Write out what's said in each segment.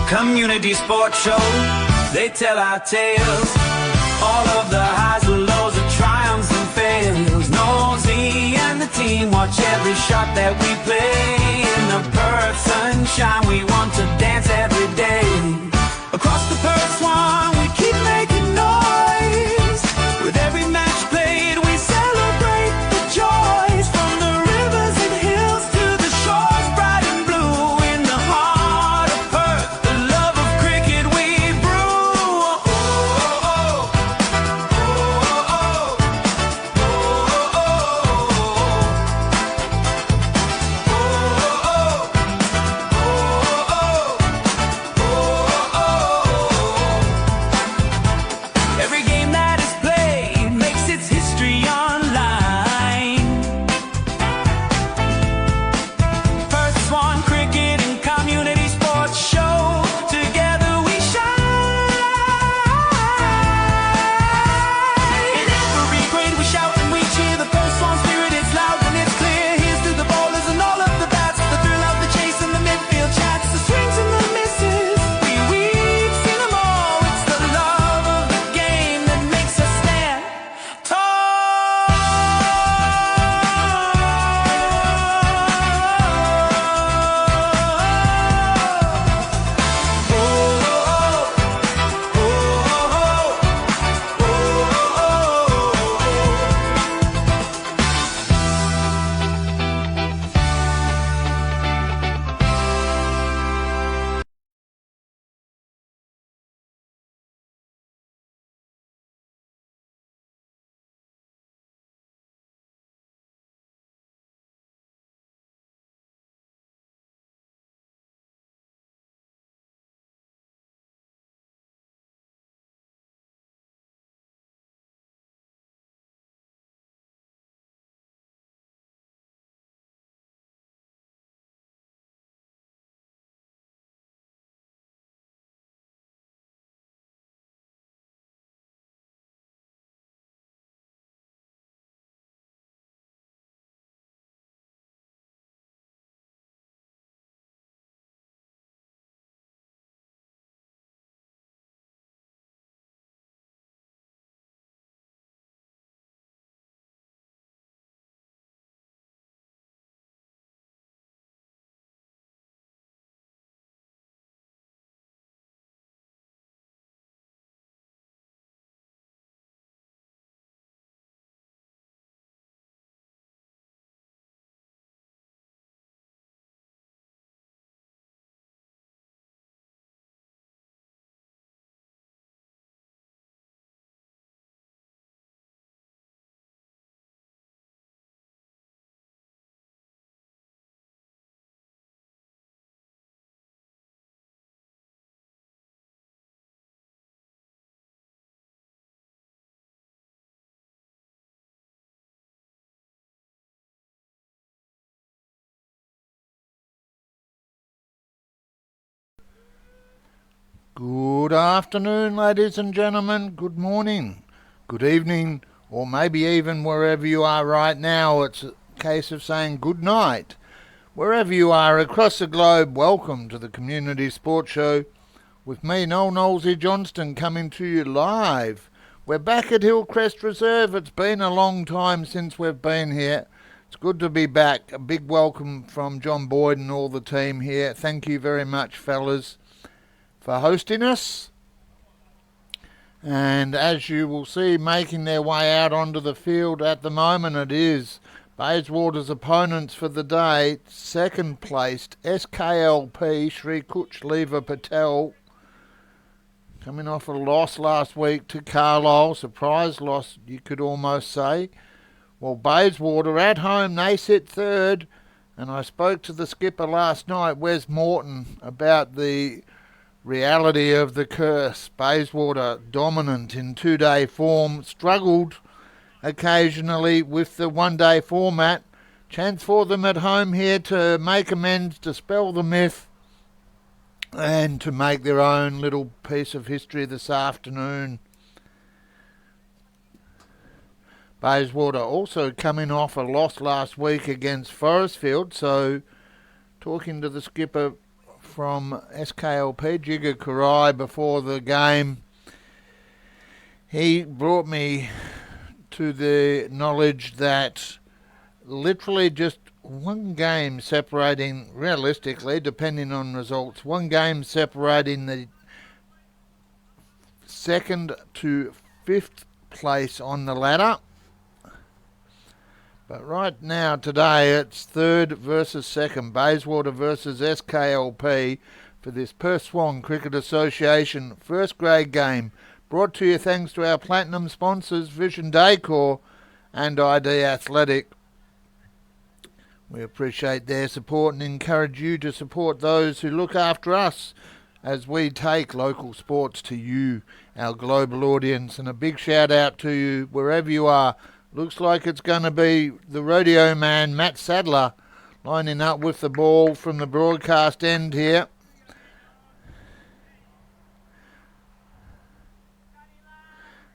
Community sports show, they tell our tales. All of the highs and lows, the triumphs and fails. Nosy and the team watch every shot that we play. In the Perth sunshine, we want to dance every day. Across the Perth Swan, we keep making noise. With every match played, we celebrate the joys. From the rivers and hills to the shores, bright and blue. In the heart of Perth, the love of cricket we brew. Oh, oh, oh. Oh, oh, oh. Every game that is played makes its history online. Perth Swan Cricket and Community Sports Show, together we shine. In every grade we shout and we cheer. The Perth Swan spirit is loud and it's clear. Here's to the bowlers and all of the bats, the thrill of the chase and the midfield chats, the swings and the misses. We've seen them all. It's the love of the game that makes us stand tall. Good afternoon, ladies and gentlemen. Good morning, good evening, or maybe even wherever you are right now, it's a case of saying good night. Wherever you are across the globe, welcome to the Community Sports Show with me, Noel Knowlesy Johnston, coming to you live. We're back at Hillcrest Reserve. It's been a long time since we've been here. It's good to be back. A big welcome from John Boyd and all the team here. Thank you very much, fellas, for hosting us. And as you will see, making their way out onto the field at the moment, it is Bayswater's opponents for the day, second placed SKLP Shri Kuch Lever Patel, coming off a loss last week to Carlisle, surprise loss you could almost say. Well, Bayswater at home, they sit third, and I spoke to the skipper last night, Wes Morton, about the reality of the curse. Bayswater dominant in two-day form, struggled occasionally with the one-day format. Chance for them at home here to make amends, dispel the myth, and to make their own little piece of history this afternoon. Bayswater also coming off a loss last week against Forestfield, so talking to the skipper from SKLP, Jigger Karai, before the game. He brought me to the knowledge that literally just one game separating, realistically, depending on results, one game separating the second to fifth place on the ladder. But right now, today, it's third versus second. Bayswater versus SKLP for this Perth Swan Cricket Association first grade game. Brought to you thanks to our platinum sponsors, Vision Decor and ID Athletic. We appreciate their support and encourage you to support those who look after us as we take local sports to you, our global audience. And a big shout out to you wherever you are. Looks like it's going to be the rodeo man, Matt Sadler, lining up with the ball from the broadcast end here.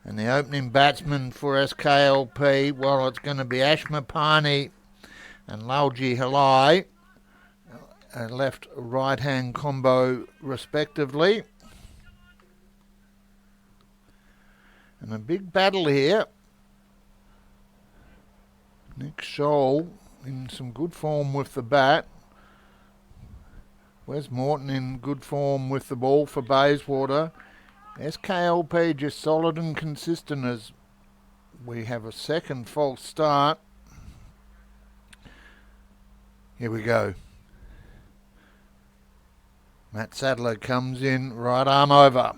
And the opening batsman for SKLP, well, it's going to be Ashmapani and Lalji Halai, a left-right-hand combo respectively. And a big battle here. Nick Scholl in some good form with the bat. Wes Morton in good form with the ball for Bayswater. SKLP just solid and consistent as we have a second false start. Here we go. Matt Sadler comes in, right arm over.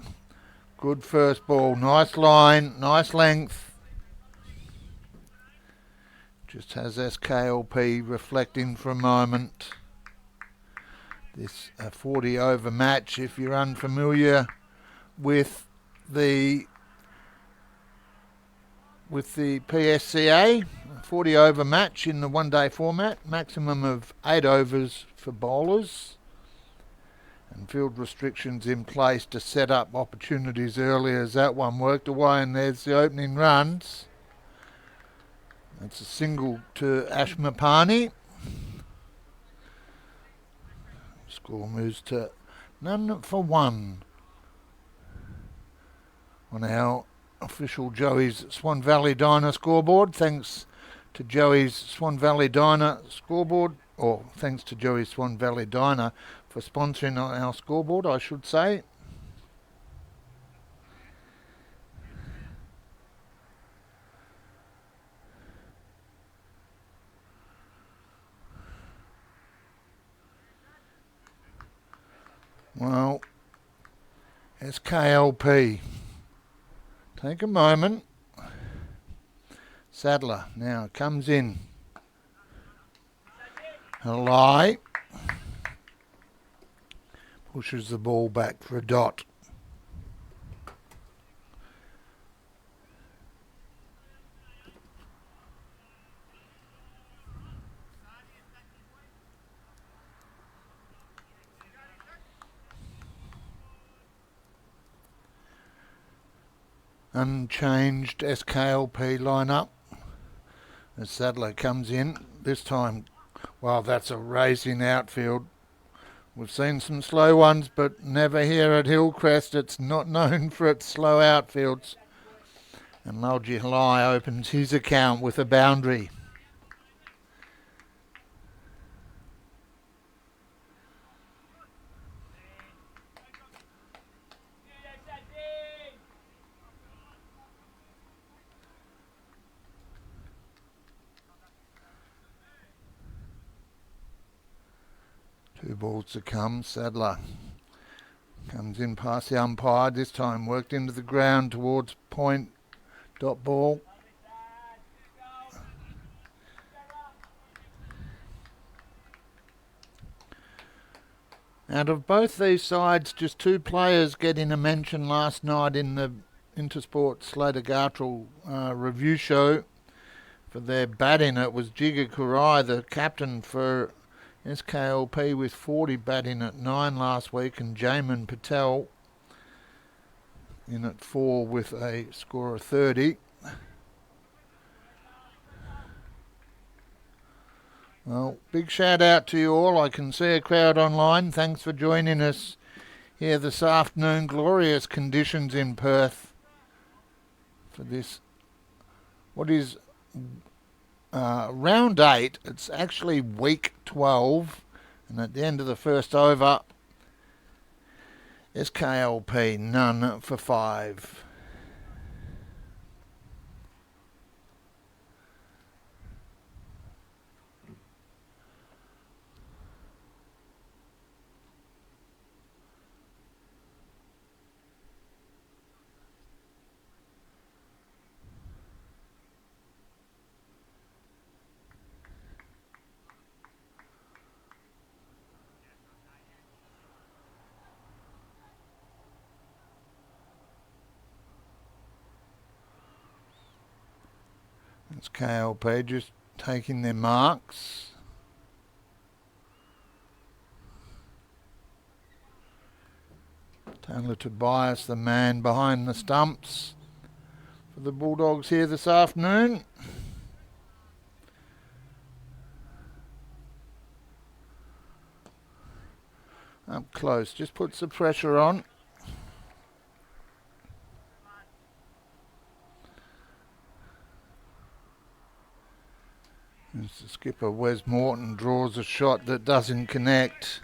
Good first ball, nice line, nice length. Just has SKLP reflecting for a moment. This a 40 over match, if you're unfamiliar with the PSCA, 40 over match in the one day format, maximum of 8 overs for bowlers, and field restrictions in place to set up opportunities early as that one worked away. And there's the opening runs. That's a single to Ashmapani. Score moves to 0-1 on our official Joey's Swan Valley Diner scoreboard. Thanks to Joey's Swan Valley Diner scoreboard, or thanks to Joey's Swan Valley Diner for sponsoring our scoreboard, I should say. Well, SKLP, take a moment. Sadler now comes in. Halai pushes the ball back for a dot. Unchanged SKLP lineup as Sadler comes in. This time, well, that's a racing outfield. We've seen some slow ones, but never here at Hillcrest. It's not known for its slow outfields. And Lalji Halai opens his account with a boundary. Two balls to come. Sadler comes in past the umpire. This time worked into the ground towards point. Dot ball. Out of both these sides, just two players getting a mention last night in the Intersport Slater Gartrell review show for their batting. It was Jigger Karai, the captain for SKLP, with 40 batting at 9 last week, and Jamin Patel in at 4 with a score of 30. Well, big shout out to you all. I can see a crowd online. Thanks for joining us here this afternoon. Glorious conditions in Perth for this. What is round 8? It's actually week 12. And at the end of the first over, SKLP none for 5. It's KLP just taking their marks. Taylor Tobias, the man behind the stumps for the Bulldogs here this afternoon. Up close, just puts the pressure on. As the skipper Wes Morton draws a shot that doesn't connect.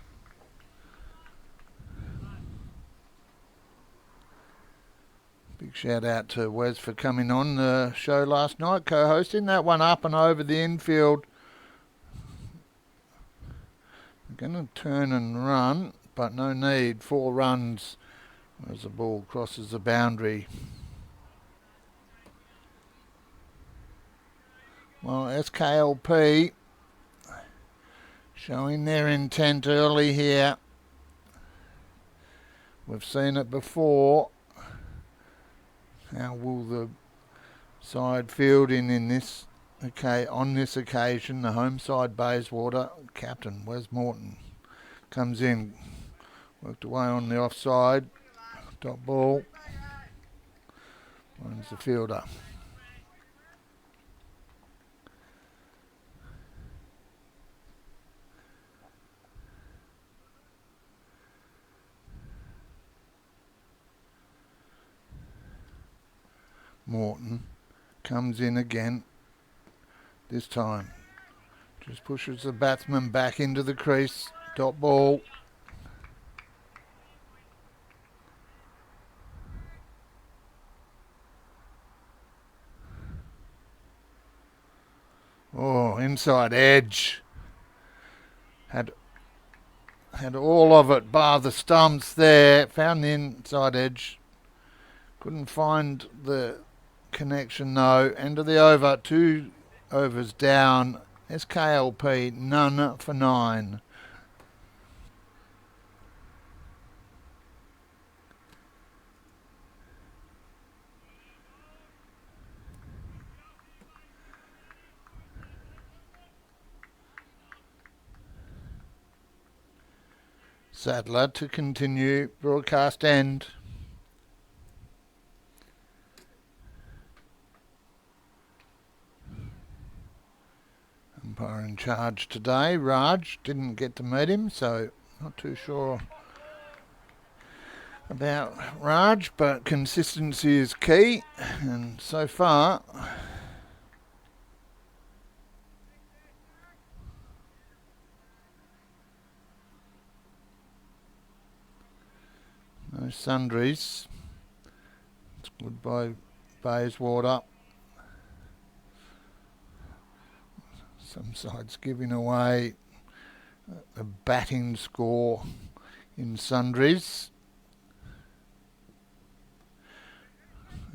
Big shout out to Wes for coming on the show last night, co-hosting that one up and over the infield. Going to turn and run, but no need. 4 runs as the ball crosses the boundary. Well, SKLP showing their intent early here. We've seen it before. How will the side field in this? Okay, on this occasion, the home side Bayswater captain Wes Morton comes in, worked away on the offside, top ball, finds the fielder. Morton comes in again. This time just pushes the batsman back into the crease. Top ball. Oh, inside edge. Had all of it bar the stumps there. Found the inside edge. Couldn't find the connection though. End of the over. 2 overs down. SKLP none for 9. Sadler to continue. Broadcast end. Umpire in charge today, Raj. Didn't get to meet him, so not too sure about Raj, but consistency is key, and so far no sundries. It's good by Bayswater. Some sides giving away a batting score in sundries.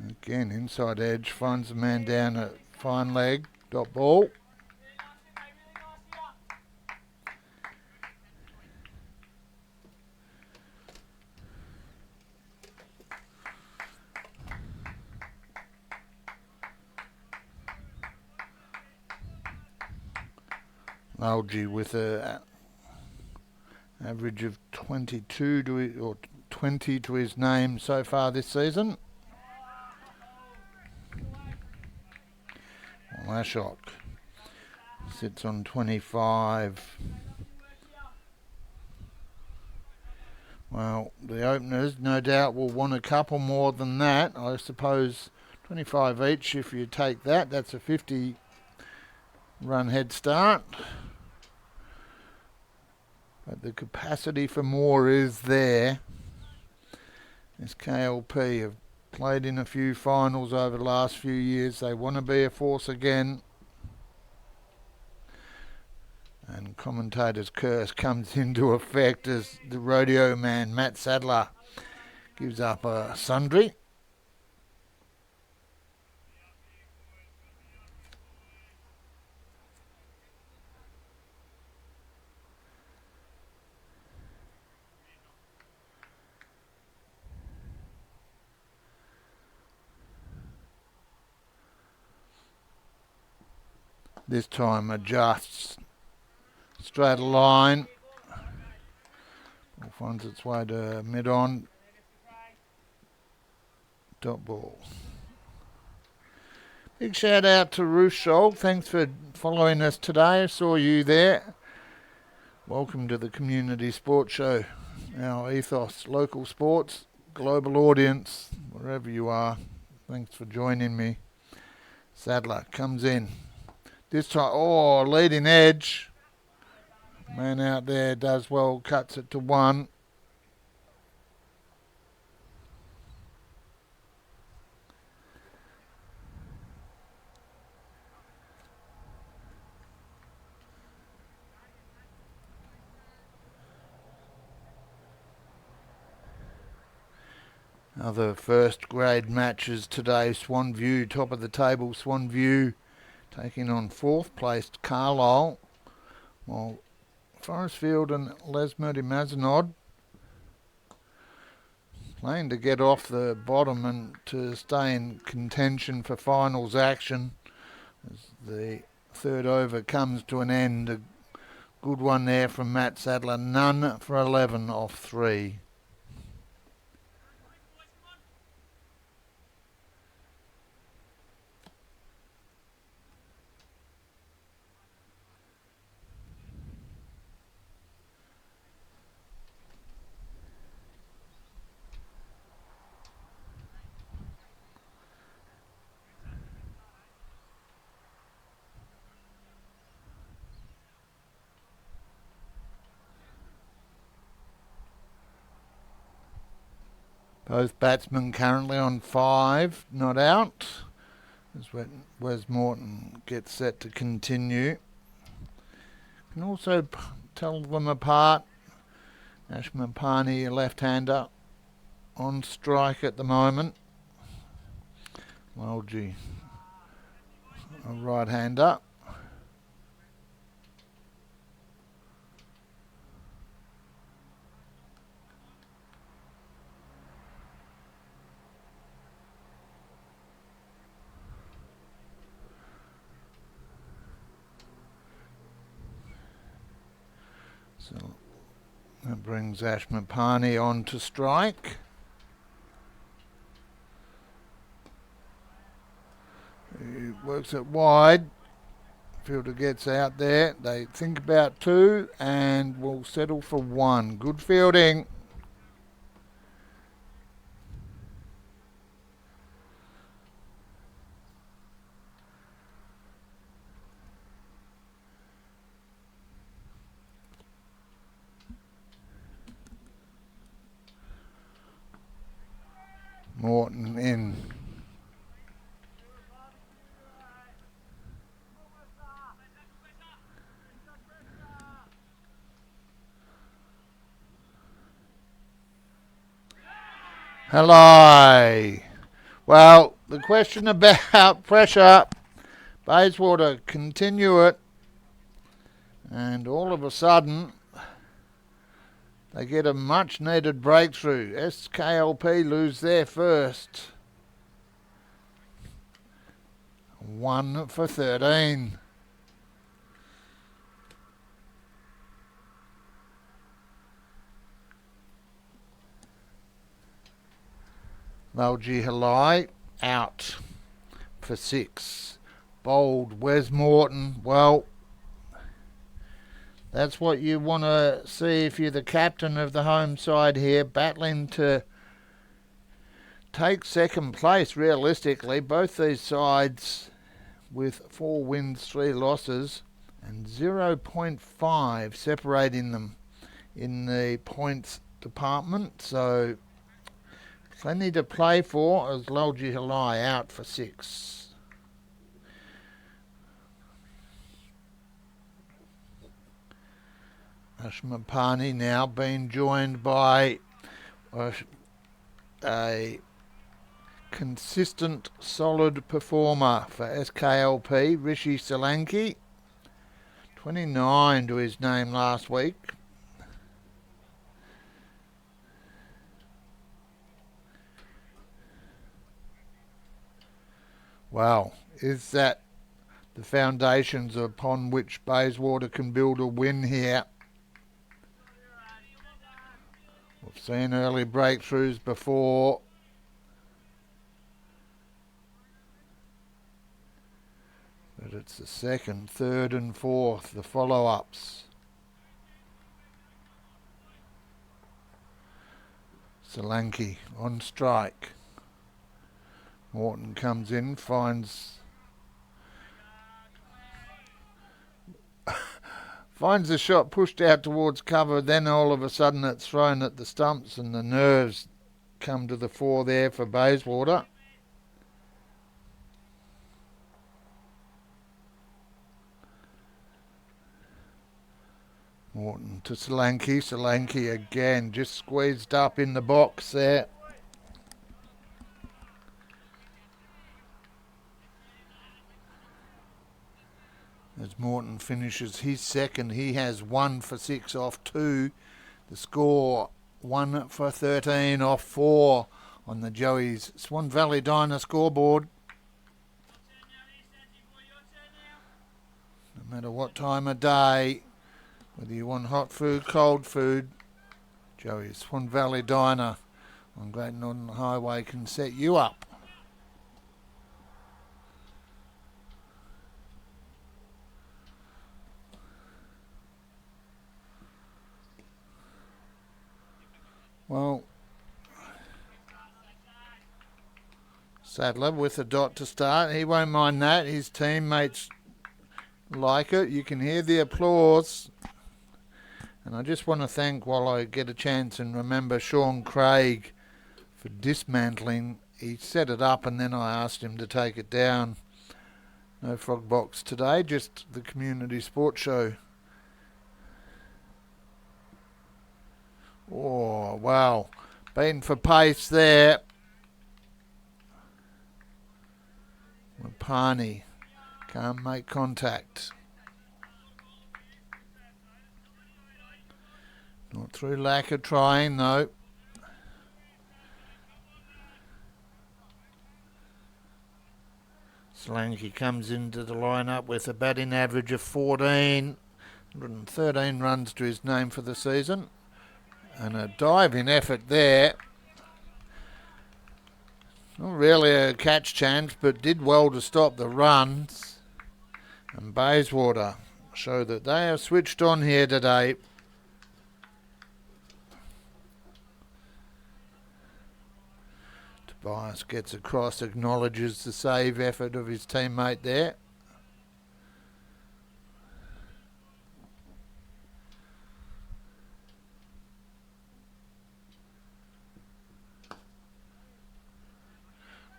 Again, inside edge, finds the man down at fine leg, dot ball. Algie with a average of 22 or 20 to his name so far this season. Well, Ashok Sits on 25. Well, the openers no doubt will want a couple more than that. I suppose 25 each if you take that. That's a 50 run head start. But the capacity for more is there. SKLP have played in a few finals over the last few years. They want to be a force again. And commentator's curse comes into effect as the rodeo man, Matt Sadler, gives up a sundry. This time adjusts straight line. Finds its way to mid-on. Top ball. Big shout out to Rushol. Thanks for following us today. I saw you there. Welcome to the Community Sports Show. Our ethos, local sports, global audience, wherever you are. Thanks for joining me. Sadler comes in. This time, leading edge. Man out there does well, cuts it to 1. Other first grade matches today. Swanview, top of the table. Swanview taking on 4th placed Carlisle. While Forestfield and Lesmurdy Mazenod playing to get off the bottom and to stay in contention for finals action as the third over comes to an end. A good one there from Matt Sadler. None for 11 off 3. Both batsmen currently on 5, not out. As Wes Morton gets set to continue. Can also tell them apart. Ashman Pani, a left-hander, on strike at the moment. Walji, a right-hander. So that brings Ashman Pani on to strike. He works it wide. Fielder gets out there. They think about 2 and will settle for 1. Good fielding. Morton in. Hello. Well, the question about pressure, Bayswater continue it, and all of a sudden they get a much needed breakthrough. SKLP lose their first. 1 for 13. Lalji Halai out for 6. Bowled Wes Morton. Well, That's what you want to see if you're the captain of the home side here, battling to take second place realistically. Both these sides with 4 wins, 3 losses, and 0.5 separating them in the points department. So plenty to play for as Lolji Halai out for 6. Ashmapani now being joined by a consistent, solid performer for SKLP, Rishi Solanki. 29 to his name last week. Wow, is that the foundations upon which Bayswater can build a win here? We've seen early breakthroughs before. But it's the second, third and fourth, the follow-ups. Solanki on strike. Morton comes in, finds the shot pushed out towards cover, then all of a sudden it's thrown at the stumps and the nerves come to the fore there for Bayswater. Morton to Solanki. Solanki again just squeezed up in the box there. As Morton finishes his second, he has 1 for 6 off 2. The score 1 for 13 off 4 on the Joey's Swan Valley Diner scoreboard. No matter what time of day, whether you want hot food, cold food, Joey's Swan Valley Diner on Great Northern Highway can set you up. Well, Sadler with a dot to start. He won't mind that. His teammates like it. You can hear the applause. And I just want to thank, while I get a chance and remember, Sean Craig for dismantling. He set it up and then I asked him to take it down. No frog box today, just the community sports show. Oh, wow. Beaten for pace there. Mapani can't make contact. Not through lack of trying, though. Solanki comes into the lineup with a batting average of 14. 113 runs to his name for the season. And a diving effort there. Not really a catch chance, but did well to stop the runs. And Bayswater show that they are switched on here today. Tobias gets across, acknowledges the save effort of his teammate there.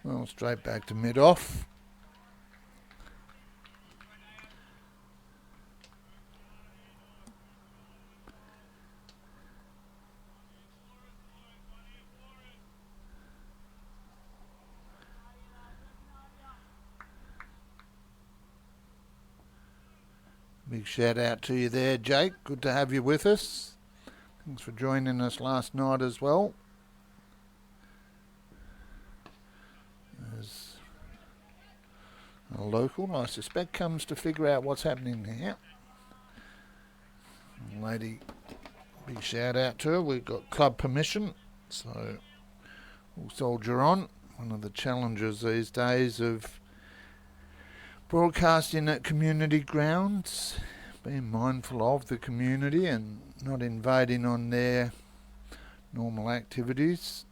Well, straight back to mid-off. Big shout out to you there, Jake. Good to have you with us. Thanks for joining us last night as well. As a local, I suspect, comes to figure out what's happening here. Lady, big shout out to her. We've got club permission, so we'll soldier on. One of the challenges these days of broadcasting at community grounds. being mindful of the community and not invading on their normal activities.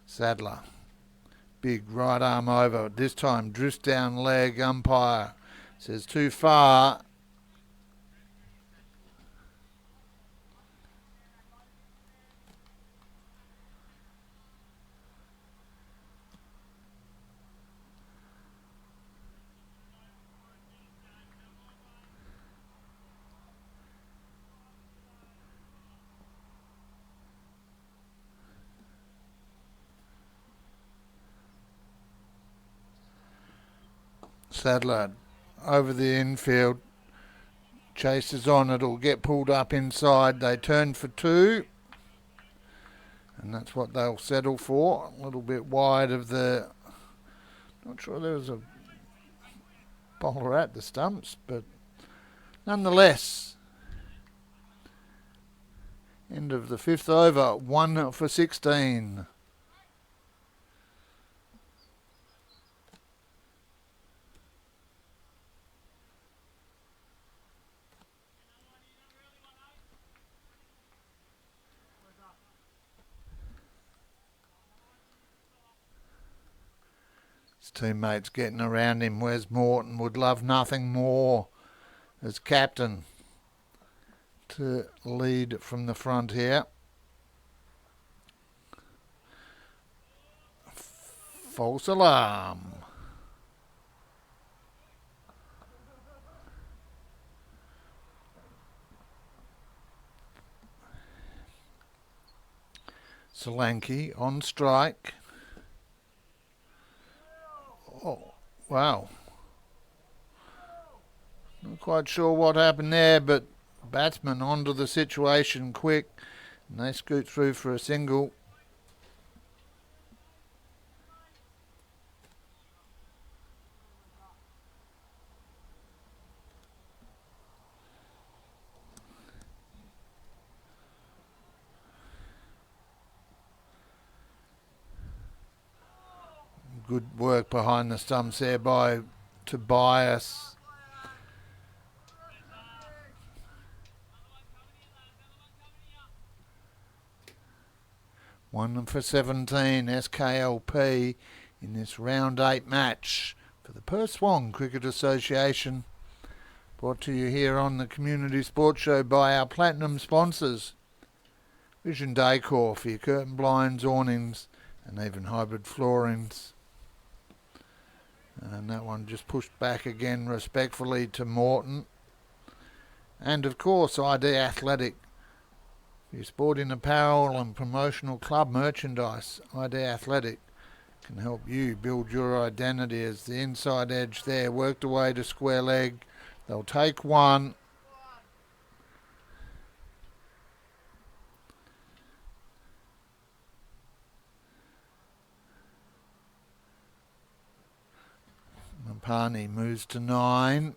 Sadler, big right arm over, this time drifts down leg, umpire says too far. Sadler over the infield, chases on, it'll get pulled up inside, they turn for two, and that's what they'll settle for. A little bit wide of the, not sure there was a bowler at the stumps, but nonetheless, end of the fifth over, 1 for 16. His teammates getting around him. Wes Morton would love nothing more as captain to lead from the front here. False alarm. Solanke on strike. Oh, wow. Not quite sure what happened there, but batsman onto the situation quick, and they scoot through for a single. Good work behind the stumps there by Tobias. One for 17, SKLP in this round 8 match for the Perth Swan Cricket Association. Brought to you here on the Community Sports Show by our platinum sponsors. Vision Decor for your curtain blinds, awnings and even hybrid floorings. And that one just pushed back again respectfully to Morton. And of course ID Athletic. For your sporting apparel and promotional club merchandise, ID Athletic can help you build your identity as the inside edge there. Worked away to square leg. They'll take one. Mapani moves to 9.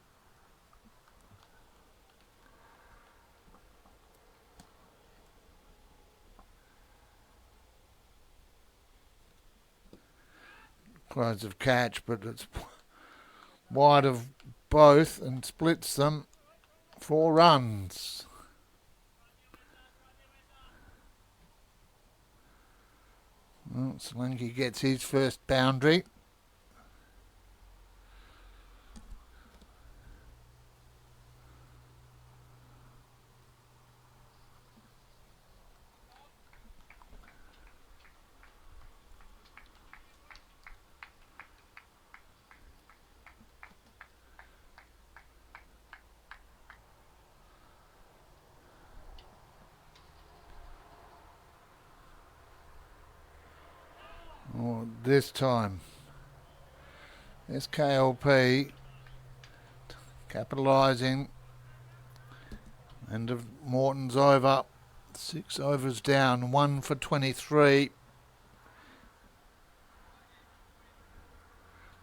Close of catch, but it's wide of both and splits them. 4 runs. Well, Solanke gets his first boundary. This time SKLP capitalising. End of Morton's over. 6 overs down, 1 for 23.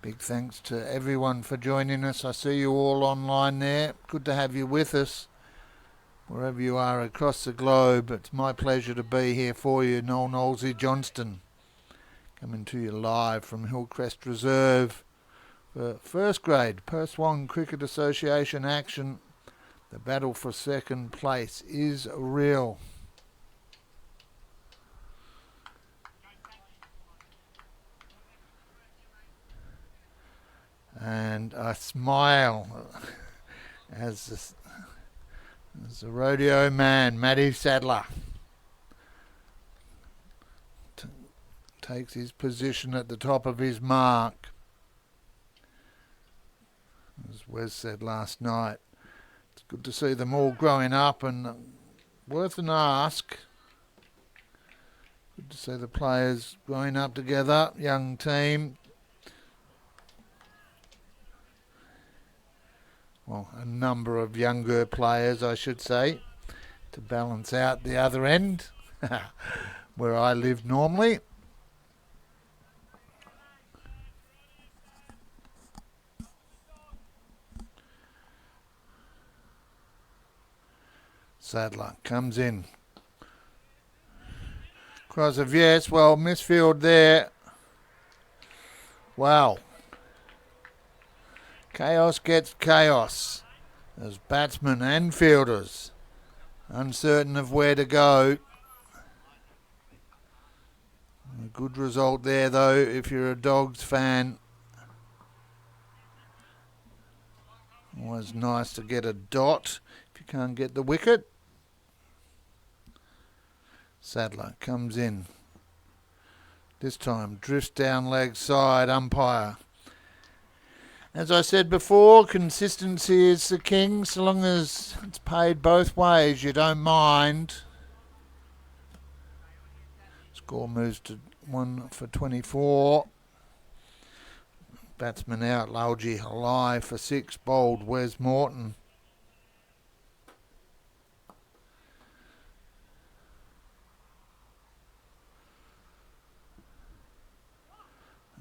Big thanks to everyone for joining us. I see you all online there. Good to have you with us. Wherever you are across the globe, it's my pleasure to be here for you. Noel Knowlesy Johnston coming to you live from Hillcrest Reserve For first grade Perswan Cricket Association action, the battle for second place is real. And a smile as the rodeo man, Matty Sadler, takes his position at the top of his mark. As Wes said last night, it's good to see them all growing up, and worth an ask. Good to see the players growing up together, young team. Well, a number of younger players, I should say, to balance out the other end, where I live normally. Sadler comes in. Cross of yes, well, misfield there. Wow. Chaos gets chaos as batsmen and fielders uncertain of where to go. A good result there though if you're a Dogs fan. Always nice to get a dot if you can't get the wicket. Sadler comes in. This time drifts down leg side, umpire. As I said before, consistency is the king. So long as it's paid both ways, you don't mind. Score moves to 1 for 24. Batsman out, Lalji alive for 6, bowled Wes Morton.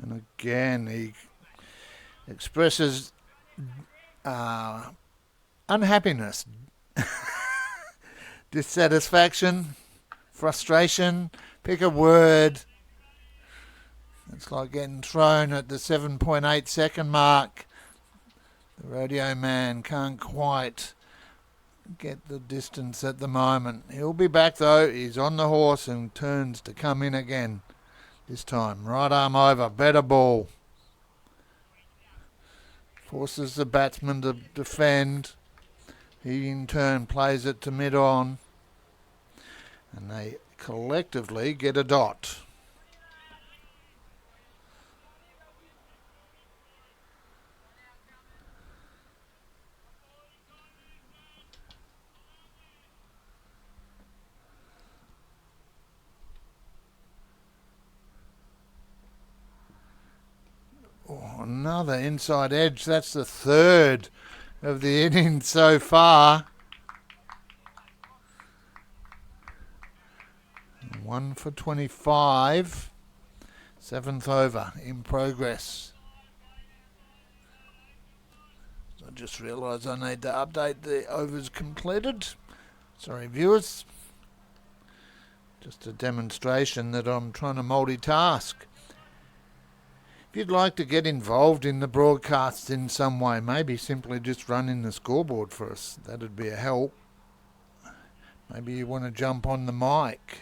And again, he expresses unhappiness, dissatisfaction, frustration. Pick a word. It's like getting thrown at the 7.8 second mark. The rodeo man can't quite get the distance at the moment. He'll be back though. He's on the horse and turns to come in again. This time, right arm over, better ball. Forces the batsman to defend. He in turn plays it to mid-on. And they collectively get a dot. Oh, another inside edge. That's the third of the innings so far. 1 for 25. 7th over in progress. I just realised I need to update the overs completed. Sorry, viewers. Just a demonstration that I'm trying to multitask. If you'd like to get involved in the broadcasts in some way, maybe simply just run in the scoreboard for us. That'd be a help. Maybe you want to jump on the mic.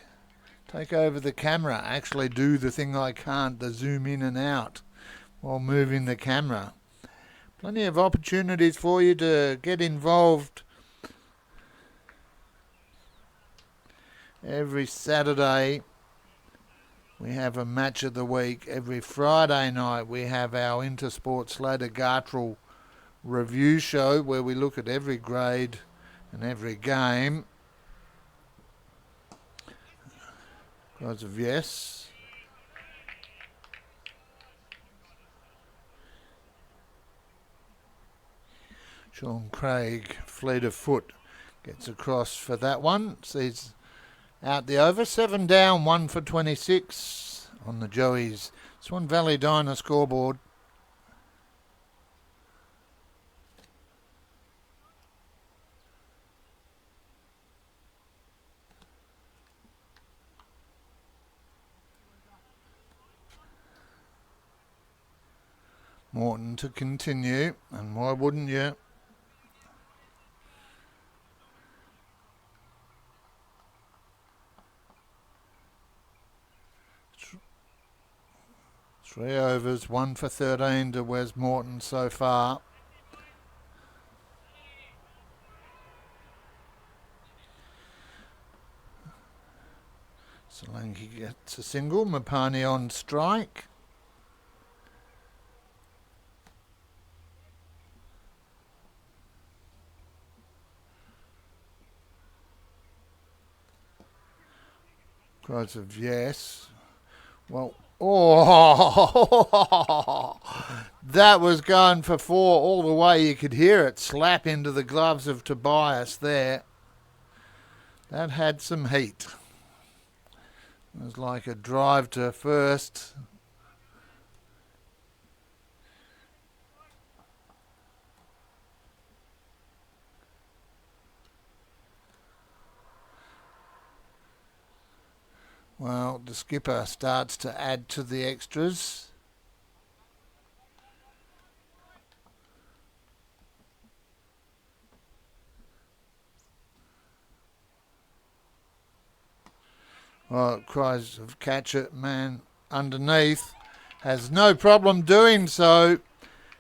Take over the camera. Actually do the thing I can't, the zoom in and out while moving the camera. Plenty of opportunities for you to get involved. Every Saturday we have a match of the week. Every Friday night we have our Intersport Slater Gartrell review show where we look at every grade and every game. Guys of yes. Sean Craig, fleet of foot, gets across for that one. Sees out the over. 7 down, 1 for 26 on the Joey's Swan Valley Diner scoreboard. Morton to continue, and why wouldn't you? Three overs, 1 for 13 to Wes Morton so far. Solanke gets a single, Mapani on strike. Cries of yes. Well, oh, that was going for 4 all the way. You could hear it slap into the gloves of Tobias there. That had some heat. It was like a drive to first. Well, the skipper starts to add to the extras. Well, it cries of catch it, man underneath. Has no problem doing so.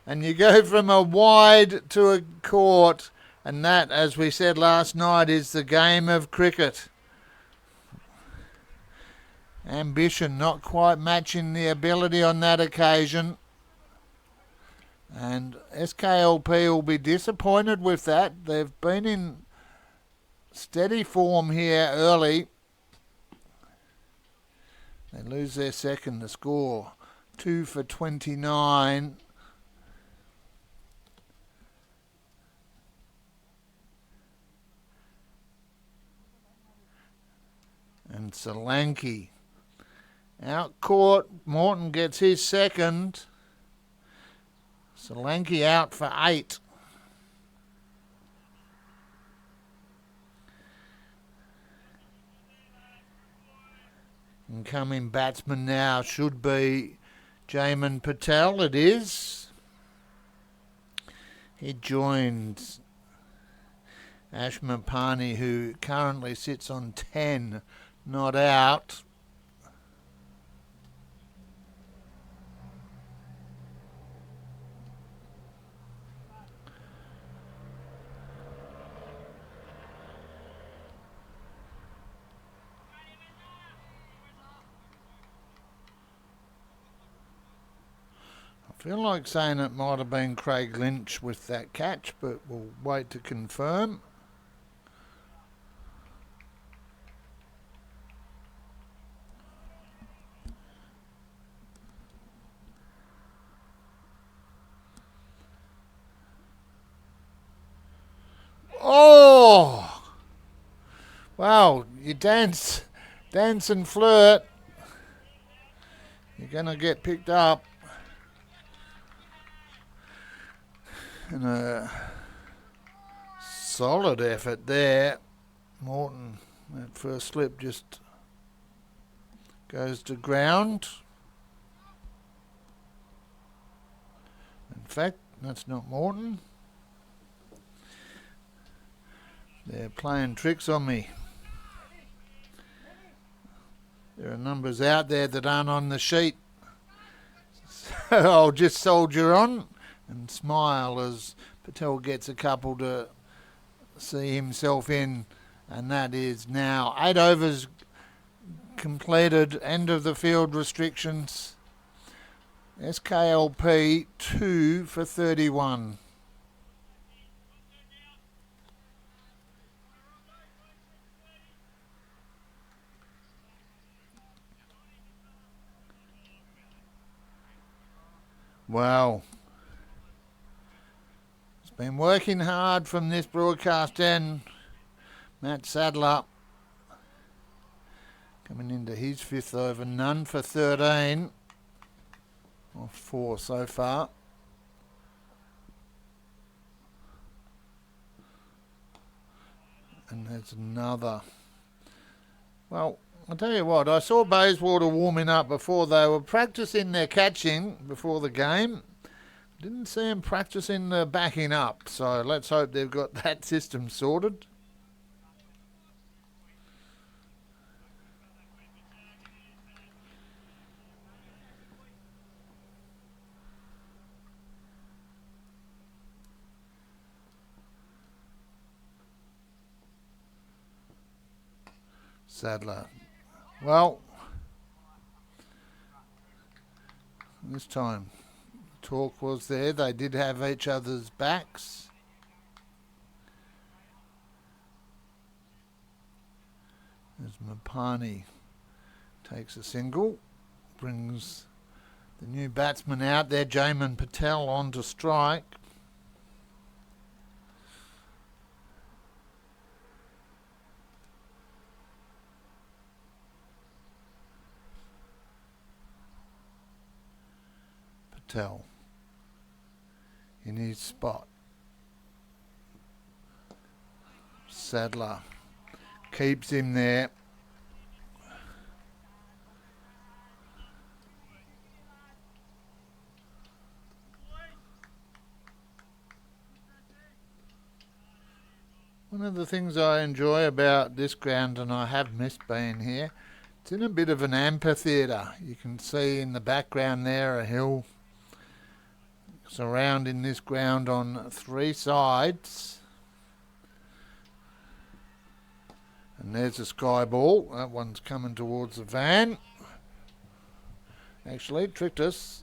And you go from a wide to a court. And that, as we said last night, is the game of cricket. Ambition not quite matching the ability on that occasion. And SKLP will be disappointed with that. They've been in steady form here early. They lose their second. The score 2 for 29. And Solanke out court. Morton gets his second. Solanke out for 8. Incoming batsman now should be Jamin Patel. It is. He joins Ash Mapani, who currently sits on 10, not out. I feel like saying it might have been Craig Lynch with that catch, but we'll wait to confirm. Oh! Wow, you dance and flirt. You're going to get picked up. And a solid effort there. Morton, that first slip just goes to ground. In fact, that's not Morton. They're playing tricks on me. There are numbers out there that aren't on the sheet. So I'll just soldier on and smile as Patel gets a couple to see himself in, and that is now 8 overs completed, end of the field restrictions. SKLP 2 for 31. Wow. Been working hard from this broadcast end. Matt Sadler coming into his 5th over, none for 13. Or 4 so far. And there's another. Well, I'll tell you what, I saw Bayswater warming up before. They were practicing their catching before the game. Didn't see him practicing the backing up, so let's hope they've got that system sorted. Sadler. Well, this time talk was there. They did have each other's backs. As Mapani takes a single, brings the new batsman out there, Jamin Patel, on to strike. Patel in his spot. Sadler keeps him there. One of the things I enjoy about this ground, and I have missed being here, it's in a bit of an amphitheatre. You can see in the background there a hill surrounding this ground on three sides. And there's a sky ball. That one's coming towards the van. Actually, it tricked us.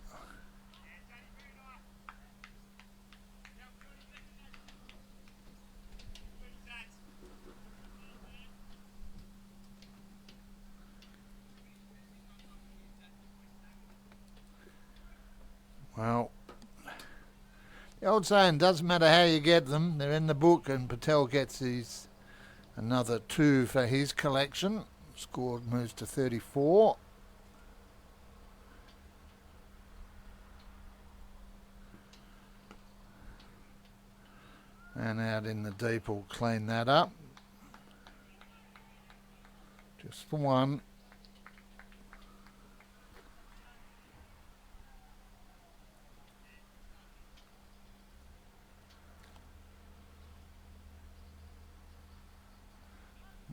Well, the old saying, doesn't matter how you get them, they're in the book, and Patel gets his another 2 for his collection. Score moves to 34. And out in the deep will clean that up. Just the one.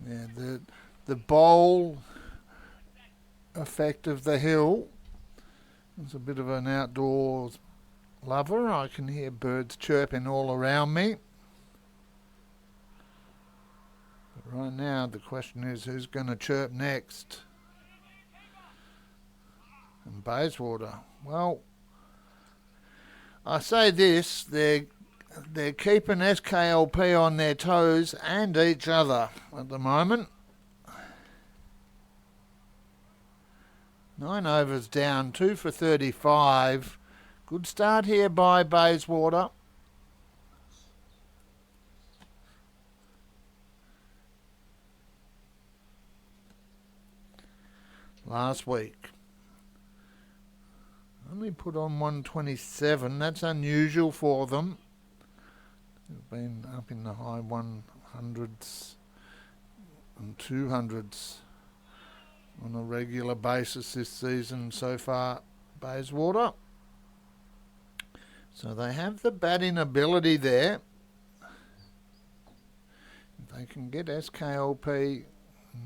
Yeah, the bowl effect of the hill. It's a bit of an outdoors lover. I can hear birds chirping all around me. But right now the question is, who's going to chirp next? And Bayswater. Well, I say this, they're keeping SKLP on their toes and each other at the moment. 9 overs down, 2 for 35. Good start here by Bayswater. Last week only put on 127. That's unusual for them. They've been up in the high 100s and 200s on a regular basis this season so far, Bayswater. So they have the batting ability there. If they can get SKLP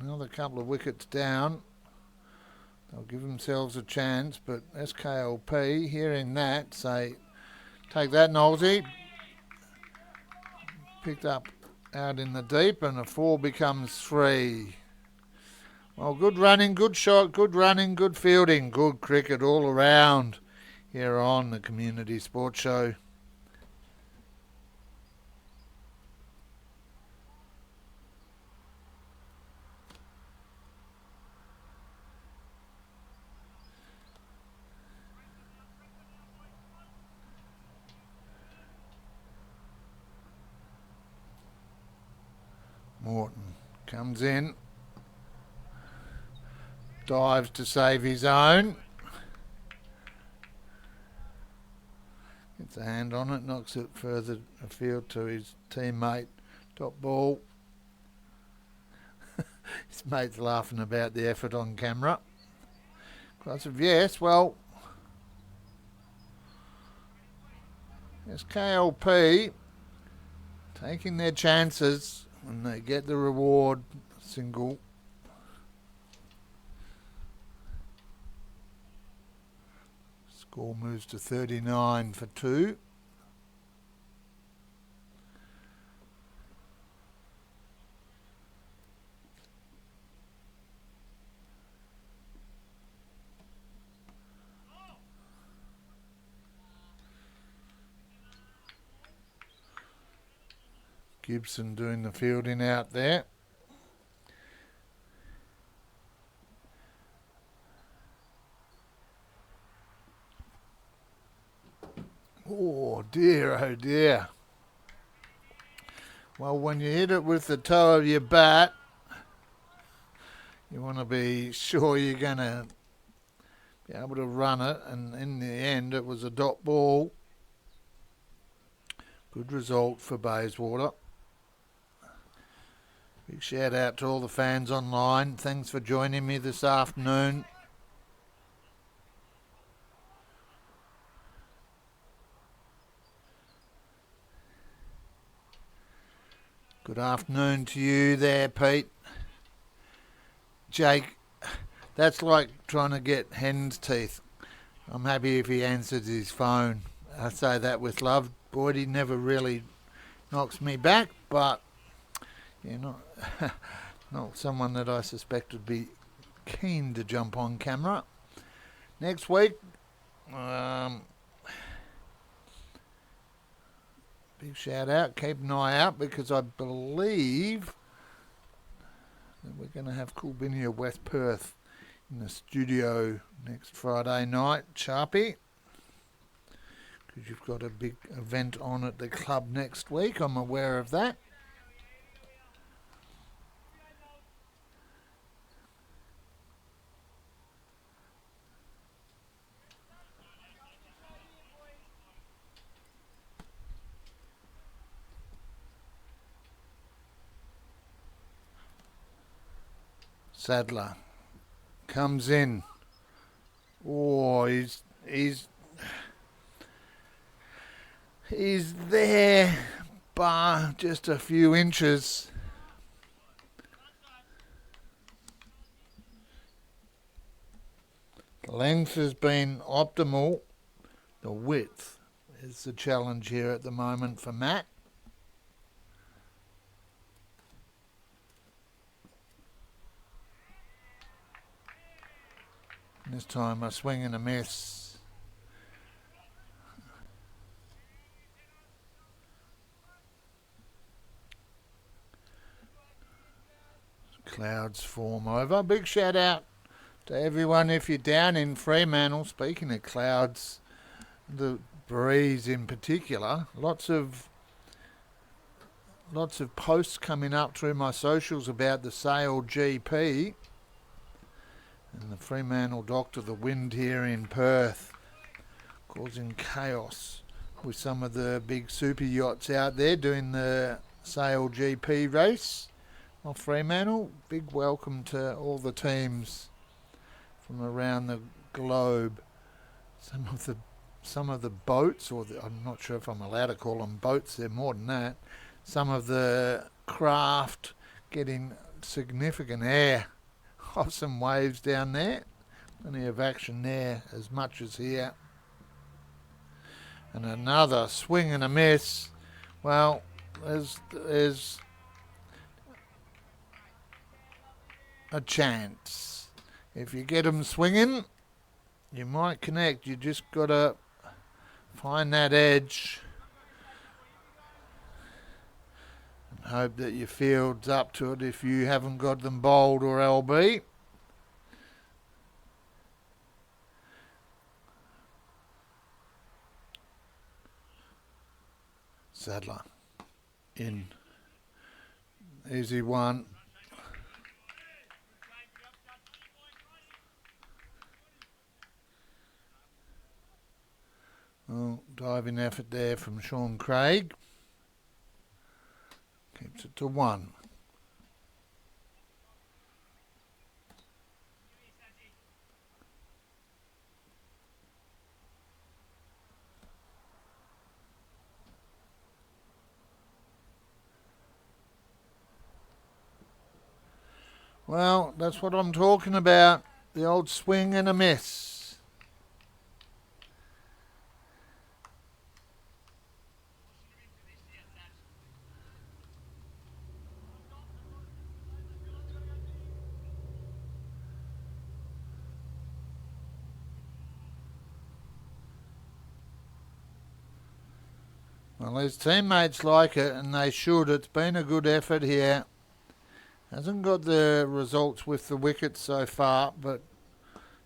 another couple of wickets down, they'll give themselves a chance. But SKLP, hearing that, say, take that, Nolsey. Picked up out in the deep, and a 4 becomes 3. Well, good running, good shot, good running, good fielding, good cricket all around here on the Community Sports Show. Morton comes in, dives to save his own, gets a hand on it, knocks it further afield to his teammate. Top ball. His mate's laughing about the effort on camera. Cross of yes, well, SKLP taking their chances and they get the reward single. Score moves to 39 for 2. Gibson doing the fielding out there. Oh dear, oh dear. Well, when you hit it with the toe of your bat, you want to be sure you're going to be able to run it, and in the end it was a dot ball. Good result for Bayswater. Big shout out to all the fans online. Thanks for joining me this afternoon. Good afternoon to you there, Pete. Jake, that's like trying to get hen's teeth. I'm happy if he answers his phone. I say that with love. Boydie never really knocks me back, but you're not someone that I suspect would be keen to jump on camera. Next week, big shout out, keep an eye out, because I believe that we're going to have Coolbinia West Perth in the studio next Friday night, Sharpie, because you've got a big event on at the club next week. I'm aware of that. Sadler comes in. Oh, he's there, bar just a few inches. The length has been optimal. The width is the challenge here at the moment for Matt. This time a swing and a miss. Clouds form over. Big shout out to everyone if you're down in Fremantle. Speaking of clouds, the breeze in particular, lots of posts coming up through my socials about the Sale GP and the Fremantle Doctor. The wind here in Perth causing chaos with some of the big super yachts out there doing the Sale GP race off Fremantle. Big welcome to all the teams from around the globe. Some of the boats, I'm not sure if I'm allowed to call them boats, they're more than that. Some of the craft getting significant air off some waves down there. Plenty of action there as much as here. And another swing and a miss. Well, there's a chance. If you get them swinging, you might connect. You just got to find that edge and hope that your field's up to it if you haven't got them bowled or LB. Sadler in. Easy one. Oh, diving effort there from Sean Craig. Keeps it to 1. Well, that's what I'm talking about. The old swing and a miss. Well, his teammates like it, and they should. It's been a good effort here. Hasn't got the results with the wickets so far, but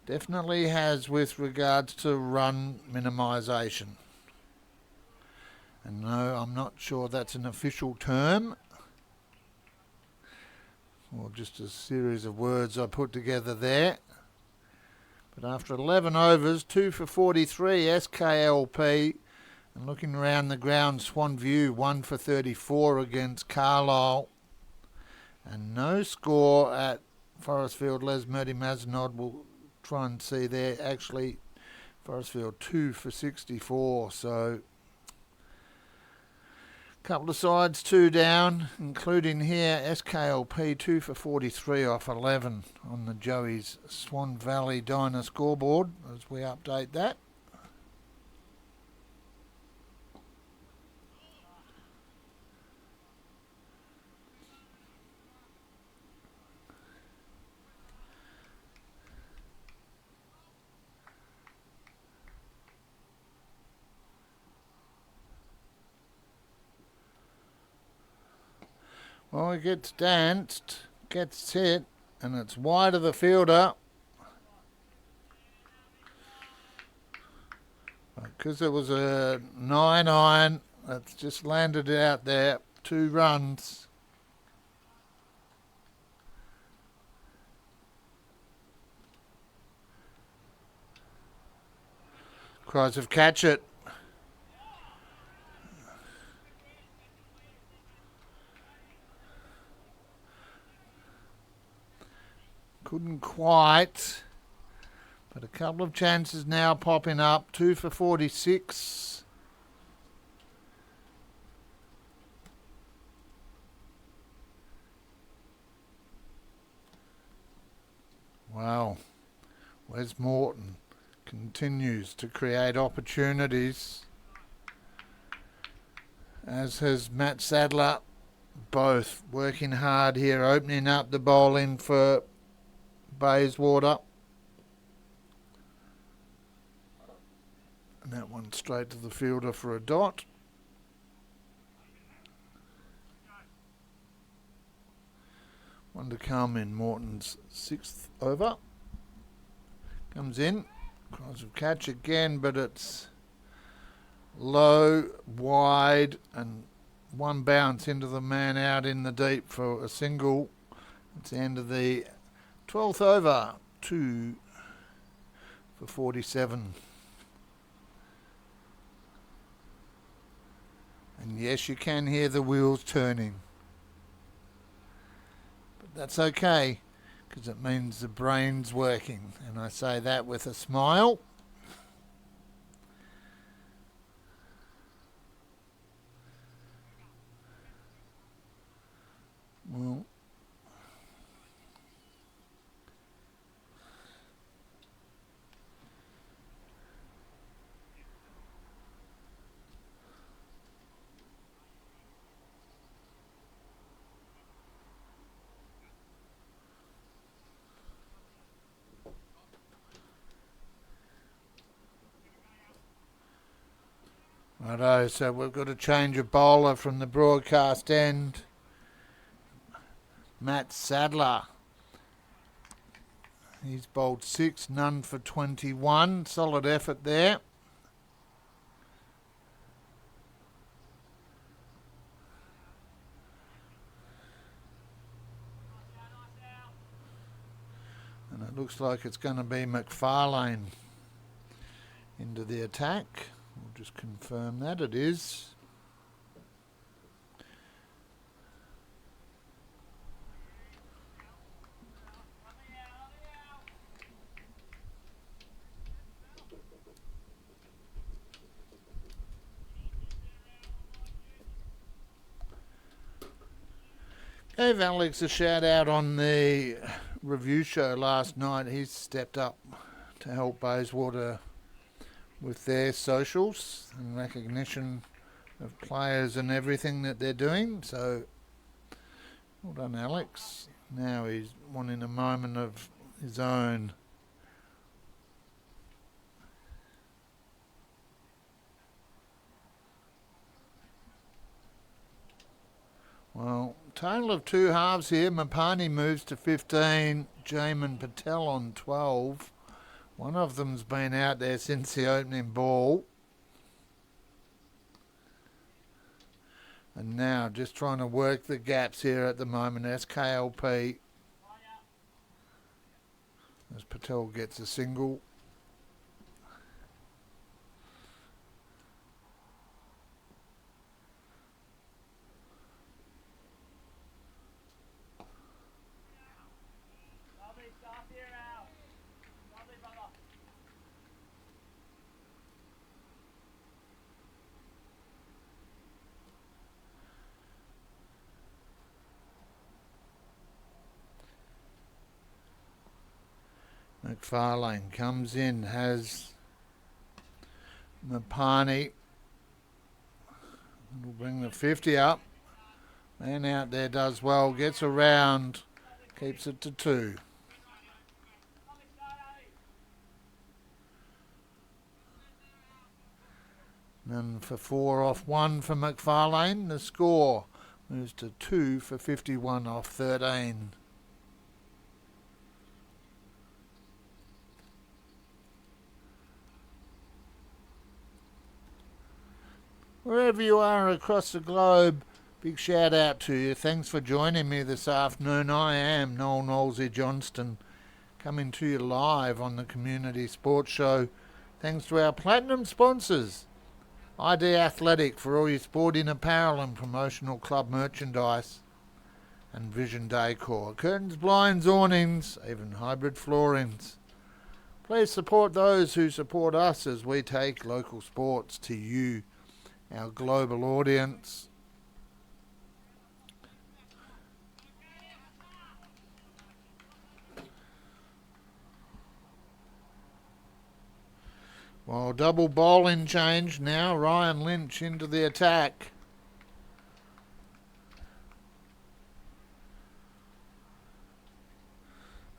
definitely has with regards to run minimisation. And no, I'm not sure that's an official term, or just a series of words I put together there. But after 11 overs, 2 for 43, SKLP. And looking around the ground, Swan View 1 for 34 against Carlisle. And no score at Forestfield. Les Murdy Mazenod will try and see there. Actually, Forestfield 2 for 64. So a couple of sides, 2 down, including here SKLP 2 for 43 off 11 on the Joey's Swan Valley Diner scoreboard as we update that. Well, it gets danced, gets hit, and it's wide of the fielder. Because it was a 9-iron, that's just landed out there. 2 runs. Cries of catch it. Couldn't quite, but a couple of chances now popping up. 2 for 46. Wow. Wes Morton continues to create opportunities, as has Matt Sadler. Both working hard here, opening up the bowling for Bayswater. And that one straight to the fielder for a dot. One to come in Morton's 6th over. Comes in. Cries of catch again, but it's low, wide, and one bounce into the man out in the deep for a single. It's the end of the 12th over. 2 for 47. And yes, you can hear the wheels turning. But that's okay, because it means the brain's working. And I say that with a smile. Well, righto, so we've got a change of bowler from the broadcast end. Matt Sadler. He's bowled 6, none for 21. Solid effort there. And it looks like it's going to be McFarlane into the attack. We'll just confirm that it is. Gave Alex a shout out on the review show last night. He's stepped up to help Bayswater with their socials and recognition of players and everything that they're doing. So, well done, Alex. Now he's wanting a moment of his own. Well, total of two halves here. Mapani moves to 15. Jamin Patel on 12. One of them's been out there since the opening ball. And now just trying to work the gaps here at the moment. SKLP. As Patel gets a single. McFarlane comes in, has Mapani. Will bring the 50 up. Man out there does well, gets around, keeps it to 2. And for 4 off 1 for McFarlane, the score moves to 2 for 51 off 13. Wherever you are across the globe, big shout out to you. Thanks for joining me this afternoon. I am Noel Knowlesy Johnston, coming to you live on the Community Sports Show. Thanks to our platinum sponsors, ID Athletic for all your sporting apparel and promotional club merchandise, and Vision Decor, curtains, blinds, awnings, even hybrid floorings. Please support those who support us as we take local sports to you, our global audience. Well, double bowling change now. Ryan Lynch into the attack.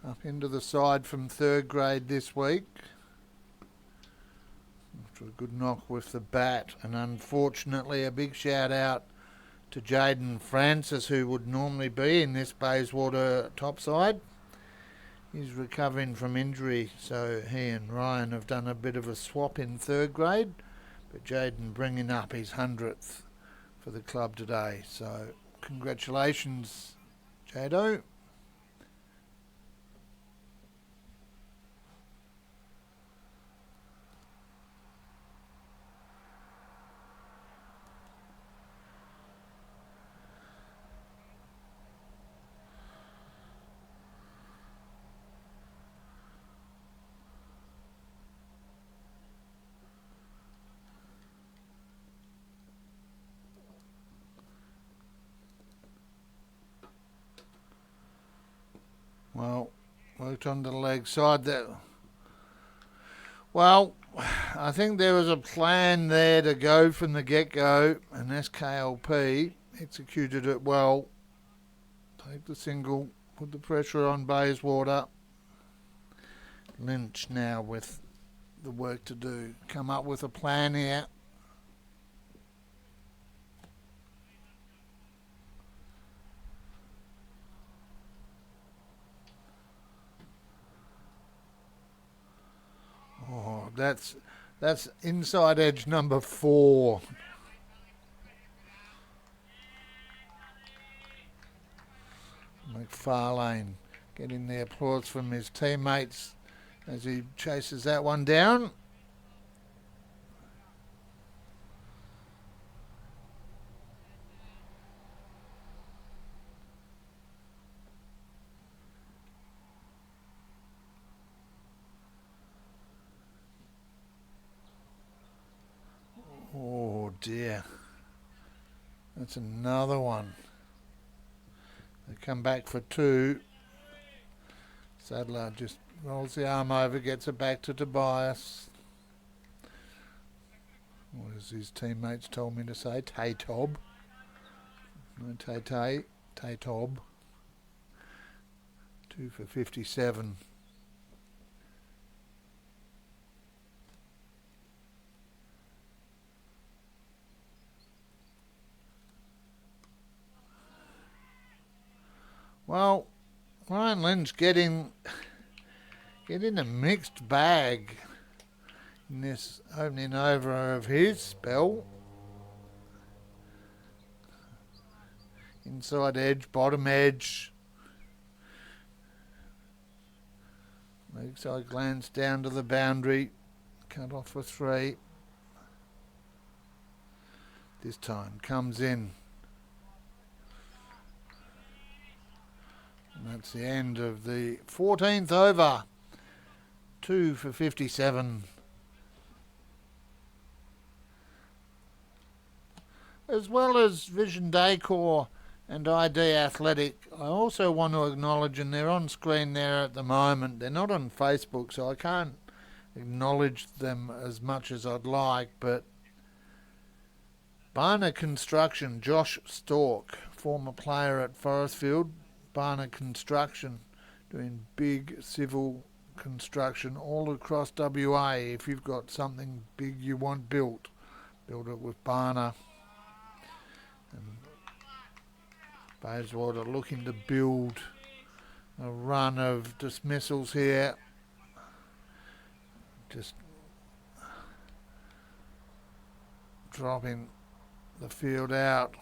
Up into the side from third grade this week. After a good knock with the bat. And unfortunately a big shout out to Jaden Francis, who would normally be in this Bayswater topside. He's recovering from injury, so he and Ryan have done a bit of a swap in third grade. But Jaden bringing up his 100th for the club today. So congratulations, Jado. Well, worked on the leg side there. Well, I think there was a plan there to go from the get-go, and SKLP executed it well. Take the single, put the pressure on Bayswater. Lynch now with the work to do. Come up with a plan here. Oh, that's inside edge number 4. McFarlane getting the applause from his teammates as he chases that one down. Oh dear. That's another one. They come back for 2. Sadler just rolls the arm over, gets it back to Tobias. What has his teammates told me to say? Tay-Tob. No, Tay-Tay. Tay-Tob. 2 for 57. Well, Ryan Lynn's getting a mixed bag in this opening over of his spell. Inside edge, bottom edge. Leg side glance down to the boundary. Cut off for 3. This time comes in. And that's the end of the 14th over. 2 for 57. As well as Vision Decor and ID Athletic, I also want to acknowledge, and they're on screen there at the moment, they're not on Facebook, so I can't acknowledge them as much as I'd like, but Barner Construction, Josh Stork, former player at Forestfield, Barner Construction, doing big civil construction all across WA. If you've got something big you want built, build it with Barner. And Bayswater looking to build a run of dismissals here. Just dropping the field out.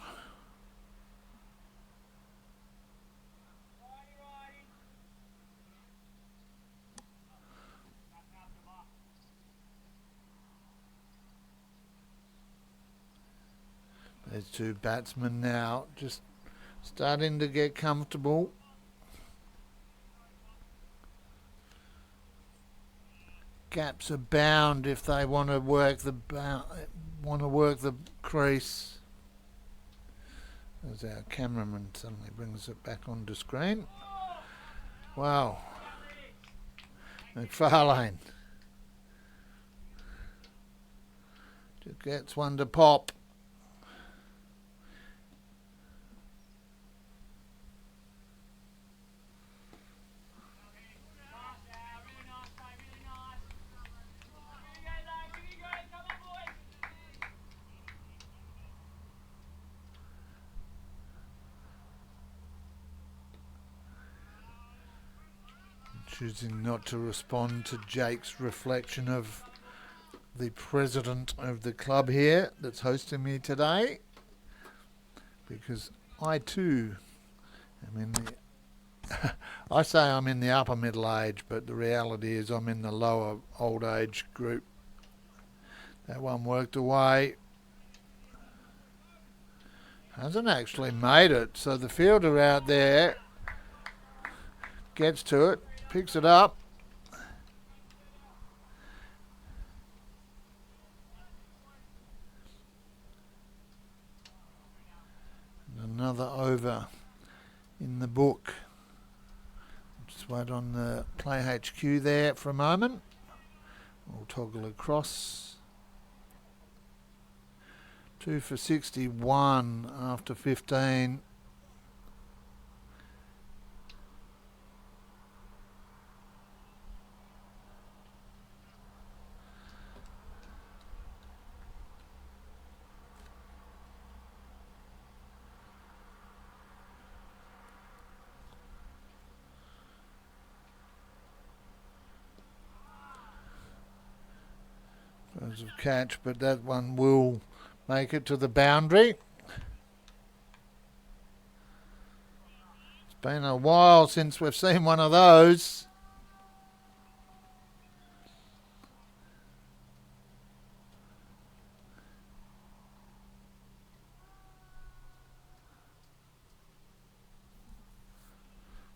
There's 2 batsmen now, just starting to get comfortable. Gaps abound if they want to work the crease. As our cameraman suddenly brings it back onto screen. Wow, McFarlane just gets one to pop. Choosing not to respond to Jake's reflection of the president of the club here that's hosting me today, because I too am in the I say I'm in the upper middle age, but the reality is I'm in the lower old age group. That one worked away. Hasn't actually made it, so the fielder out there gets to it, picks it up. And another over in the book. Just wait on the Play HQ there for a moment. We'll toggle across. 2 for 61 after 15. Of catch, but that one will make it to the boundary. It's been a while since we've seen one of those.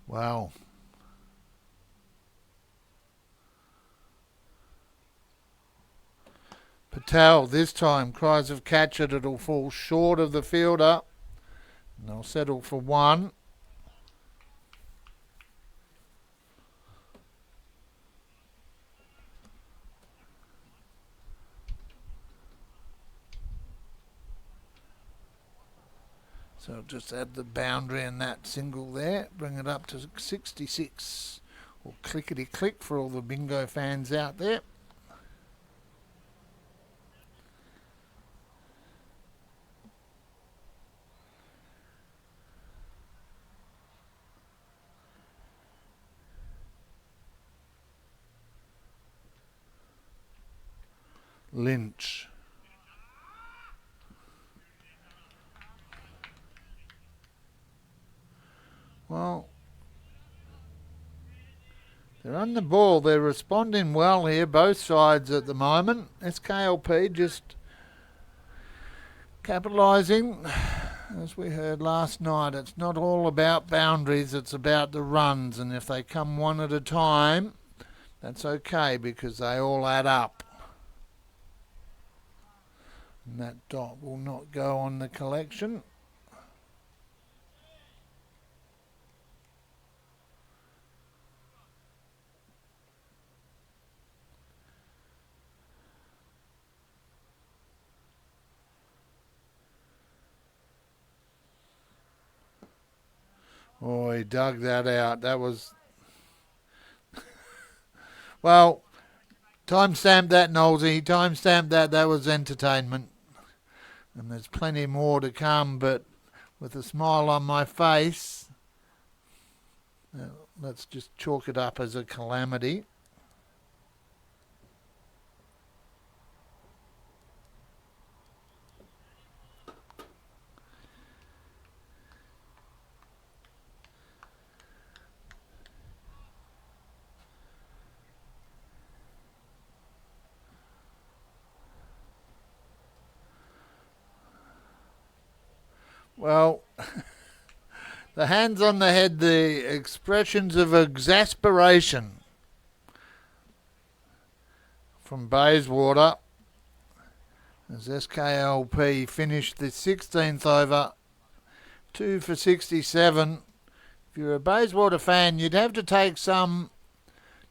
Wow. Patel this time cries of catch it, it'll fall short of the fielder and they'll settle for 1. So I'll just add the boundary and that single there, bring it up to 66. Or clickety click for all the bingo fans out there. Lynch. Well, they're on the ball. They're responding well here, both sides at the moment. SKLP just capitalising. As we heard last night, it's not all about boundaries, it's about the runs. And if they come one at a time, that's okay because they all add up. And that dot will not go on the collection. Oh, he dug that out. That was... well, timestamp that, Knowlesy. Timestamp that. That was entertainment. And there's plenty more to come, but with a smile on my face, let's just chalk it up as a calamity. Well, the hands on the head, the expressions of exasperation from Bayswater as SKLP finished the 16th over, 2 for 67. If you're a Bayswater fan, you'd have to take some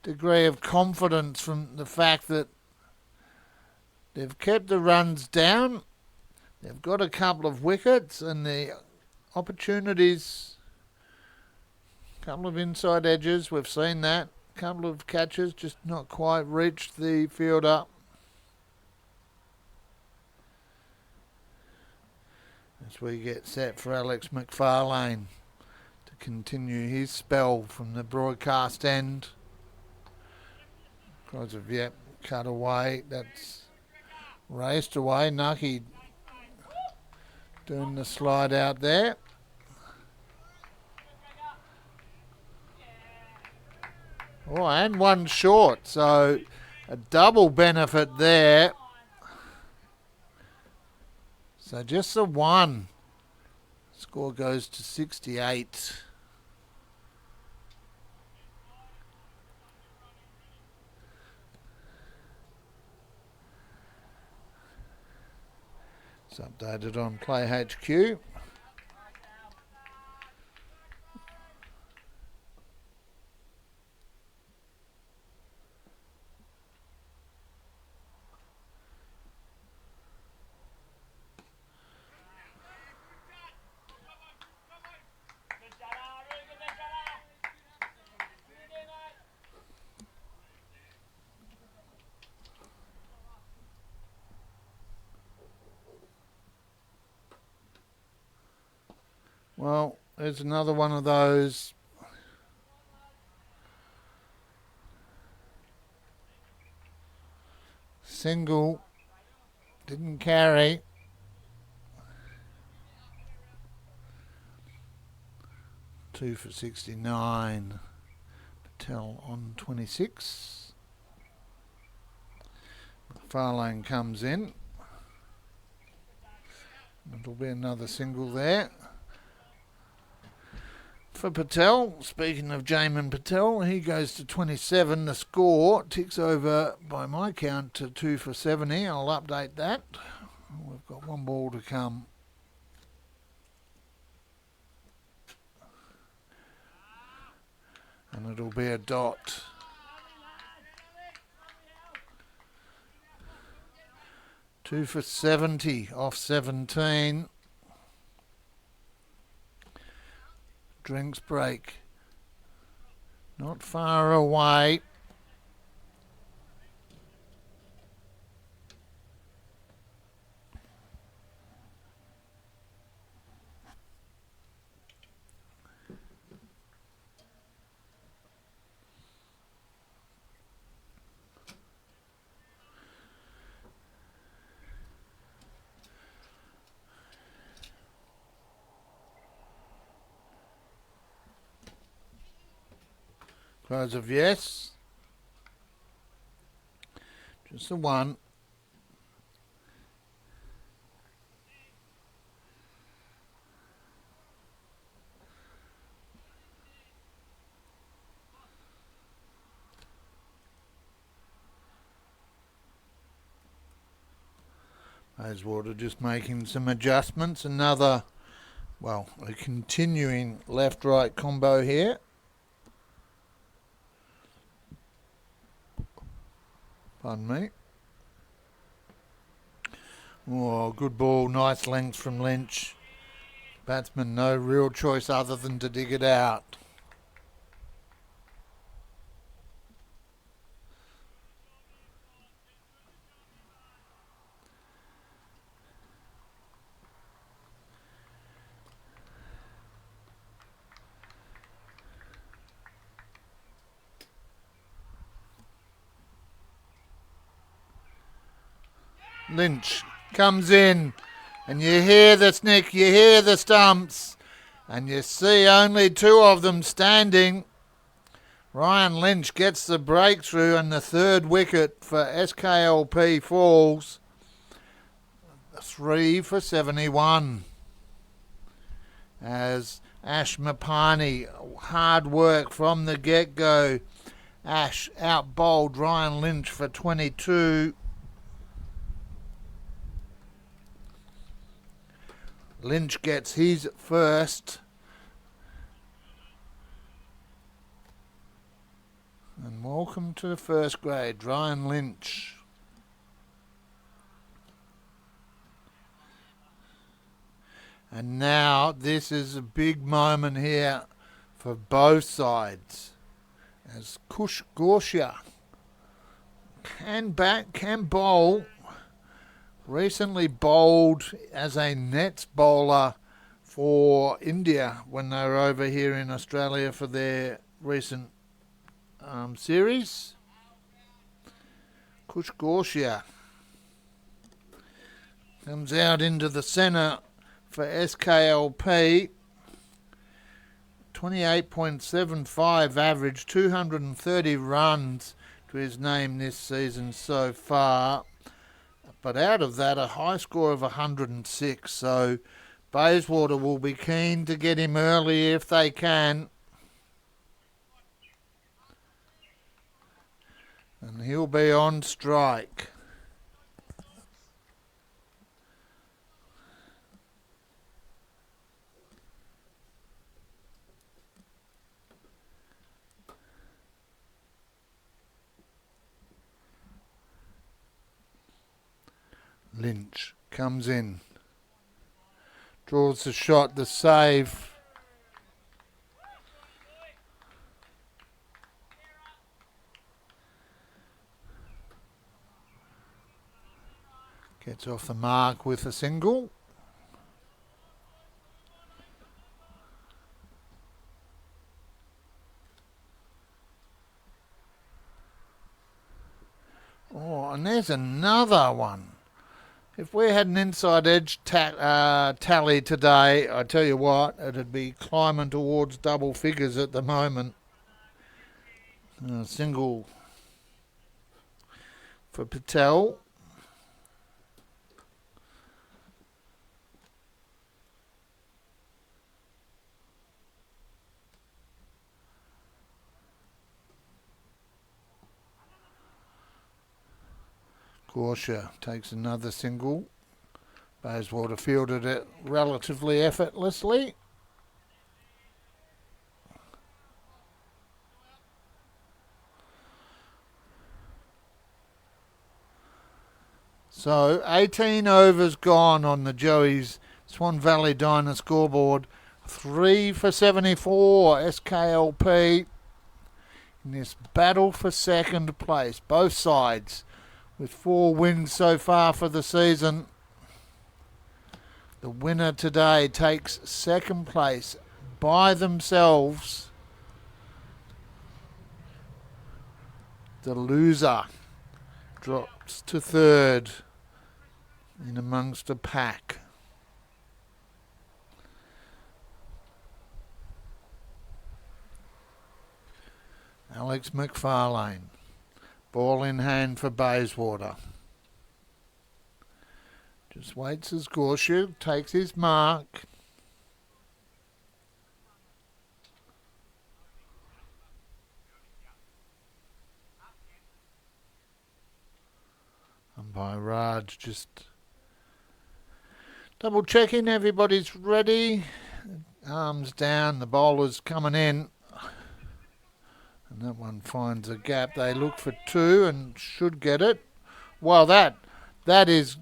degree of confidence from the fact that they've kept the runs down. They've got a couple of wickets and the opportunities, a couple of inside edges, we've seen that. A couple of catches, just not quite reached the fielder. As we get set for Alex McFarlane to continue his spell from the broadcast end. Because of, yep, cut away, that's raced away. Nucky doing the slide out there. Oh, and one short, so a double benefit there. So just the one. Score goes to 68. It's updated on Play HQ. Well, there's another one of those. Single, didn't carry. Two for 69. Patel on 26. Farlane comes in. It'll be another single there. For Patel, speaking of Jamin Patel, he goes to 27. The score ticks over, by my count, to 2 for 70. I'll update that. We've got one ball to come. And it'll be a dot. Two for 70 off 17. drinks break. Not far away. Close of yes. Just the one. Bayswater just making some adjustments. Another, well, a continuing left-right combo here. Pardon me. Oh, good ball. Nice length from Lynch. Batsman no real choice other than to dig it out. Lynch comes in, and you hear the snick, you hear the stumps, and you see only two of them standing. Ryan Lynch gets the breakthrough, and the third wicket for SKLP falls. 3 for 71. As Ash Mapani, hard work from the get-go. Ash out-bowled Ryan Lynch for 22. Lynch gets his first. And welcome to the first grade, Ryan Lynch. And now this is a big moment here for both sides. As Kush Gorshia can bat, can bowl. Recently bowled as a nets bowler for India when they were over here in Australia for their recent series. Kush Gorshia comes out into the centre for SKLP. 28.75 average, 230 runs to his name this season so far. But out of that, a high score of 106. So Bayswater will be keen to get him early if they can. And he'll be on strike. Lynch comes in, draws the shot, the save. Gets off the mark with a single. Oh, and there's another one. If we had an inside edge tally today, I tell you what, it'd be climbing towards double figures at the moment. Single for Patel. Gorsha takes another single. Bayswater fielded it relatively effortlessly. So 18 overs gone on the Joey's Swan Valley Diner scoreboard. 3 for 74, SKLP in this battle for second place. Both sides with 4 wins so far for the season. The winner today takes second place by themselves. The loser drops to third in amongst a pack. Alex McFarlane, ball in hand for Bayswater. Just waits as Gorshu takes his mark. Umpire Raj just double checking everybody's ready. Arms down, the bowler's coming in. And that one finds a gap. They look for 2 and should get it. Well, that is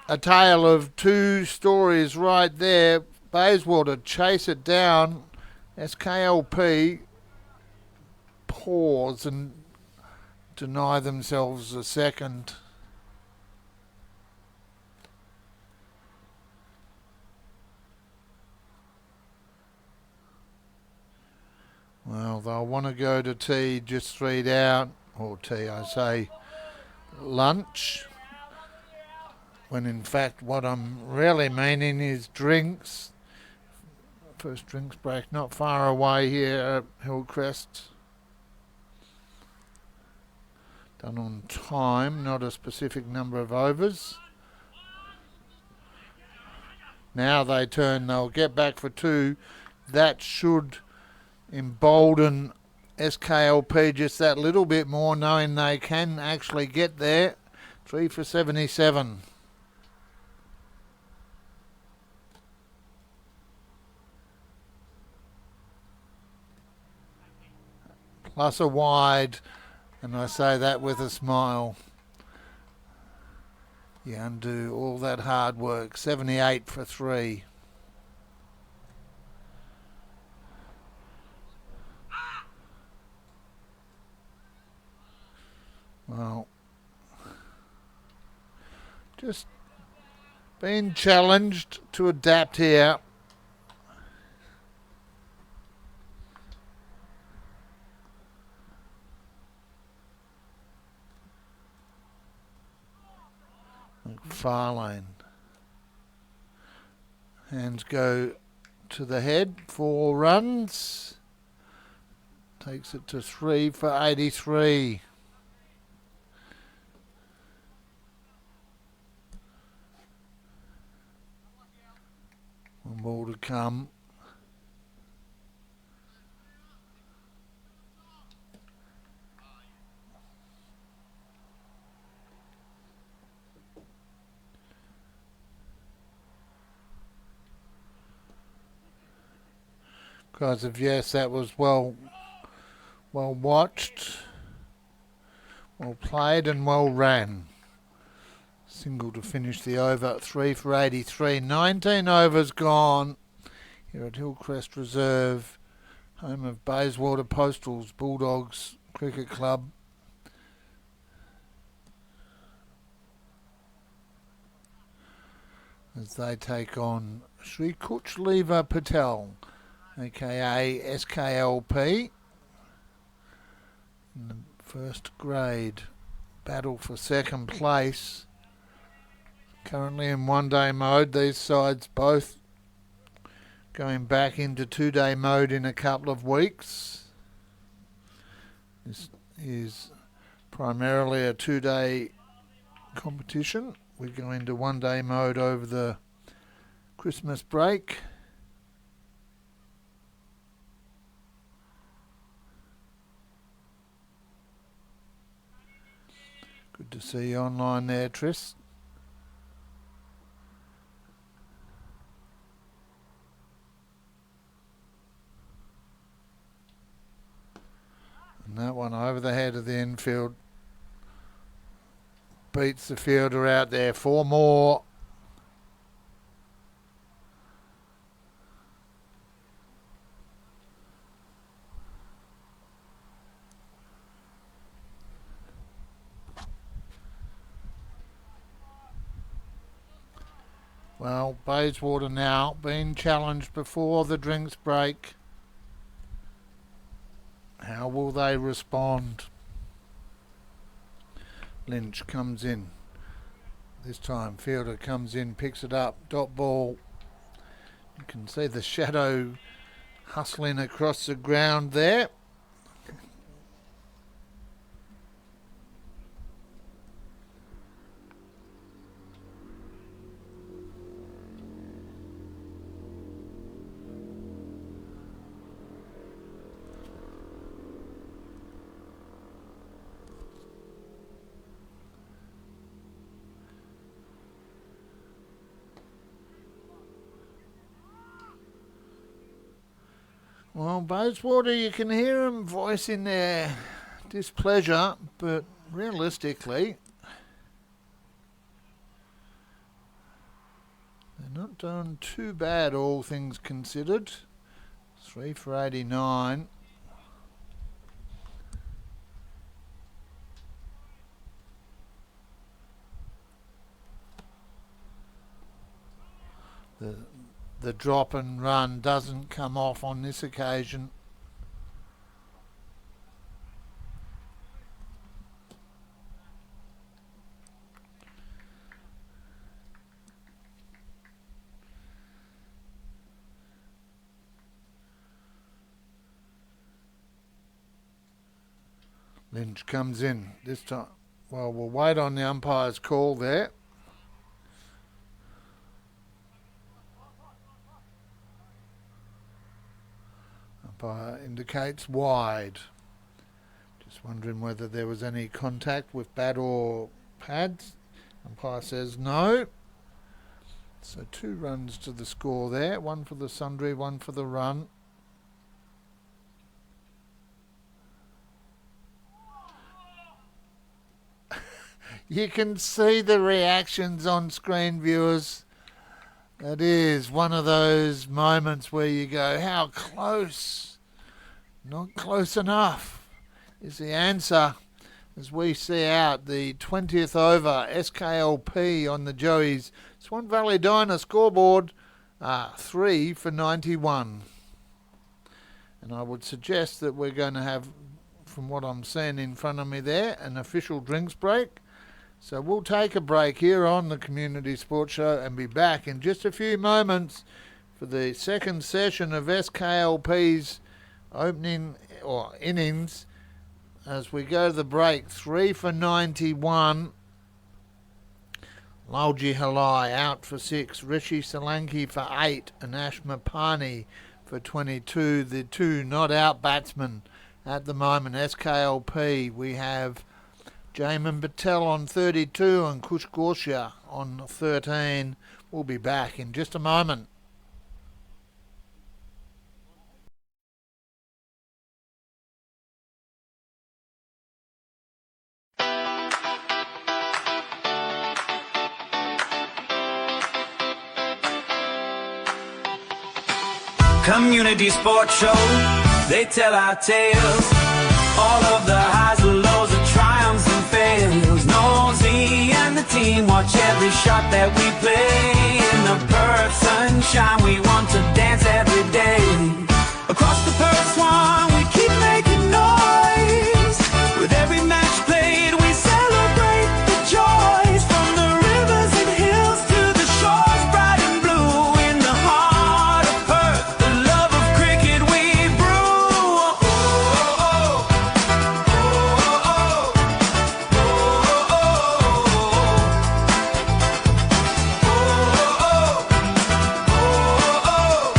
a tale of 2 stories right there. Bayswater chase it down. SKLP pause and deny themselves a second. Well, they'll want to go to tea just 3 down, or tea, I say, lunch, when in fact what I'm really meaning is drinks. First drinks break not far away here at Hillcrest. Done on time, not a specific number of overs. Now they turn, they'll get back for 2. That should embolden SKLP just that little bit more, knowing they can actually get there. 3 for 77. Plus a wide, and I say that with a smile. You undo all that hard work. 78 for 3. Well, just being challenged to adapt here. McFarlane. Hands go to the head. 4 runs. Takes it to 3 for 83. One ball to come. Because of yes, that was well watched, well played and well ran. Single to finish the over. 3 for 83. 19 overs gone here at Hillcrest Reserve, home of Bayswater Postals Bulldogs Cricket Club. As they take on Sri Kuchleva Patel, aka SKLP, in the first grade battle for second place. Currently in 1-day mode, these sides both going back into 2-day mode in a couple of weeks. This is primarily a 2-day competition. We go into 1-day mode over the Christmas break. Good to see you online there, Tris. And that one over the head of the infield. Beats the fielder out there. 4 more. Well, Bayswater now being challenged before the drinks break. How will they respond? Lynch comes in. This time Fielder comes in, picks it up, dot ball. You can see the shadow hustling across the ground there. Well, Bayswater, you can hear them voicing their displeasure, but realistically, they're not doing too bad, all things considered. 3 for 89. The drop and run doesn't come off on this occasion. Lynch comes in this time. Well, we'll wait on the umpire's call there. Umpire indicates wide. Just wondering whether there was any contact with bat or pads. Umpire says no. So 2 runs to the score there. 1 for the sundry, 1 for the run. You can see the reactions on screen, viewers. That is one of those moments where you go, how close? Not close enough is the answer as we see out the 20th over SKLP on the Joey's Swan Valley Diner scoreboard, 3 for 91. And I would suggest that we're going to have, from what I'm seeing in front of me there, an official drinks break. So we'll take a break here on the Community Sports Show and be back in just a few moments for the second session of SKLP's opening or innings as we go to the break. 3 for 91. Lalji Halai out for 6. Rishi Solanki for 8. And Ashma Pani for 22. The 2 not out batsmen at the moment. SKLP, we have Jamin Patel on 32 and Kush Gorsha on 13. We'll be back in just a moment. Community Sports Show, they tell our tales. All of the highs and lows, the triumphs and fails. Nosy and the team watch every shot that we play. In the Perth sunshine, we want to dance every day. Across the Perth Swan, we keep making noise. With every match played, we celebrate the joys. From the rivers and hills to the shores, bright and blue. In the heart of Perth, the love of cricket we brew. Oh, oh, oh.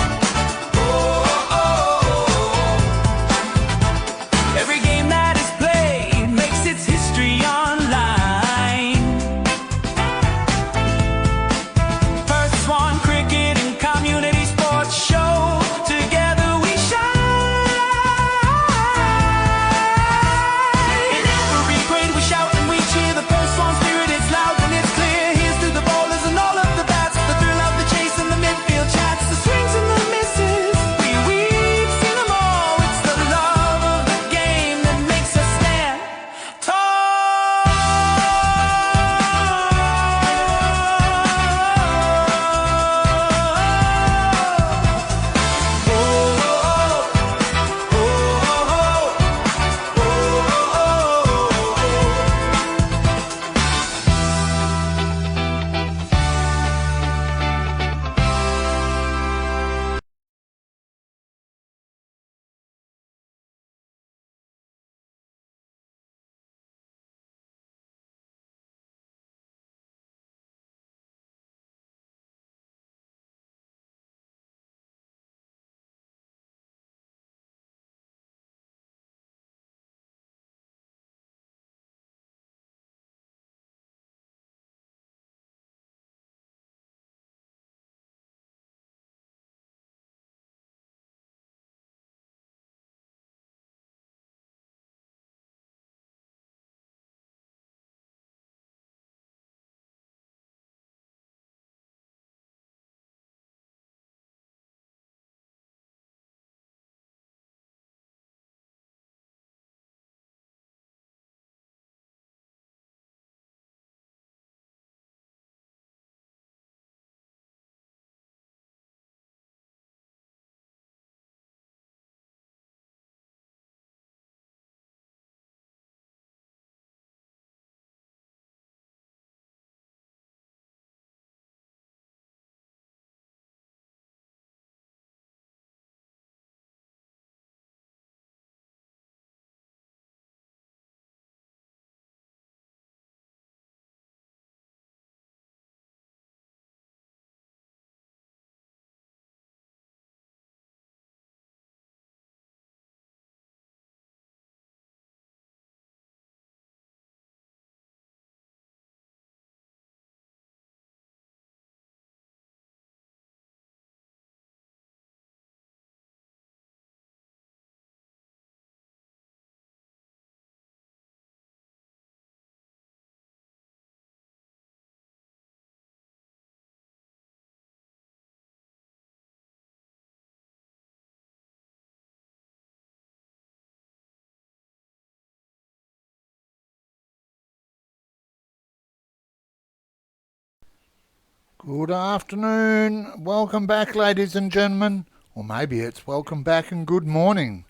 Good afternoon. Welcome back, ladies and gentlemen. Or maybe it's welcome back and good morning.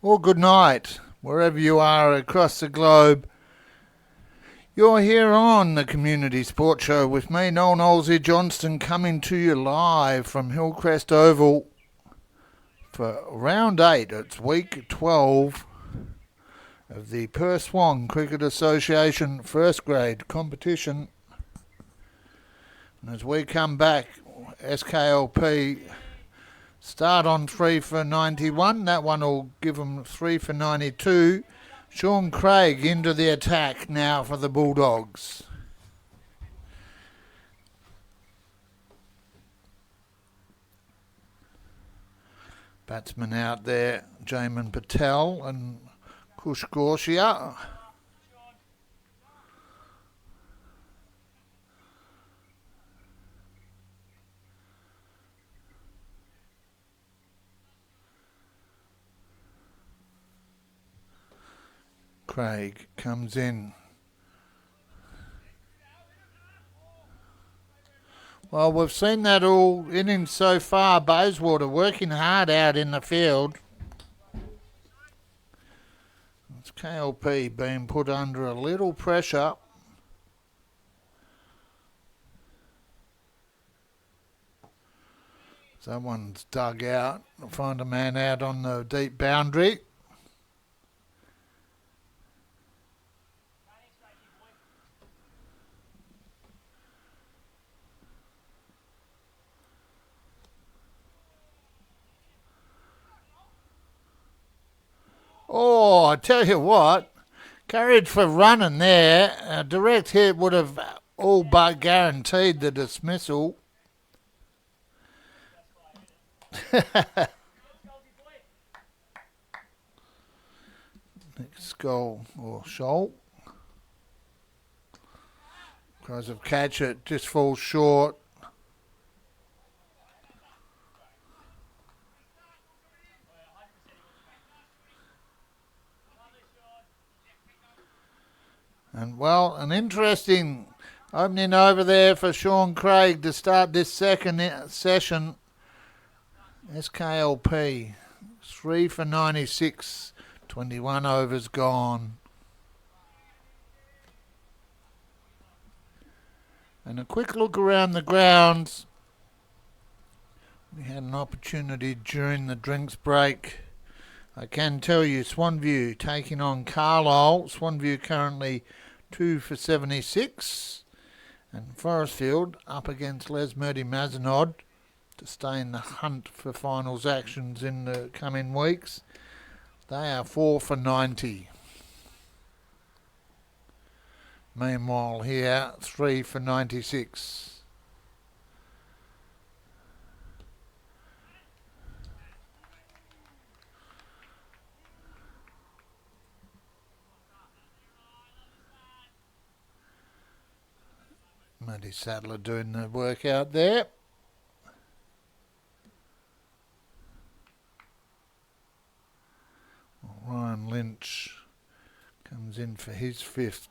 Or good night, wherever you are across the globe. You're here on the Community Sports Show with me, Noel Knowlesy Johnston, coming to you live from Hillcrest Oval for round 8. It's week 12 of the Perth Swan Cricket Association first grade competition. And as we come back, SKLP start on 3 for 91. That one will give them 3 for 92. Sean Craig into the attack now for the Bulldogs. Batsman out there, Jamin Patel and Kush Gorshia. Craig comes in. Well, we've seen that all innings so far. Bayswater working hard out in the field. It's KLP being put under a little pressure. Someone's dug out. Find a man out on the deep boundary. Oh, I tell you what, carried for running there. A direct hit would have all but guaranteed the dismissal. Next goal, or Shoal. Tries to catch it, just falls short. And well, an interesting opening over there for Sean Craig to start this second session. SKLP, 3 for 96, 21 overs gone. And a quick look around the grounds. We had an opportunity during the drinks break. I can tell you, Swanview taking on Carlisle. Swanview currently 2 for 76. And Forestfield up against Lesmurdy Mazenod to stay in the hunt for finals actions in the coming weeks. They are 4 for 90. Meanwhile here, 3 for 96. Matty Sadler doing the work out there. Ryan Lynch comes in for his 5th.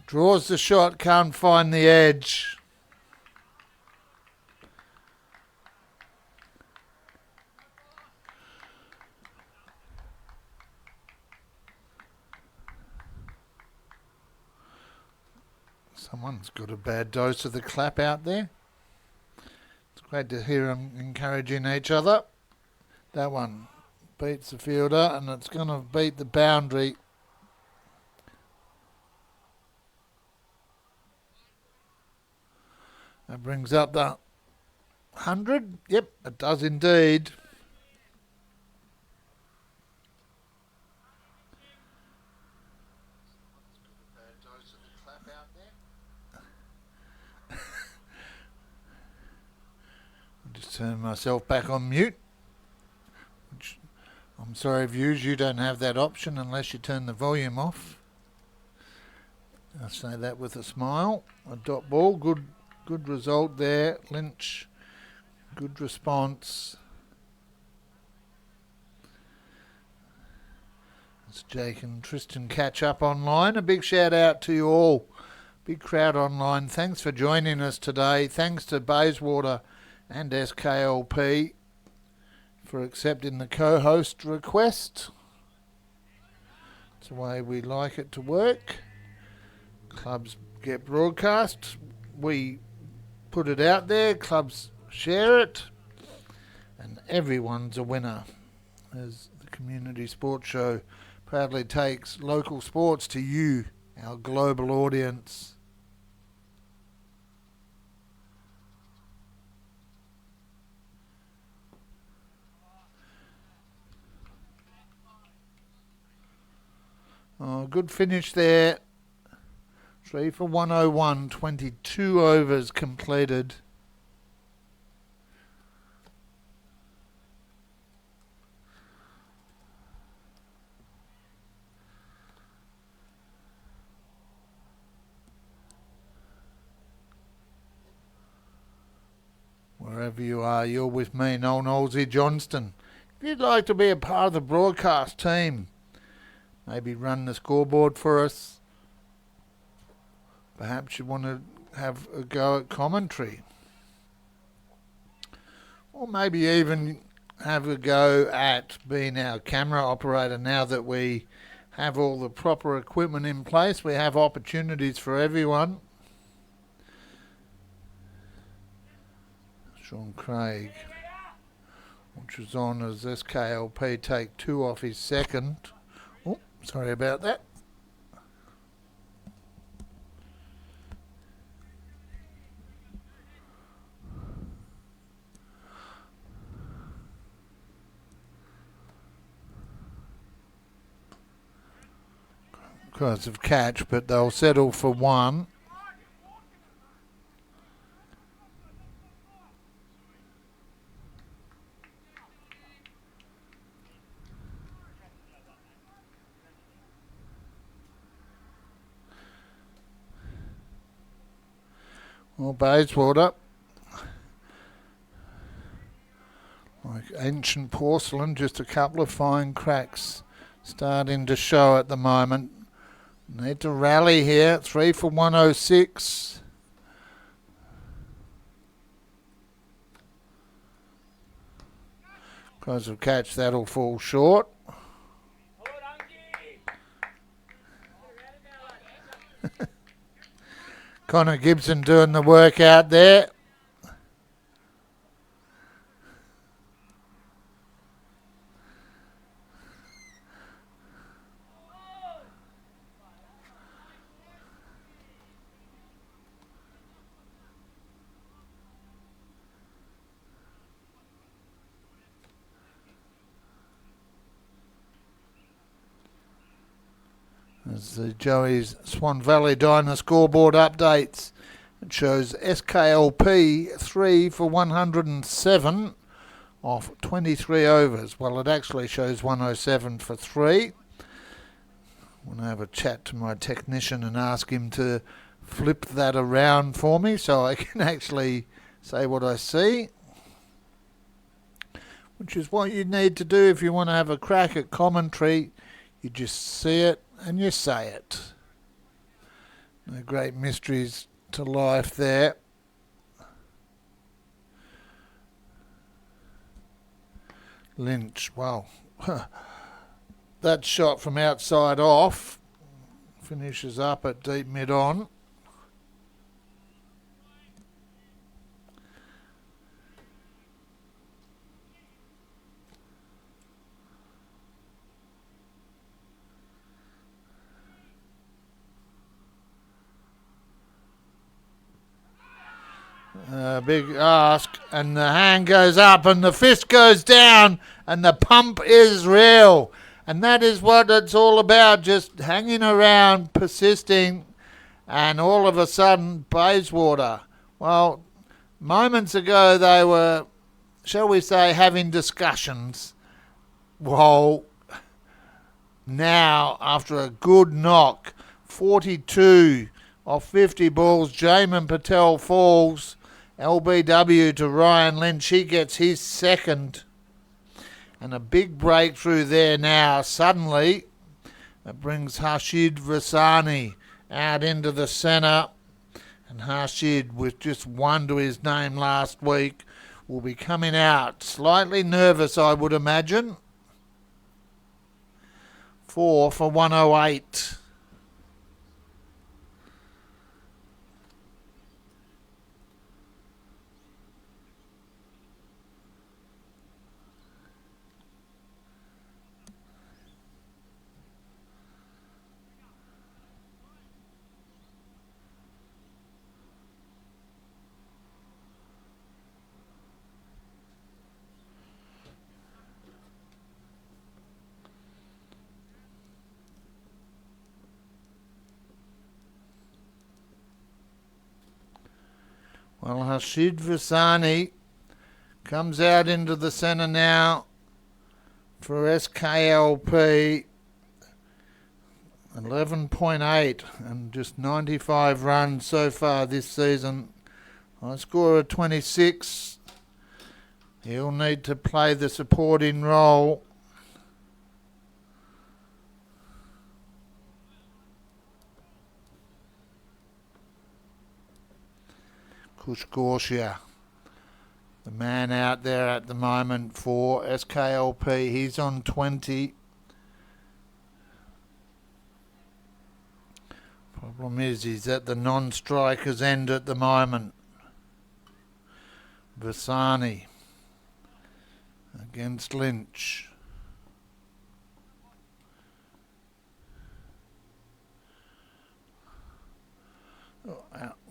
Draws the shot, can't find the edge. Someone's got a bad dose of the clap out there. It's great to hear them encouraging each other. That one beats the fielder and it's going to beat the boundary. That brings up the 100. Yep, it does indeed. Just turn myself back on mute. I'm sorry, viewers, you don't have that option unless you turn the volume off. I say that with a smile. A dot ball, good result there. Lynch, good response. As Jake and Tristan catch up online, a big shout out to you all. Big crowd online. Thanks for joining us today. Thanks to Bayswater and SKLP for accepting the co-host request. It's the way we like it to work. Clubs get broadcast. We put it out there. Clubs share it. And everyone's a winner. As the Community Sports Show proudly takes local sports to you, our global audience. Oh, good finish there. 3 for 101, 22 overs completed. Wherever you are, you're with me, Noel Nosey Johnston. If you'd like to be a part of the broadcast team, maybe run the scoreboard for us. Perhaps you want to have a go at commentary. Or maybe even have a go at being our camera operator. Now that we have all the proper equipment in place, we have opportunities for everyone. Sean Craig, which was on as SKLP take 2 off his second. Oh, sorry about that. Because of catch, but they'll settle for 1. Well, Bayswater, like ancient porcelain, just a couple of fine cracks starting to show at the moment. Need to rally here. 3 for 106. Because of catch, that'll fall short. Connor Gibson doing the work out there. As the Joey's Swan Valley Diner scoreboard updates, it shows SKLP 3 for 107 off 23 overs. Well, it actually shows 107 for 3. I want to have a chat to my technician and ask him to flip that around for me so I can actually say what I see, which is what you need to do if you want to have a crack at commentary. You just see it and you say it. No great mysteries to life there. Lynch, well, that shot from outside off finishes up at deep mid-on. Big ask, and the hand goes up and the fist goes down and the pump is real. And that is what it's all about, just hanging around, persisting, and all of a sudden, Bayswater. Well, moments ago they were, shall we say, having discussions. Well, now, after a good knock, 42 off 50 balls, Jamin Patel falls. LBW to Ryan Lynch. He gets his second. And a big breakthrough there now. Suddenly, it brings Hashid Rasani out into the centre. And Harshid, with just one to his name last week, will be coming out. Slightly nervous, I would imagine. 4 for 108. Well, Hashid Vasani comes out into the centre now for SKLP. 11.8 and just 95 runs so far this season. High score of 26. He'll need to play the supporting role. Kushgorsia, the man out there at the moment for SKLP. He's on 20. Problem is he's at the non-striker's end at the moment. Vasani against Lynch.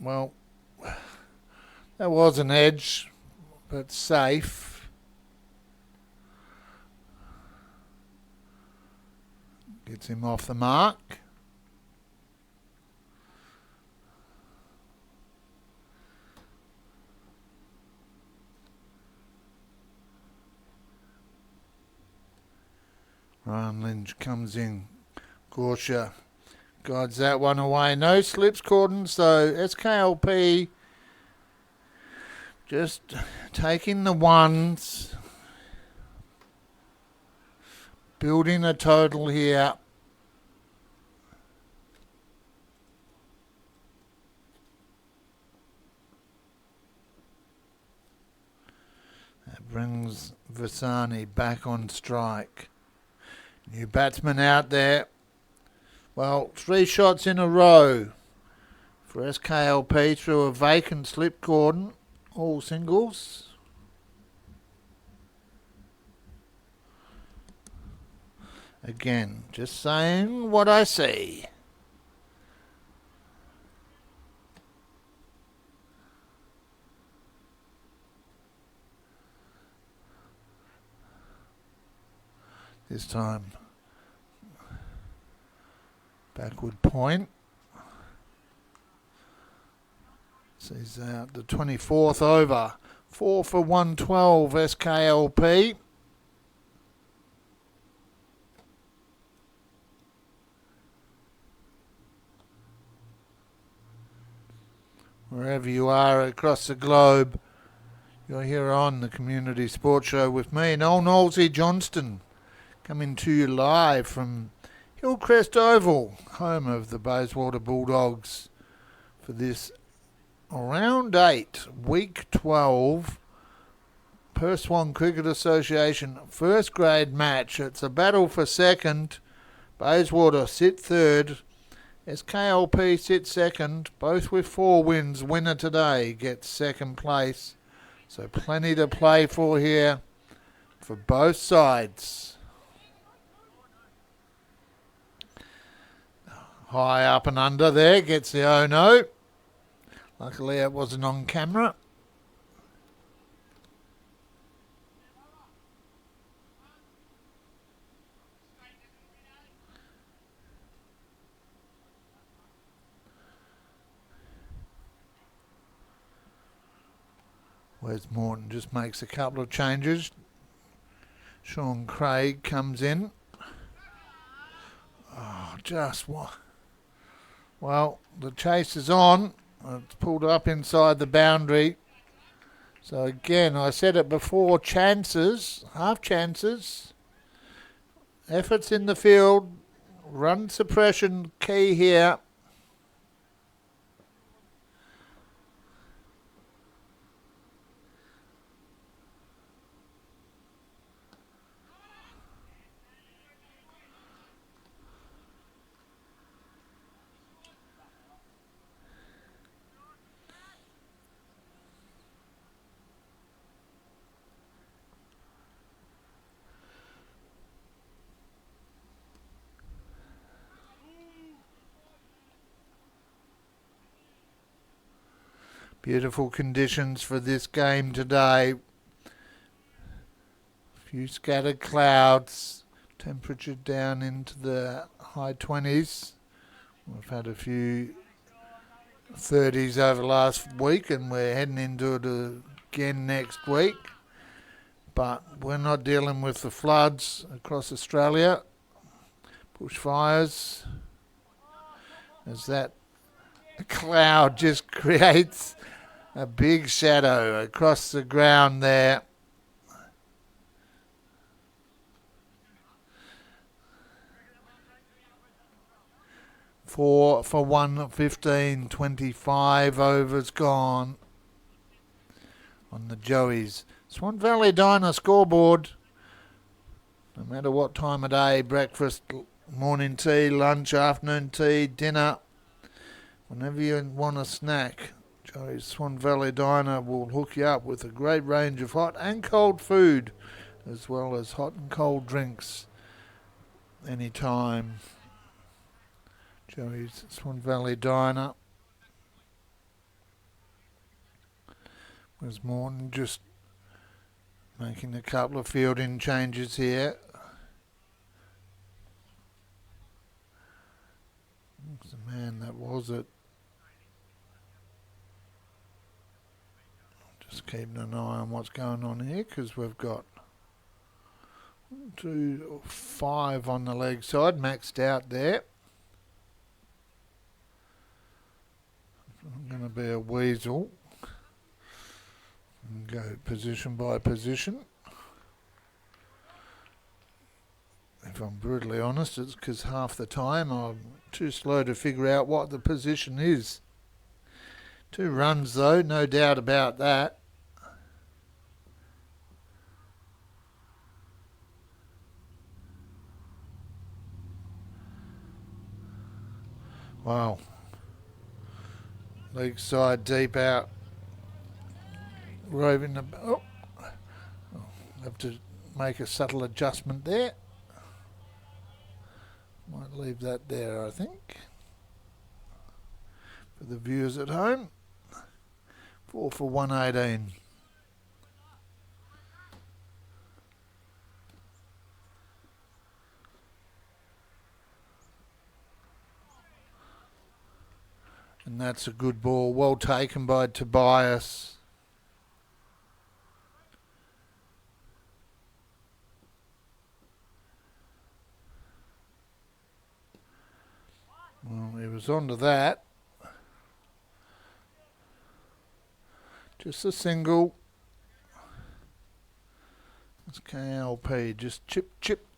Well, that was an edge, but safe. Gets him off the mark. Ryan Lynch comes in. Gorsha guides that one away. No slips, Corden, so SKLP just taking the ones, building a total here. That brings Vasani back on strike. New batsman out there. Well, 3 shots in a row for SKLP through a vacant slip, Corden. All singles. Again, just saying what I see. This time, backward point. Sees out the 24th over. 4 for 112 SKLP. Wherever you are across the globe, you're here on the Community Sports Show with me, Noel Knowlesy Johnston, coming to you live from Hillcrest Oval, home of the Bayswater Bulldogs, for this Round 8, Week 12, Perth Swan Cricket Association first grade match. It's a battle for second. Bayswater sit third. SKLP sit second, both with 4 wins. Winner today gets second place. So plenty to play for here for both sides. High up and under there, gets the oh-no. Luckily it wasn't on camera. Wes Morton just makes a couple of changes. Sean Craig comes in. Oh, just what? Well, the chase is on. It's pulled up inside the boundary. So again, I said it before, chances, half chances, efforts in the field, run suppression key here. Beautiful conditions for this game today. A few scattered clouds. Temperature down into the high 20s. We've had a few 30s over last week, and we're heading into it again next week. But we're not dealing with the floods across Australia. Bushfires. As that cloud just creates a big shadow across the ground there. For 1:15:25 overs gone on the Joeys. Swan Valley Diner scoreboard. No matter what time of day, breakfast, morning tea, lunch, afternoon tea, dinner, whenever you want a snack, Joeys Swan Valley Diner will hook you up with a great range of hot and cold food, as well as hot and cold drinks anytime. Joey's Swan Valley Diner. Was Morton just making a couple of fielding changes here. Who's the man that was it? Just keeping an eye on what's going on here, because we've got 1, 2, 5 on the leg side, maxed out there. I'm going to be a weasel and go position by position. If I'm brutally honest, it's because half the time I'm too slow to figure out what the position is. 2 runs though, no doubt about that. Wow. Leg side deep out. Roving the... Oh. Have to make a subtle adjustment there. Might leave that there, I think. For the viewers at home. 4 for 118. And that's a good ball. Well taken by Tobias. Well, he was onto that. Just a single. It's SKLP just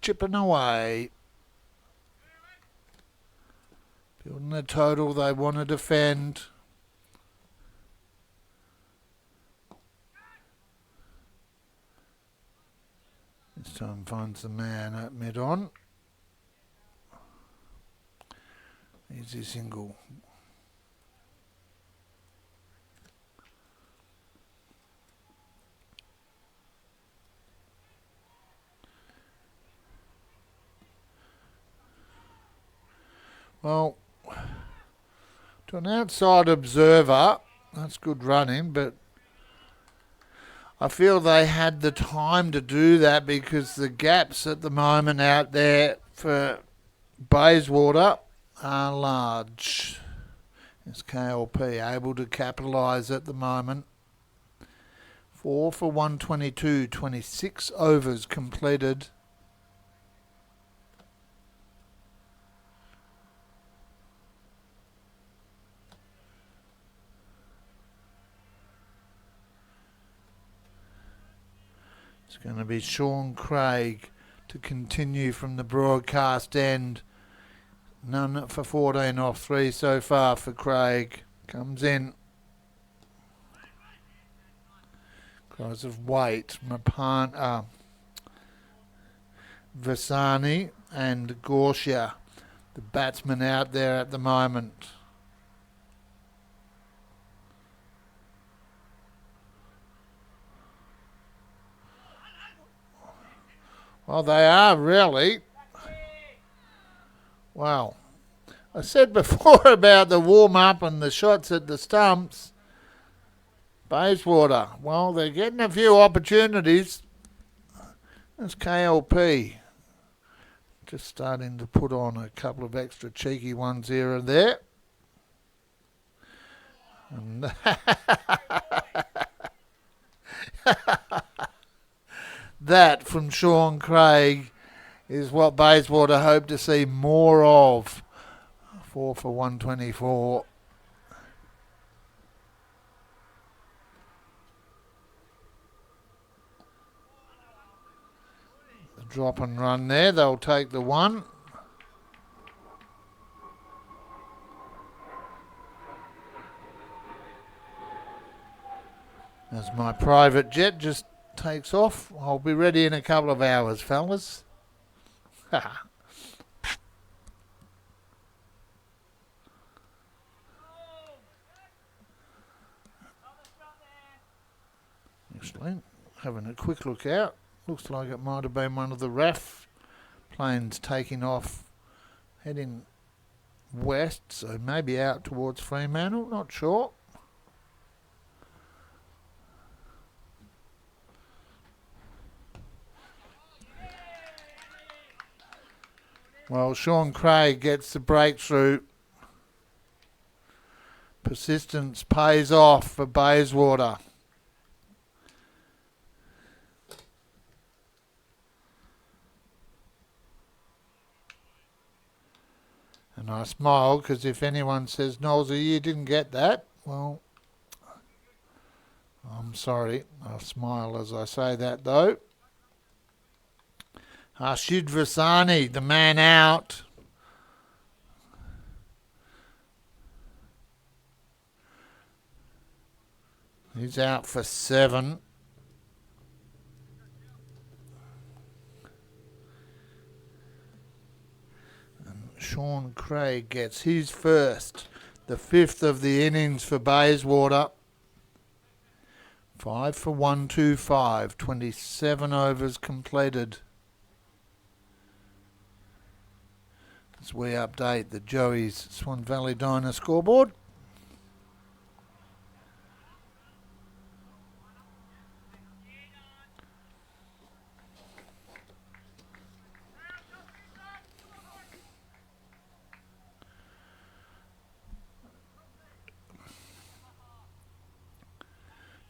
chipping away. Building a total they want to defend. This time finds the man at mid-on. Easy single. Well, to an outside observer, that's good running, but I feel they had the time to do that because the gaps at the moment out there for Bayswater are large. SKLP able to capitalise at the moment. 4 for 122, 26 overs completed. It's going to be Sean Craig to continue from the broadcast end. None for 14 off 3 so far for Craig. Comes in. Cries of weight. Vasani and Gorsia, the batsmen out there at the moment. Well, they are really. Wow. I said before about the warm-up and the shots at the stumps. Bayswater, well, they're getting a few opportunities. SKLP just starting to put on a couple of extra cheeky ones here and there. And that from Sean Craig is what Bayswater hope to see more of. 4 for 124. The drop and run there, they'll take the one. As my private jet just takes off, I'll be ready in a couple of hours, fellas. Excellent. Having a quick look out. Looks like it might have been one of the RAF planes taking off, heading west, so maybe out towards Fremantle, not sure. Well, Sean Craig gets the breakthrough. Persistence pays off for Bayswater. And I smile because if anyone says, Knowlesy, you didn't get that, well, I'm sorry. I smile as I say that though. Harshid Vasani, the man out. He's out for 7. And Sean Craig gets his first, the 5th of the innings for Bayswater. 5 for 125, 27 overs completed. As we update the Joey's Swan Valley Diner scoreboard.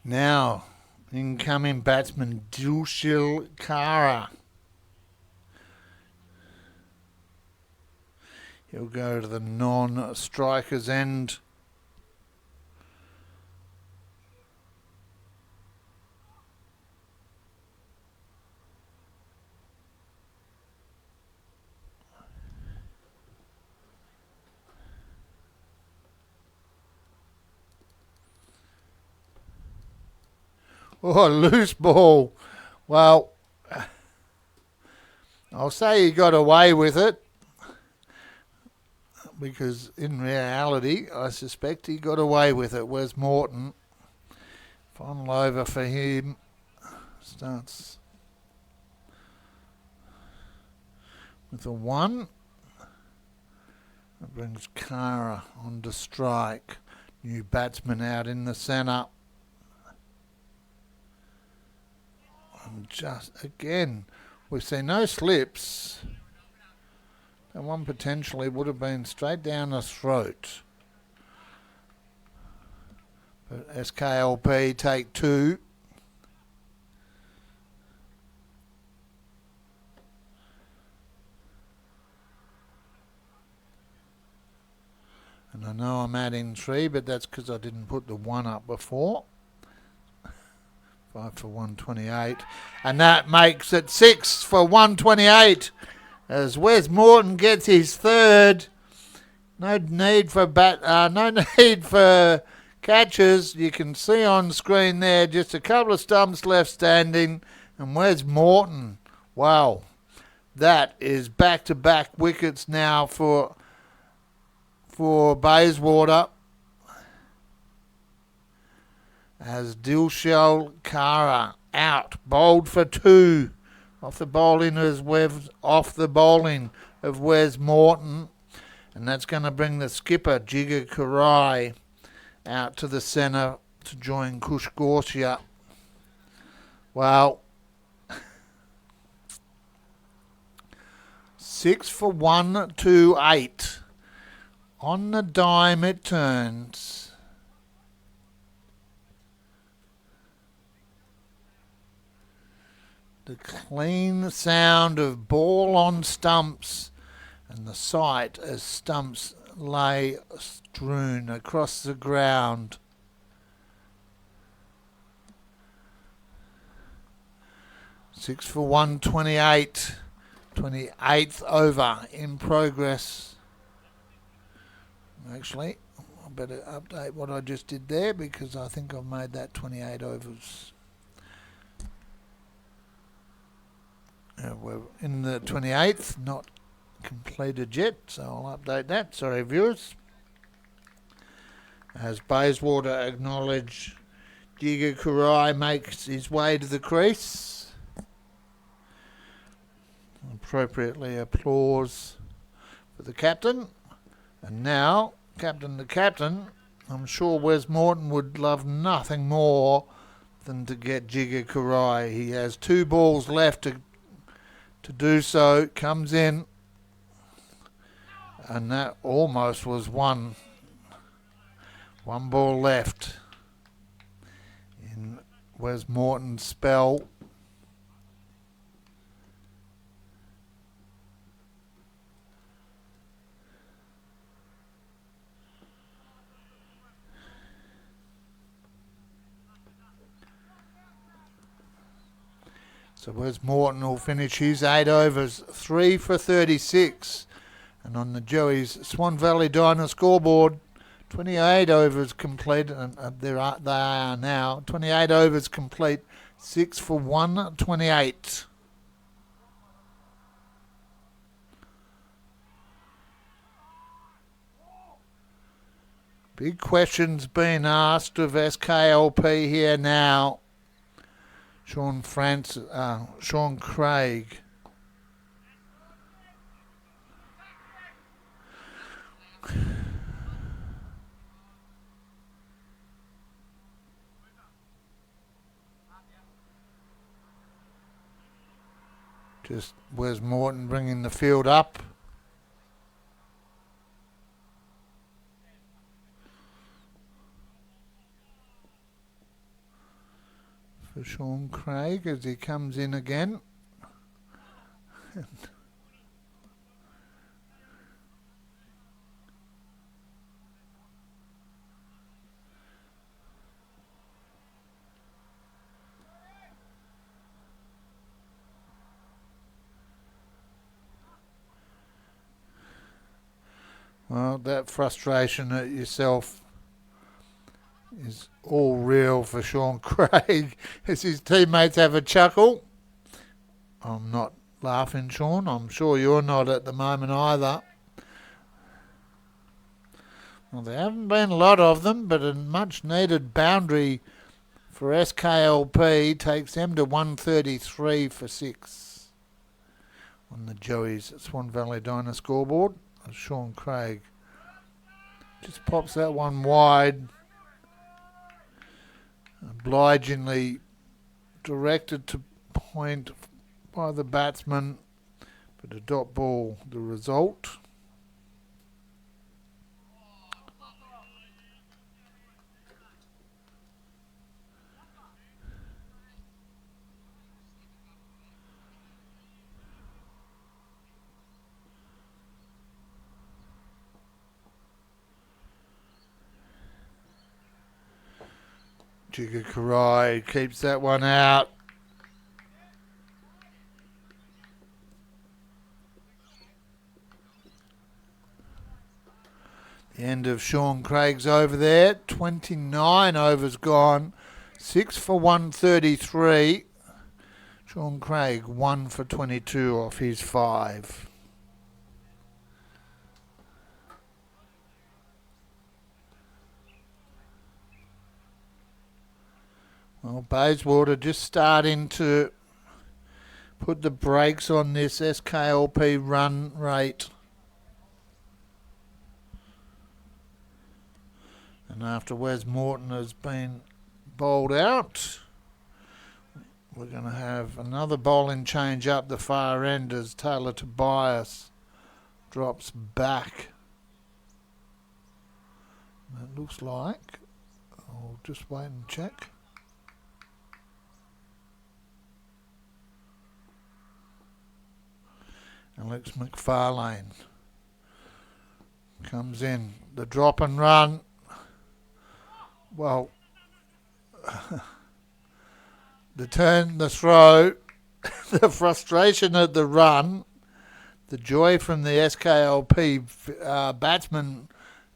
Now, incoming batsman Dulshil Kara. He'll go to the non-strikers end. Oh, loose ball. Well, I'll say he got away with it, because in reality, I suspect he got away with it. Where's Morton? Final over for him. Starts with a 1. That brings Kara on to strike. New batsman out in the centre. And just again, we've seen no slips. That one potentially would have been straight down the throat. But SKLP take 2. And I know I'm adding 3, but that's because I didn't put the 1 up before. 5 for 128. And that makes it 6 for 128. As Wes Morton gets his 3rd. No need for catches. You can see on screen there just a couple of stumps left standing. And Wes Morton, wow, that is back-to-back wickets now for Bayswater. As Dilshel Kara out, bowled for 2. Off the bowling of Wes Morton. And that's going to bring the skipper, Jigger Karai, out to the centre to join Kush Gorsia. Well, 6 for 1, 2, 8. On the dime it turns. The clean sound of ball on stumps and the sight as stumps lay strewn across the ground. Six for 1, 28. 28th over in progress. Actually, I better update what I just did there because I think I've made that 28 overs. We're in the 28th, not completed yet, so I'll update that. Sorry, viewers. As Bayswater acknowledge, Giga Kurai makes his way to the crease. Appropriately applause for the captain. And now, captain to captain, I'm sure Wes Morton would love nothing more than to get Giga Kurai. He has 2 balls left to do so. Comes in. And that almost was one. 1 ball left in Wes Morton's spell. So Wes Morton will finish his 8 overs, 3 for 36. And on the Joey's Swan Valley Diner scoreboard, 28 overs complete, and they are now 28 overs complete, 6 for 128. Big questions being asked of SKLP here now. Sean Craig. Just Wes Morton bringing the field up. For Sean Craig as he comes in again. Well, that frustration at yourself is all real for Sean Craig as his teammates have a chuckle. I'm not laughing, Sean. I'm sure you're not at the moment either. Well, there haven't been a lot of them, but a much needed boundary for SKLP takes them to 133 for 6 on the Joey's Swan Valley Diner scoreboard. Sean Craig just pops that one wide, obligingly directed to point by the batsman, but a dot ball the result. Giga Kurai keeps that one out. The end of Sean Craig's over there. 29 overs gone. 6 for 133. Sean Craig 1 for 22 off his 5. Well, Bayswater just starting to put the brakes on this SKLP run rate. And after Wes Morton has been bowled out. We're going to have another bowling change up the far end as Taylor Tobias drops back. It looks like, I'll just wait and check. Alex McFarlane comes in. The drop and run. Well, the turn, the throw, the frustration at the run, the joy from the SKLP batsman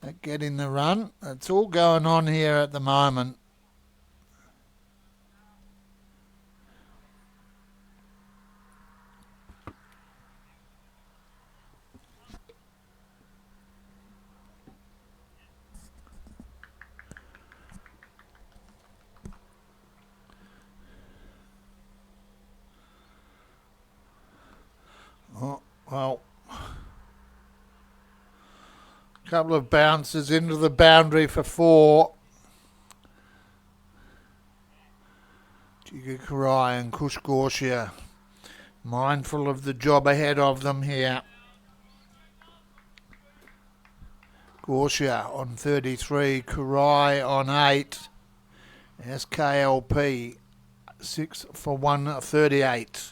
at getting the run. It's all going on here at the moment. Oh, well, a couple of bounces into the boundary for 4. Jigga Karai and Kush Gorshia mindful of the job ahead of them here. Gorshia on 33, Karai on 8, SKLP 6 for 138.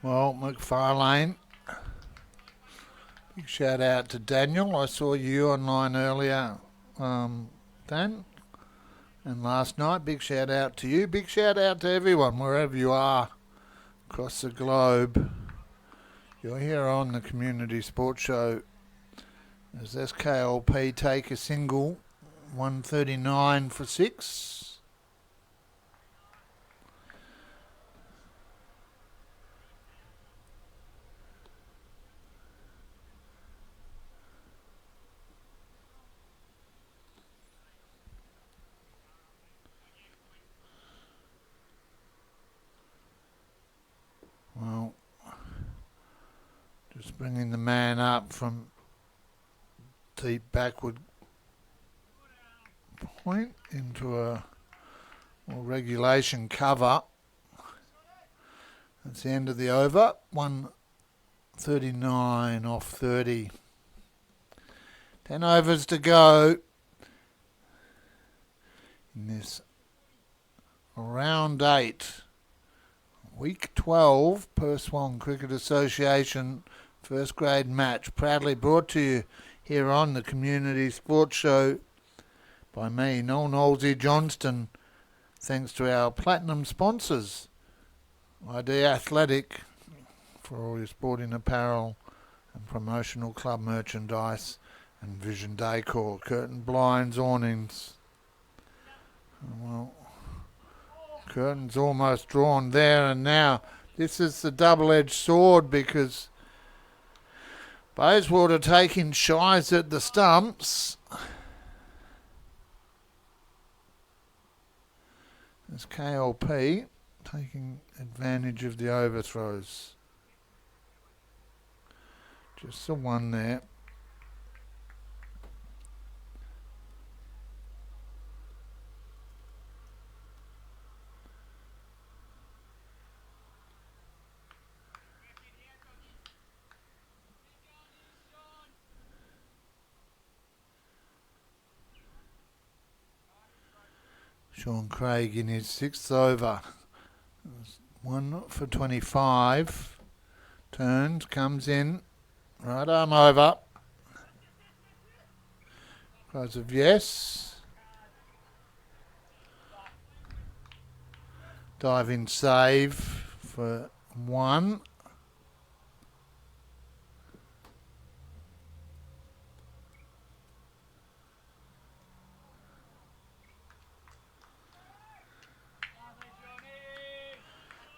Well, McFarlane, big shout out to Daniel. I saw you online earlier, Dan, and last night. Big shout out to you. Big shout out to everyone, wherever you are across the globe. You're here on the Community Sports Show as SKLP take a single, 139 for 6. Well, just bringing the man up from deep backward point into a regulation cover. That's the end of the over. 139 off 30. 10 overs to go in this round 8. Week 12, Perth Swan Cricket Association first grade match, proudly brought to you here on the Community Sports Show by me, Noel Knowlesy Johnston, thanks to our platinum sponsors, ID Athletic for all your sporting apparel and promotional club merchandise, and Vision Decor, curtain blinds, awnings. Well, curtain's almost drawn there and now. This is the double-edged sword because Bayswater taking shies at the stumps. There's KLP taking advantage of the overthrows. Just the one there. Sean Craig in his 6th over. 1 for 25. Turns, comes in. Right arm over. Cries of yes. Diving save for 1.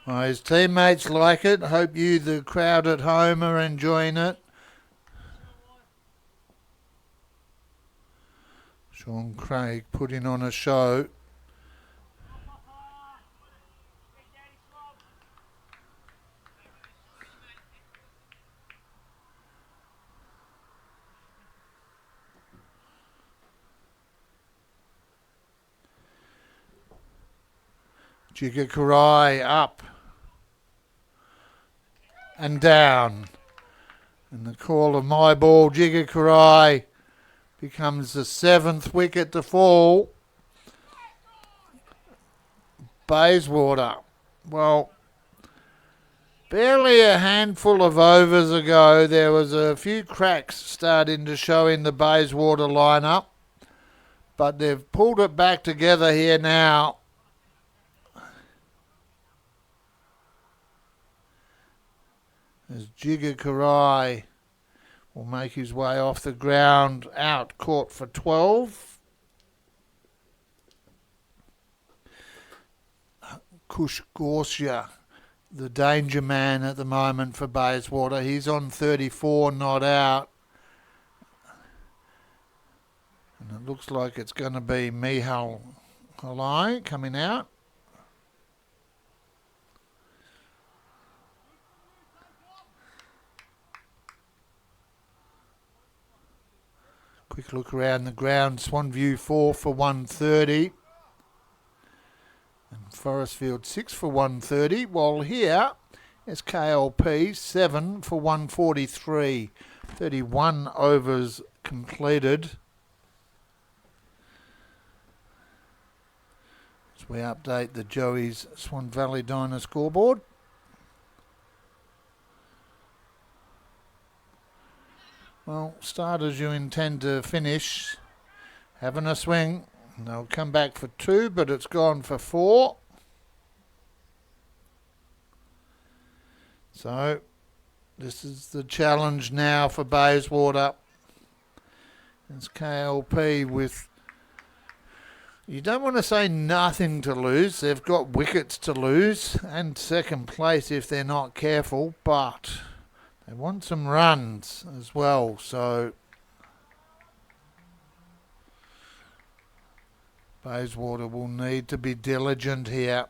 Well, his teammates like it. Hope you, the crowd at home, are enjoying it. Sean Craig putting on a show. Jigga Karai up and down. And the call of my ball, Jigga Karai becomes the 7th wicket to fall. Bayswater. Well, barely a handful of overs ago, there was a few cracks starting to show in the Bayswater lineup. But they've pulled it back together here now. As Jigga Karai will make his way off the ground, out, caught for 12. Kush Gorsia, the danger man at the moment for Bayswater. He's on 34, not out. And it looks like it's going to be Mihal Halai coming out. Quick look around the ground. Swanview 4 for 130. And Forestfield 6 for 130. While here, SKLP 7 for 143. 31 overs completed. As we update the Joey's Swan Valley Diner scoreboard. Well, start as you intend to finish. Having a swing. They'll come back for 2, but it's gone for 4. So, this is the challenge now for Bayswater. It's KLP with... You don't want to say nothing to lose. They've got wickets to lose and second place if they're not careful, but... They want some runs as well, so Bayswater will need to be diligent here.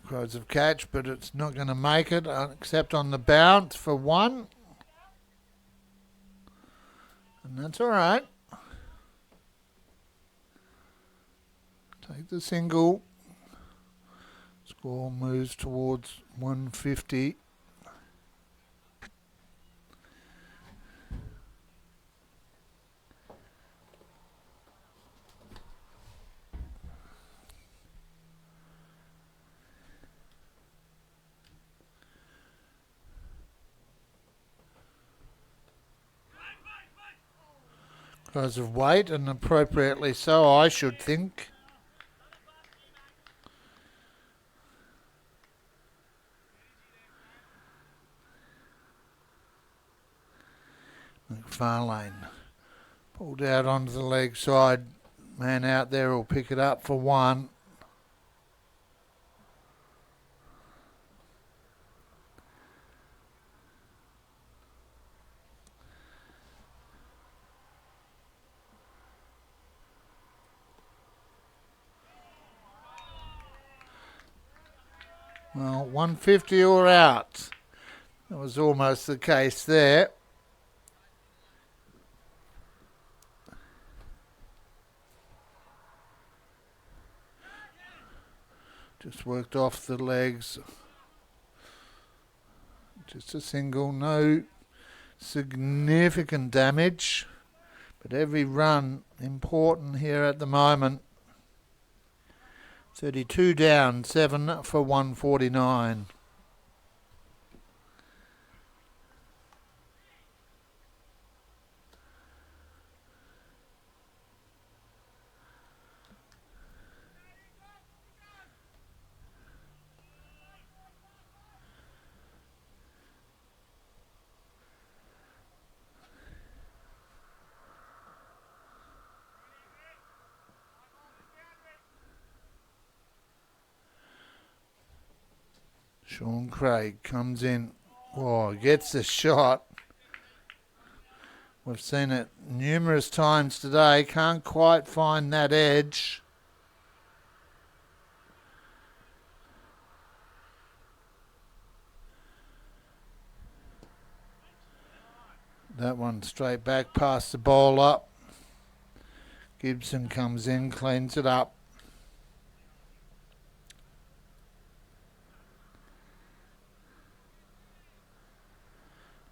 Crows have catch, but it's not going to make it except on the bounce for 1. And that's all right. Take the single. Score moves towards 150. Because of weight, and appropriately so, I should think. McFarlane pulled out onto the leg side. Man out there will pick it up for 1. Well, 150 or out. That was almost the case there. Just worked off the legs. Just a single, no significant damage. But every run important here at the moment. 32 down, 7 for 149. Sean Craig comes in. Oh, gets the shot. We've seen it numerous times today. Can't quite find that edge. That one straight back past the bowler. Gibson comes in, cleans it up.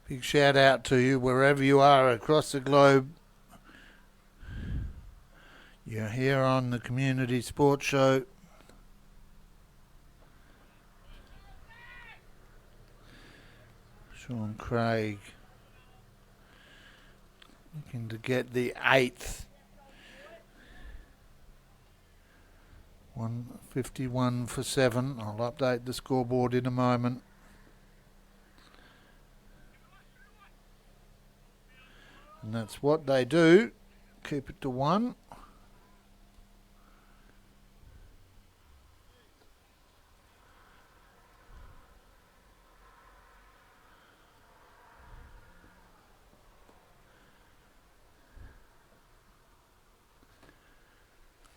Big shout out to you wherever you are across the globe. You're here on the Community Sports Show. Sean Craig looking to get the 8th. 151 for 7. I'll update the scoreboard in a moment. And that's what they do. Keep it to 1.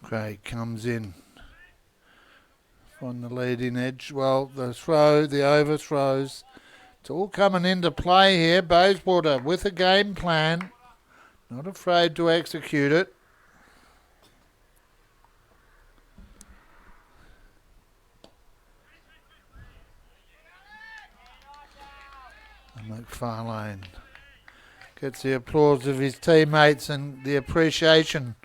Craig comes in on the leading edge. Well, the overthrows. It's all coming into play here. Bayswater with a game plan. Not afraid to execute it. And McFarlane gets the applause of his teammates and the appreciation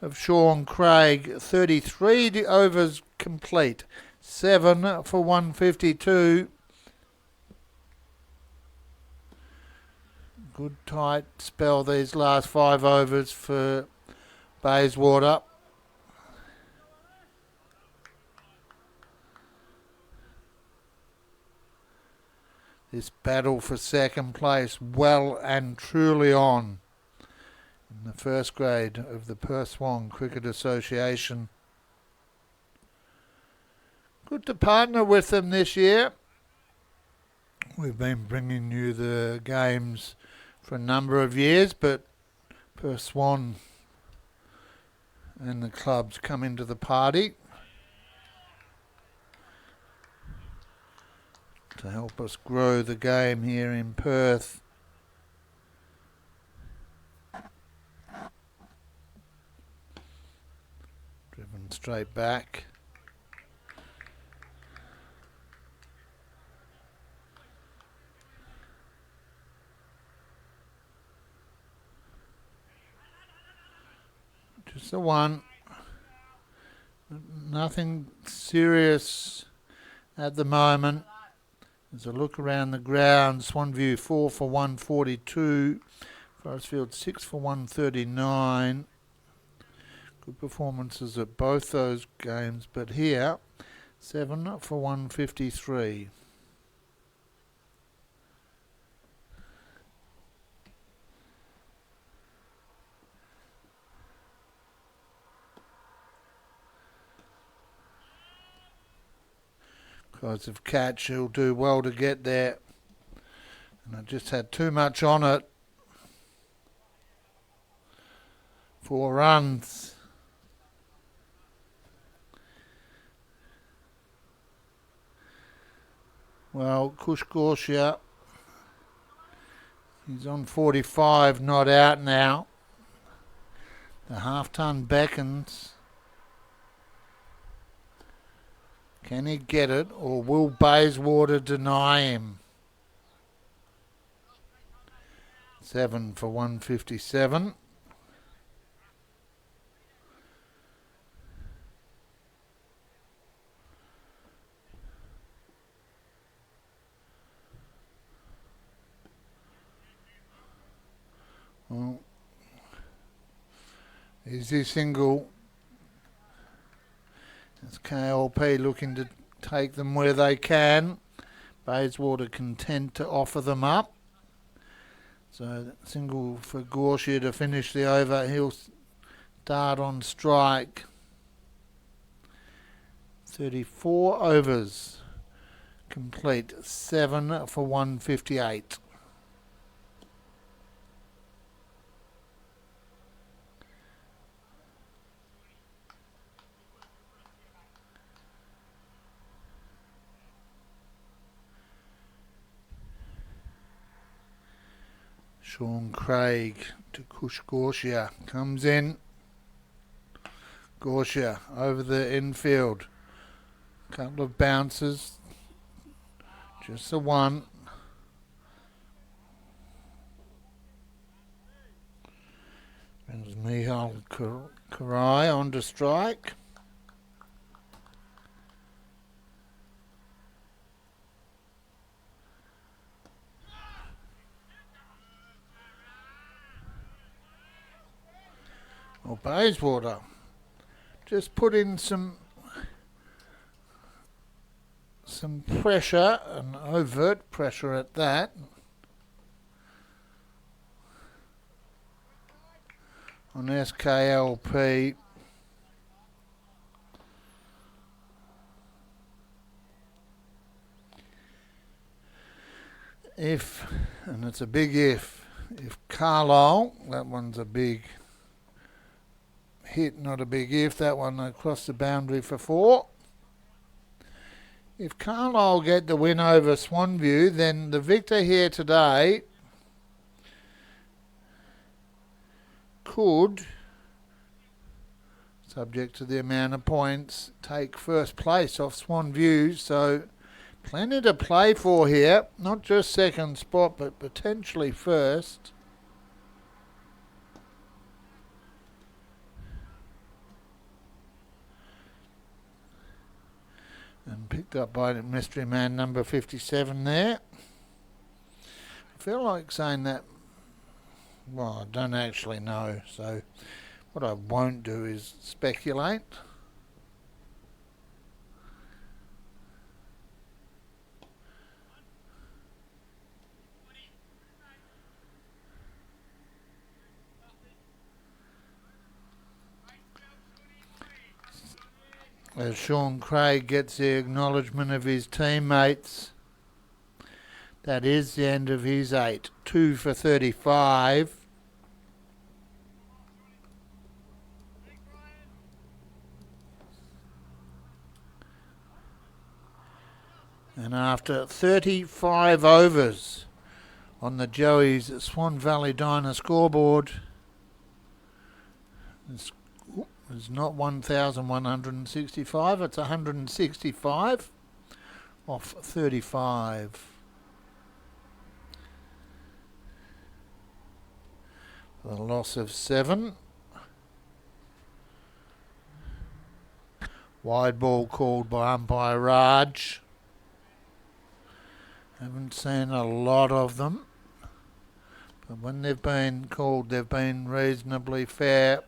of Sean Craig. 33 overs complete. 7 for 152. Good tight spell these last 5 overs for Bayswater. This battle for second place well and truly on in the first grade of the Perth Swan Cricket Association. Good to partner with them this year. We've been bringing you the games for a number of years, but Perth Swan and the clubs come into the party to help us grow the game here in Perth. Driven straight back. Just the one. Nothing serious at the moment. There's a look around the ground. Swanview 4 for 142. Forestfield 6 for 139. Good performances at both those games, but here 7 for 153. Because of catch, he'll do well to get there. And I just had too much on it. 4 runs. Well, Kush Gorshia, he's on 45, not out now. The half-ton beckons. Can he get it, or will Bayswater deny him? 7 for 157. Well, easy single. SKLP looking to take them where they can. Bayswater content to offer them up. So single for Gorshia to finish the over. He'll start on strike. 34 overs Complete 7 for 158. Sean Craig to Kush Gorsia. Comes in. Gorsia over the infield. Couple of bounces. Just the one. There's Mihal Karai on to strike. Well, Bayswater just put in some pressure, and overt pressure at that. On SKLP. If, and it's a big if Carlisle, that one's a big hit, not a big if, that one across the boundary for 4. If Carlisle get the win over Swanview, then the victor here today could, subject to the amount of points, take first place off Swanview. So plenty to play for here, not just second spot but potentially first. And picked up by the mystery man number 57 there. I feel like saying that, well, I don't actually know, so what I won't do is speculate. As Sean Craig gets the acknowledgement of his teammates, that is the end of his 8. 2 for 35. And after 35 overs on the Joey's Swan Valley Diner scoreboard, it's not 1,165, it's 165 off 35. The loss of 7. Wide ball called by umpire Raj. Haven't seen a lot of them, but when they've been called, they've been reasonably fair.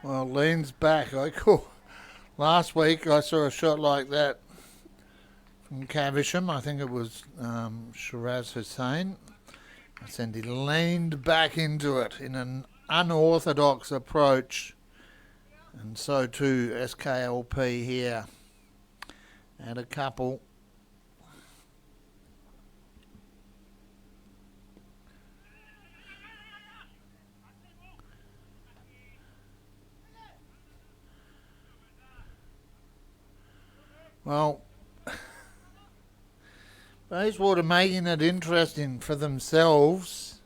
Well, leans back. Last week I saw a shot like that from Caversham. I think it was Shiraz Hussain. I said he leaned back into it in an unorthodox approach. And so too SKLP here. And a couple. Well, Bayswater making it interesting for themselves.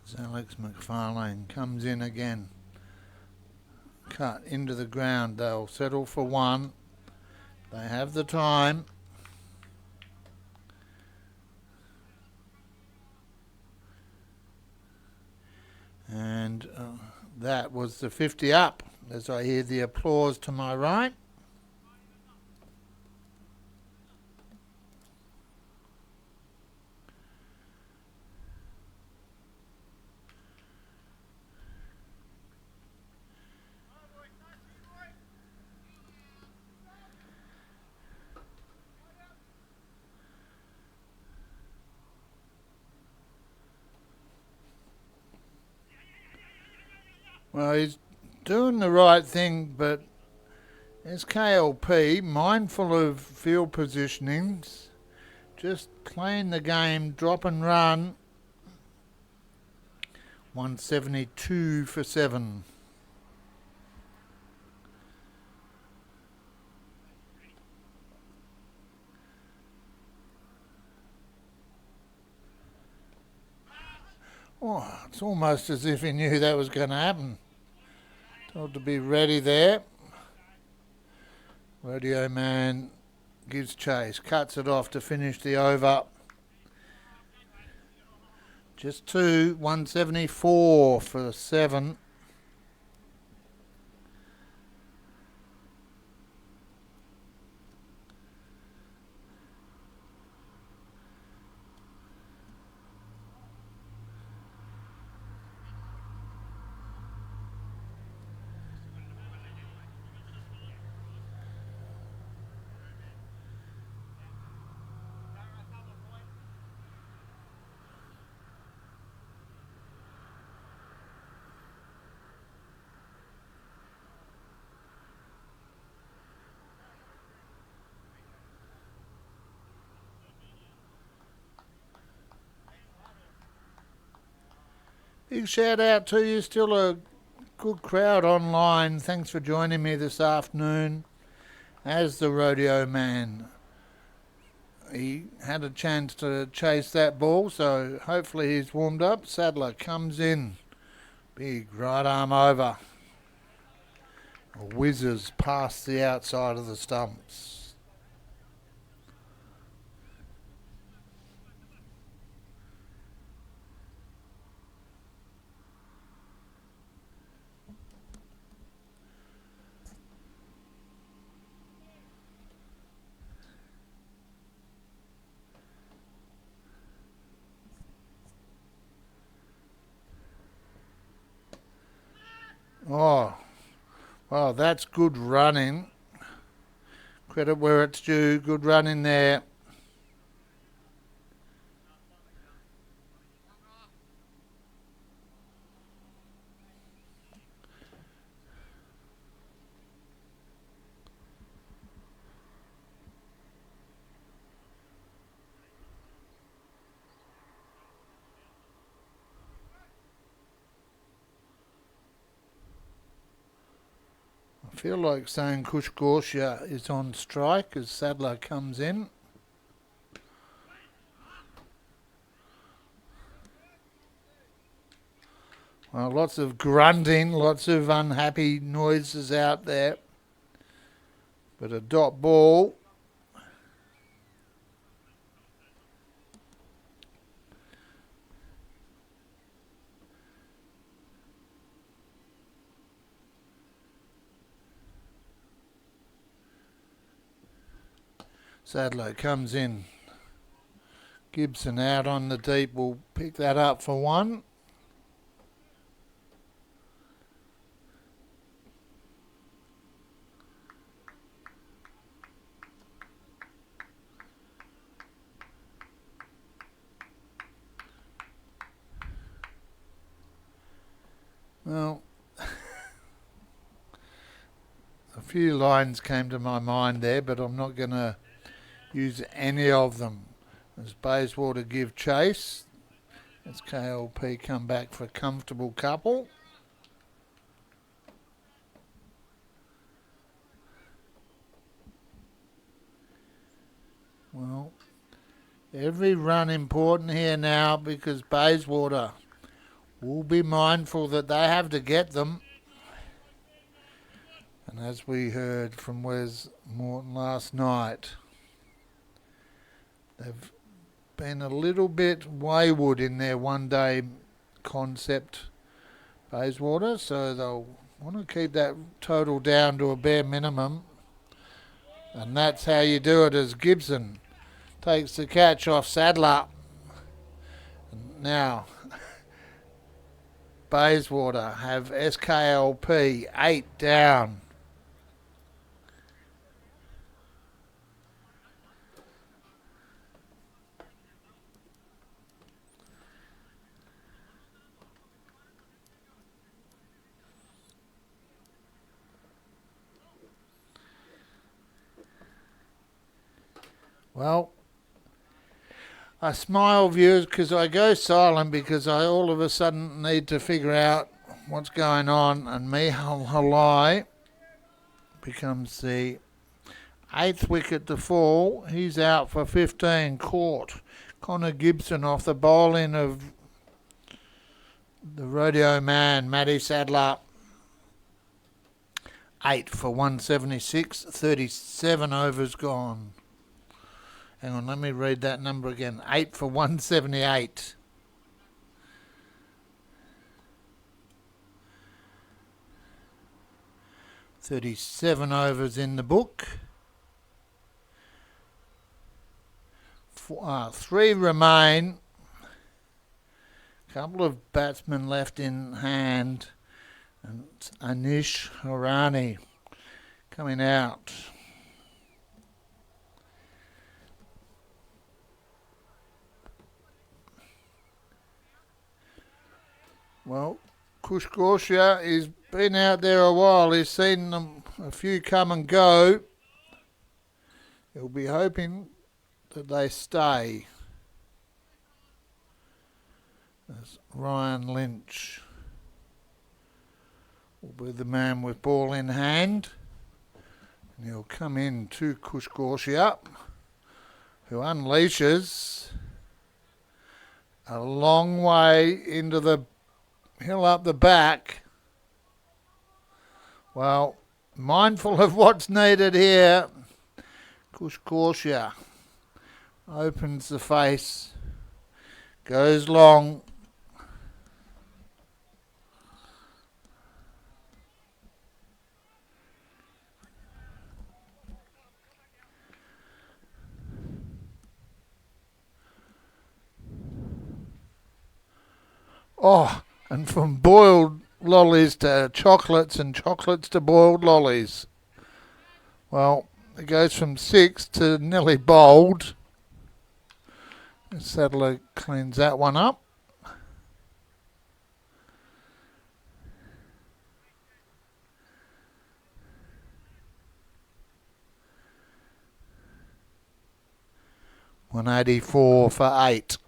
As Alex McFarlane comes in again. Cut into the ground. They'll settle for 1. They have the time. That was the 50 up, as I hear the applause to my right. Well, he's doing the right thing, but SKLP, mindful of field positionings, just playing the game, drop and run. 172 for 7. Oh, it's almost as if he knew that was going to happen. Told to be ready there. Radio man gives chase, cuts it off to finish the over. Just 174 for 7. Big shout out to you. Still a good crowd online. Thanks for joining me this afternoon as the rodeo man. He had a chance to chase that ball, so hopefully he's warmed up. Sadler comes in. Big right arm over. Whizzes past the outside of the stumps. Oh, well, that's good running. Credit where it's due. Good running there. I feel like saying Kush Gorsha is on strike as Sadler comes in. Well, lots of grunting, lots of unhappy noises out there. But a dot ball. Sadler comes in. Gibson out on the deep will pick that up for 1. Well, a few lines came to my mind there, but I'm not going to use any of them. As Bayswater give chase, as SKLP come back for a comfortable couple. Well, every run important here now because Bayswater will be mindful that they have to get them. And as we heard from Wes Morton last night, they've been a little bit wayward in their one-day concept Bayswater, so they'll want to keep that total down to a bare minimum. And that's how you do it, as Gibson takes the catch off Sadler. Now, Bayswater have SKLP 8 down. Well, I smile, viewers, because I go silent because I all of a sudden need to figure out what's going on, and Mihal Halai becomes the 8th wicket to fall. He's out for 15, caught. Connor Gibson off the bowling of the rodeo man, Matty Sadler. 8 for 176, 37 overs gone. Hang on, let me read that number again. 8 for 178. $37 overs in the book. 3 remain. Couple of batsmen left in hand. And it's Anish Harani coming out. Well, Kush Gorsia, he's been out there a while. He's seen them a few come and go. He'll be hoping that they stay. There's Ryan Lynch will be the man with ball in hand. And he'll come in to Kush Gorsia, who unleashes a long way into the hill up the back. Well, mindful of what's needed here, Kush Gorsia opens the face, goes long. Oh, and from boiled lollies to chocolates and chocolates to boiled lollies. Well, it goes from 6 to nearly bowled. Sadler cleans that one up. $184 for 8.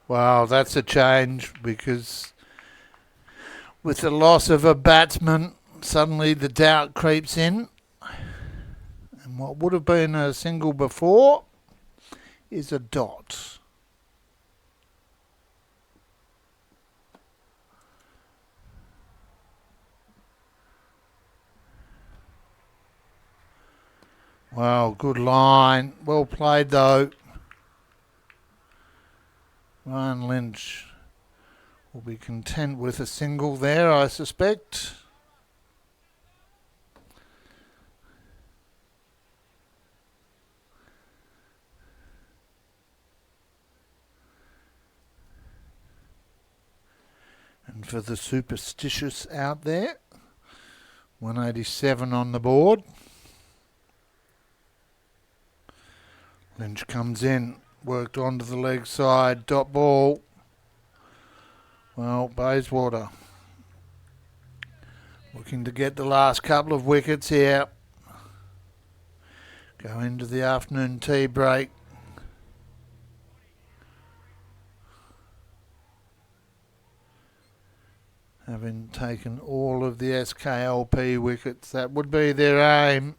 Wow, that's a change, because with the loss of a batsman, suddenly the doubt creeps in. And what would have been a single before is a dot. Wow, good line. Well played though. Ryan Lynch will be content with a single there, I suspect. And for the superstitious out there, 187 on the board. Lynch comes in. Worked onto the leg side, dot ball. Well, Bayswater looking to get the last couple of wickets here. Go into the afternoon tea break. Having taken all of the SKLP wickets, that would be their aim.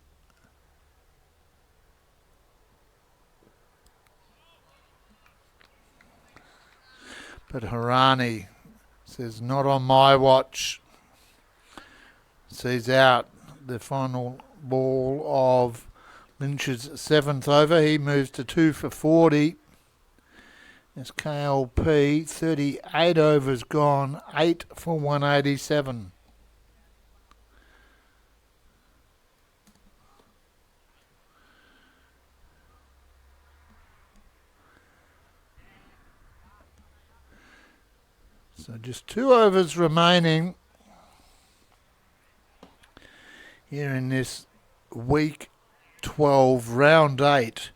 But Harani says, not on my watch. Sees out the final ball of Lynch's 7th over. He moves to 2 for 40. SKLP, 38 overs gone, 8 for 187. So just 2 overs remaining here in this week 12, round 8,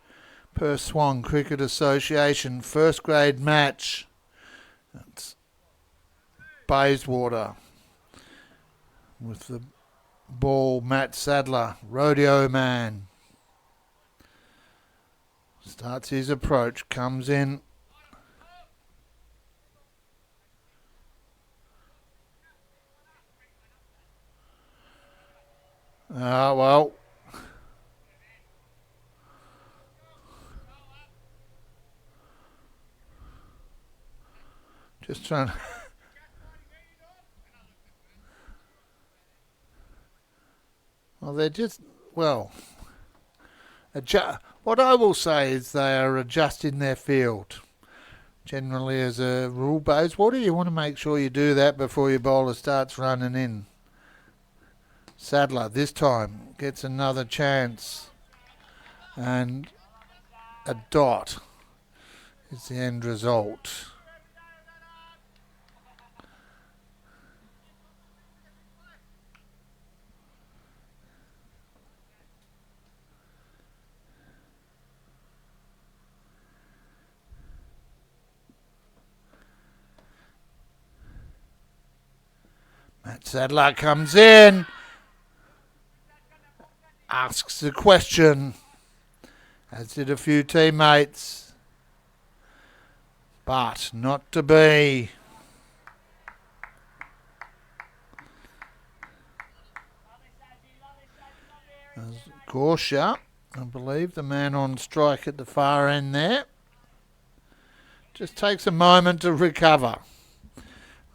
Perth Swan Cricket Association first grade match. That's Bayswater with the ball, Matt Sadler, rodeo man. Starts his approach, comes in. Well. Just trying to... Well, they're just... Well... What I will say is they are adjusting their field. Generally, as a rule, Bayswater, you want to make sure you do that before your bowler starts running in. Sadler this time gets another chance, and a dot is the end result. Matt Sadler comes in, asks a question, as did a few teammates, but not to be. As Gorsha, I believe, the man on strike at the far end there, just takes a moment to recover.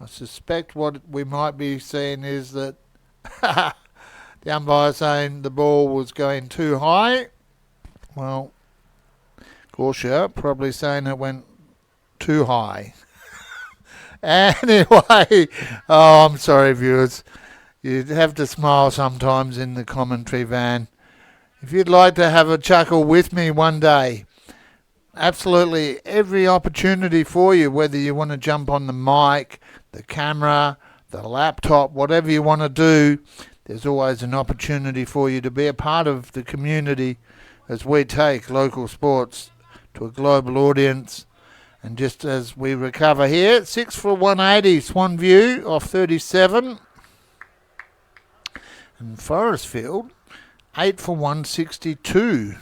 I suspect what we might be seeing is that the umpire saying the ball was going too high. Well, Gorsha probably saying it went too high. Anyway, oh, I'm sorry, viewers. You'd have to smile sometimes in the commentary van. If you'd like to have a chuckle with me one day, absolutely every opportunity for you, whether you want to jump on the mic, the camera, the laptop, whatever you want to do, there's always an opportunity for you to be a part of the community as we take local sports to a global audience. And just as we recover here, 6 for 180, Swan View off 37. And Forestfield, 8 for 162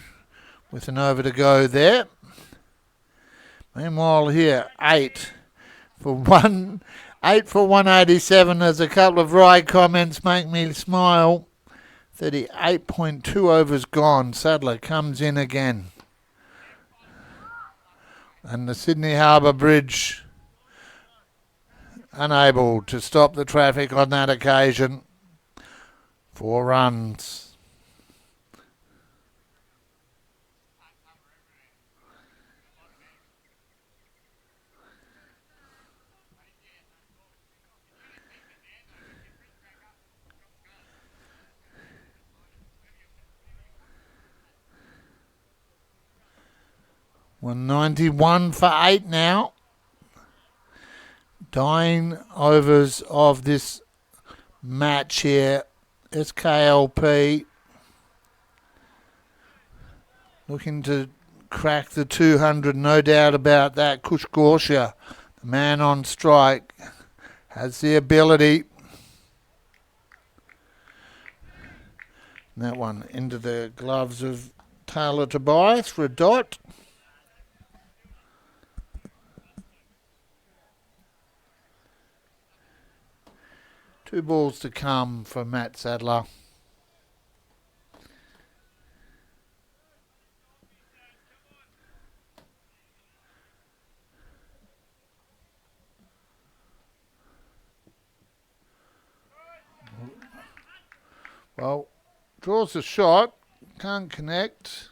with an over to go there. Meanwhile here, 8 for 187. As a couple of right comments make me smile. 38.2 overs gone. Sadler comes in again. And the Sydney Harbour Bridge unable to stop the traffic on that occasion. 4 runs. $191 for 8 now. 9 overs of this match here. SKLP looking to crack the 200, no doubt about that. Kush Gorsha, the man on strike, has the ability. And that one into the gloves of Taylor Tobias for a dot. Two balls to come for Matt Sadler. Well, Draws a shot. Can't connect.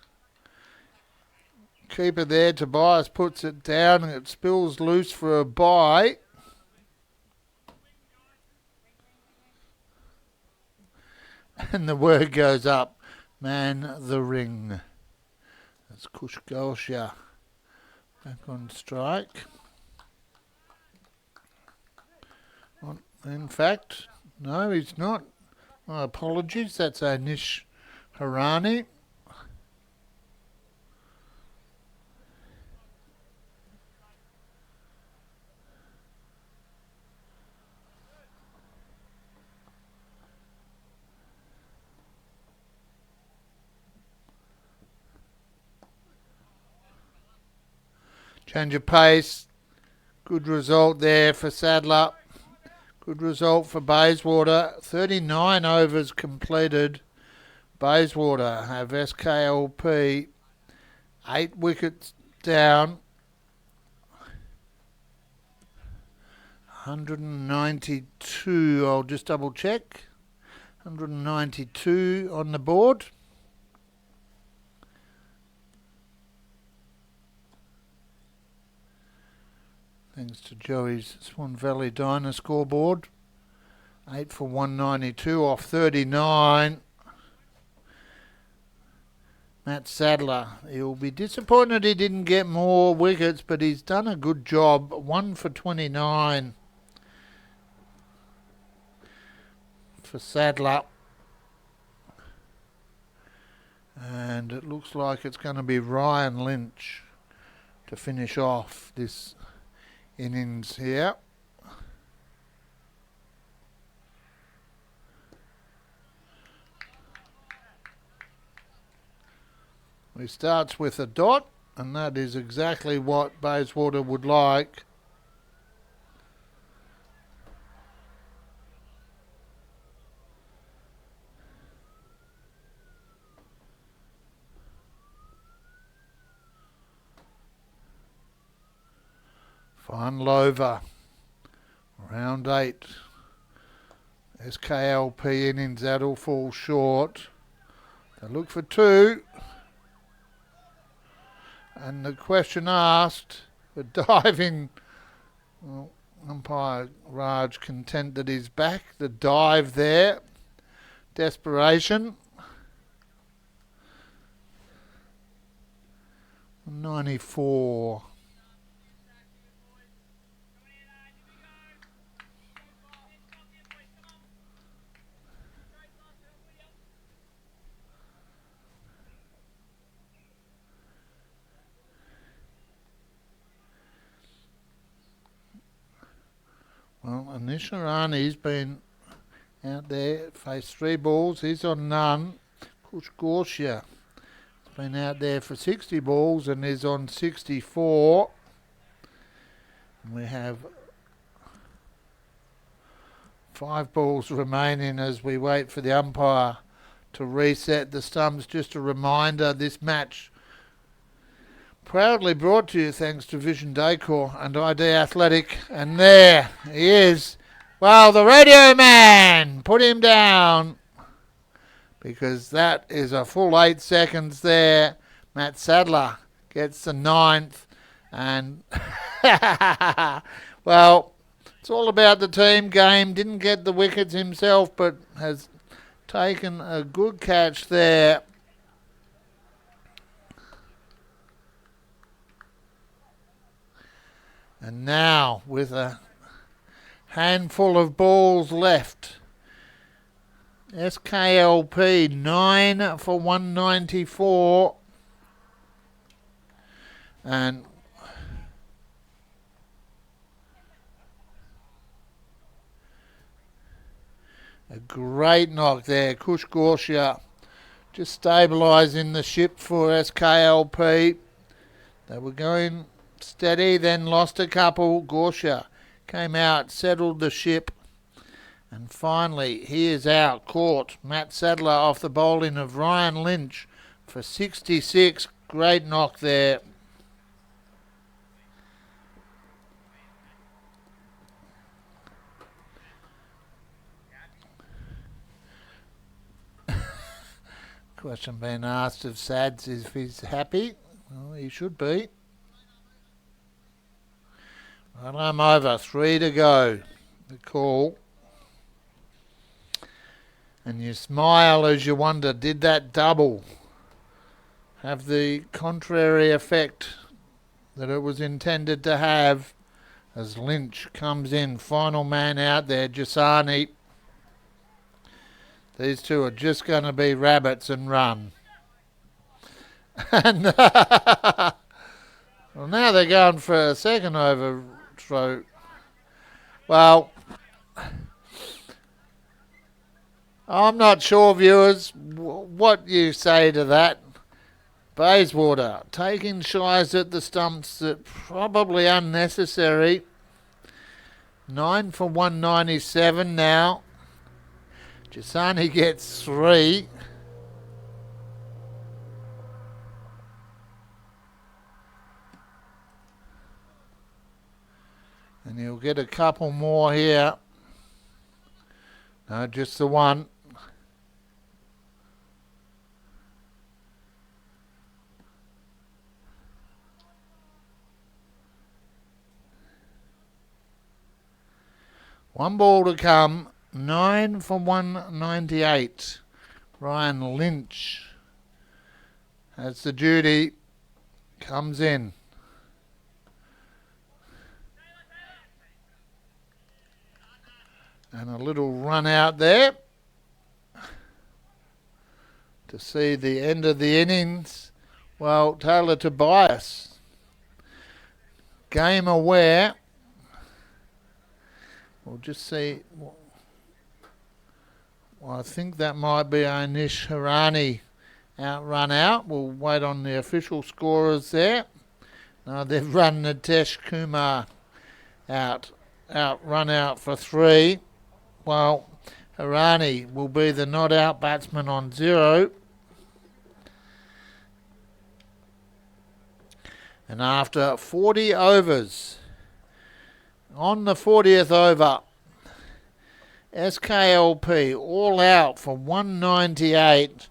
Keeper there. Tobias puts it down and it spills loose for a bye. And the word goes up. Man the ring. That's Kushgosha back on strike. In fact, no, he's not. My apologies. That's Anish Harani. Change of pace. Good result there for Sadler. Good result for Bayswater. 39 overs completed. Bayswater have SKLP 8 wickets down. 192. I'll just double check. 192 on the board. Thanks to Joey's Swan Valley Diner scoreboard. 8 for 192 off 39. Matt Sadler. He'll be disappointed he didn't get more wickets, but he's done a good job. 1 for 29 for Sadler. And it looks like it's going to be Ryan Lynch to finish off this innings here. He starts with a dot, and that is exactly what Bayswater would like. Final over. Round 8. SKLP innings, that'll fall short. They look for 2. And the question asked, for diving, well, umpire Raj content that he's back. The dive there. Desperation. 94. Well, Anisharani's been out there, faced 3 balls. He's on none. Kushgosha has been out there for 60 balls and is on 64. And we have 5 balls remaining as we wait for the umpire to reset the stumps. Just a reminder, this match proudly brought to you thanks to Vision Decor and ID Athletic. And there he is. Well, the radio man put him down because that is a full 8 seconds there. Matt Sadler gets the 9th. And, well, it's all about the team game. Didn't get the wickets himself, but has taken a good catch there. And now, with a handful of balls left, SKLP 9 for 194. And a great knock there. Kushgosha just stabilising the ship for SKLP. They were going steady, then lost a couple. Gosha came out, settled the ship, and finally he is out, caught. Matt Sadler off the bowling of Ryan Lynch for 66. Great knock there. Question being asked of Sads if he's happy. Well, he should be. Right, I'm over. 3 to go. The call. And you smile as you wonder, did that double have the contrary effect that it was intended to have? As Lynch comes in, final man out there, Jasani. These two are just going to be rabbits and run. And well, now they're going for a second overthrow. Well, I'm not sure, viewers, what you say to that. Bayswater taking shies at the stumps that probably unnecessary. 9 for 197 now. Jasani gets 3. And he'll get a couple more here. No, just the one. One ball to come. 9 for 198. Ryan Lynch has the duty. Comes in. And a little run out there to see the end of the innings. Well, Taylor Tobias, game aware. We'll just see. Well, I think that might be Anish Harani run out. We'll wait on the official scorers there. No, they've run Nitesh Kumar run out for 3. Well, Harani will be the not out batsman on 0. And after 40 overs, on the 40th over, SKLP all out for 198.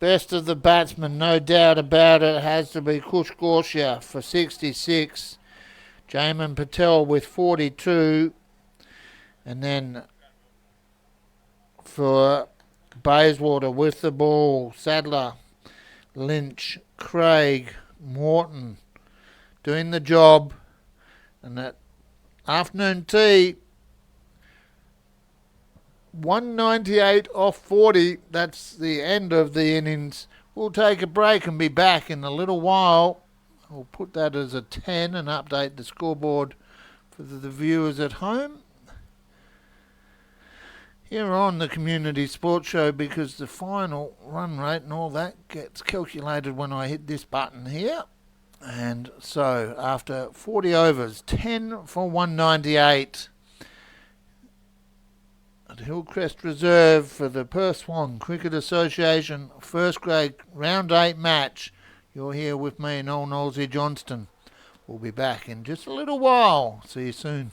Best of the batsmen, no doubt about it, has to be Kush Gorsia for 66. Jamin Patel with 42. And then for Bayswater with the ball, Sadler, Lynch, Craig, Morton doing the job. And that afternoon tea, 198 off 40. That's the end of the innings. We'll take a break and be back in a little while. We'll put that as a 10 and update the scoreboard for the viewers at home here on the Community Sports Show, because the final run rate and all that gets calculated when I hit this button here. And so after 40 overs, 10 for 198 at Hillcrest Reserve for the Perth Swan Cricket Association first grade round 8 match. You're here with me, Noel Nosey Johnston. We'll be back in just a little while. See you soon.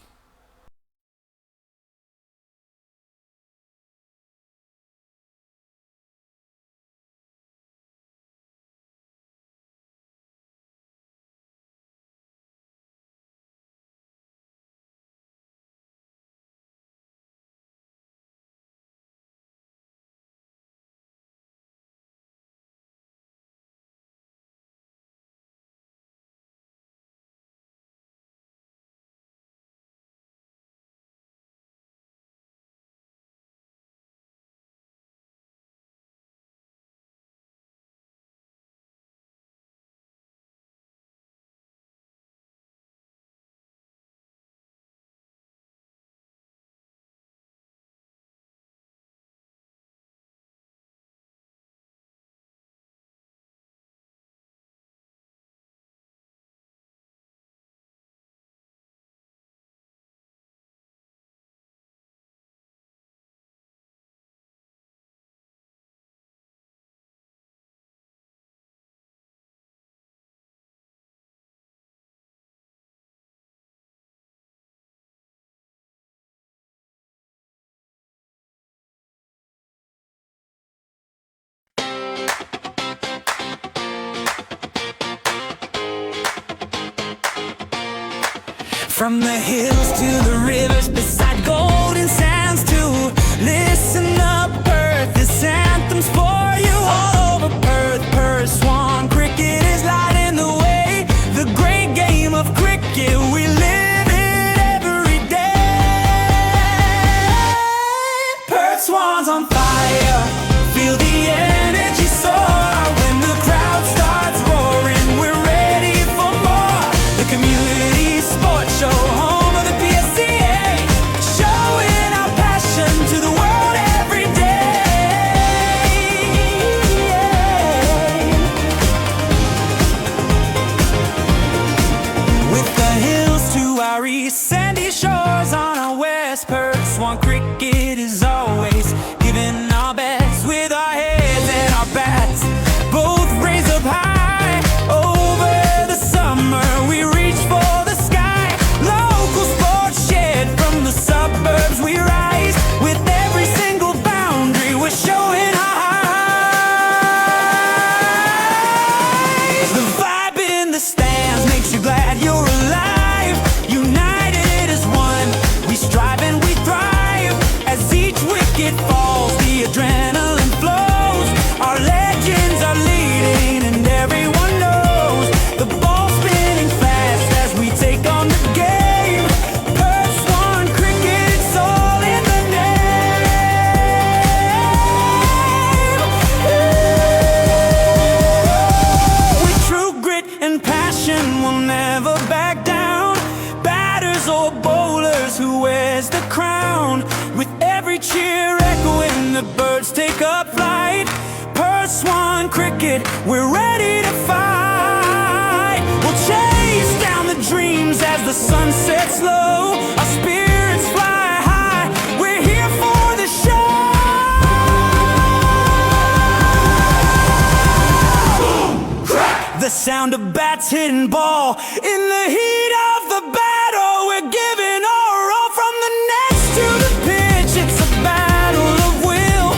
From the hills to the rivers beside golden sands too. Listen up, Perth, this anthem's for you. All over Perth, Perth Swan cricket is lighting the way. The great game of cricket, we live it every day. Perth Swans on fire, feel the energy soar. When the crowd starts roaring, we're ready for more. The community sports show, home of the PSCA, showing our passion to the world every day. With the hills to our east, sandy shores on our west, Perth Swan cricket is always giving our best. With our heads and our bats both raised up high, over the summer we reach for the sky. Local sports shed from the suburbs we rise. With every single boundary we're showing our highs. The vibe in the stands makes you glad you're alive. United as one, we strive and we thrive. As each wicket falls, the adrenaline flows. Our legends are leading and everyone knows. The ball's spinning fast as we take on the game. Perth Swan cricket, it's all in the name. With true grit and passion, we'll never back down. Batters or bowlers, who wears the crown? With every cheer echoing, the birds take up flight. Perth Swan cricket, we're ready to fight. We'll chase down the dreams as the sun sets low. Our spirits fly high, we're here for the show. The sound of bats hitting ball in the heat of the battle. We're giving our all from the nets to the pitch. It's a battle of will.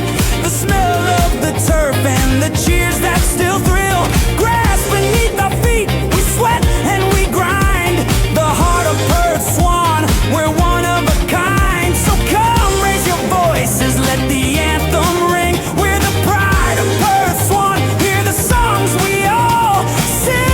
The smell of the turf and the cheers that still thrill. Grass beneath our feet, we sweat and we grind. The heart of Perth Swan, we're one of a kind. So come raise your voices, let the anthem ring. We're the pride of Perth Swan, hear the songs we all sing.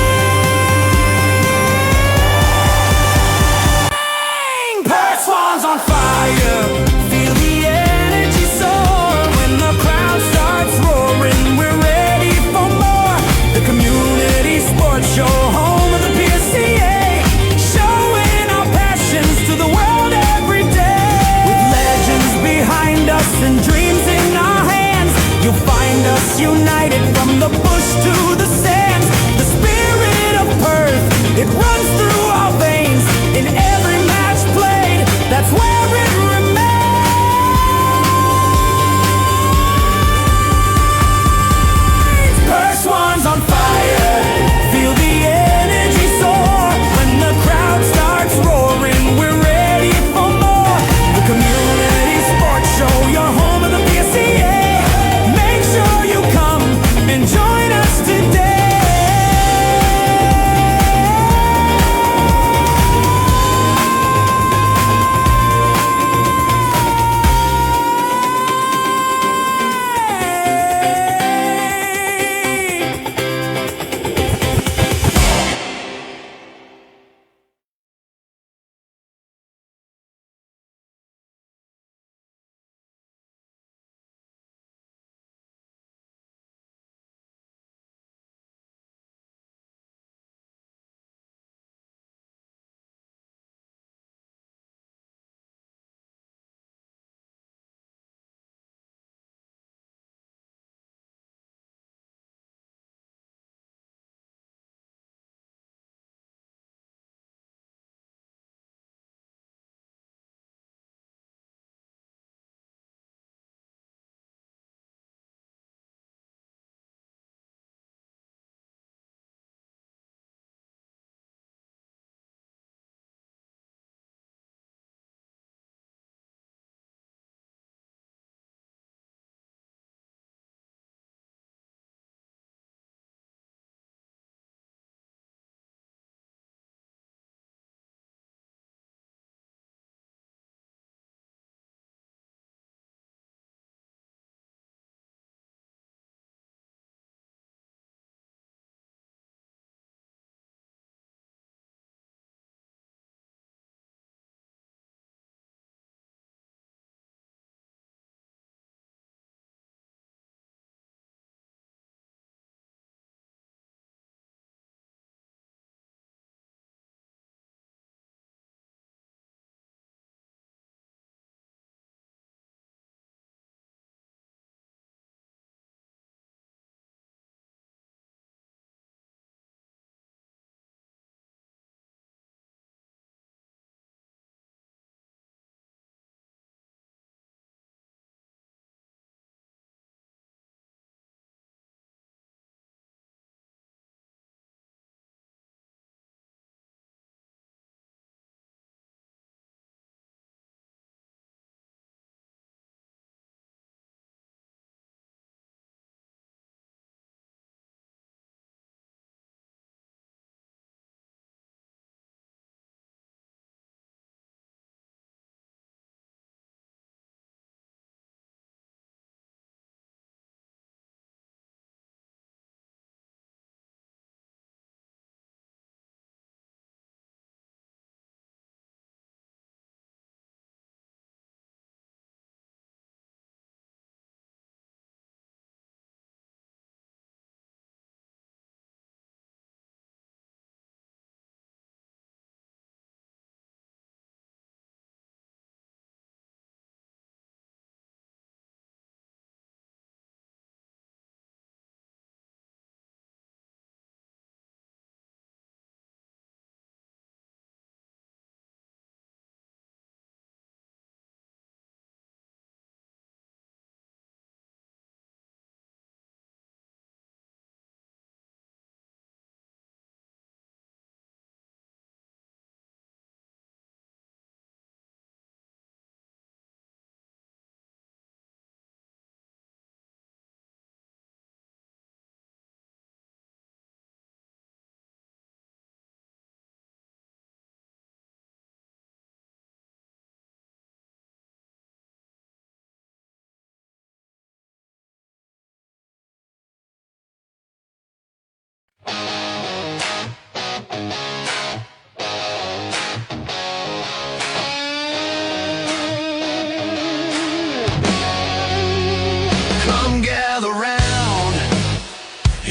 Perth Swans on fire, feel the energy soar. When the crowd starts roaring, we're ready for more. The community sports show, home of the PSCA, showing our passions to the world every day. With legends behind us and dreams in our hands, you'll find us united from the bush to the sands. The spirit of Perth, it runs through our veins. In every match played, that's where it remains. Perth Swans on fire, feel the energy soar. When the crowd starts roaring, we're ready for more. The community sports show, your home of the PSCA. Make sure you come and join us today.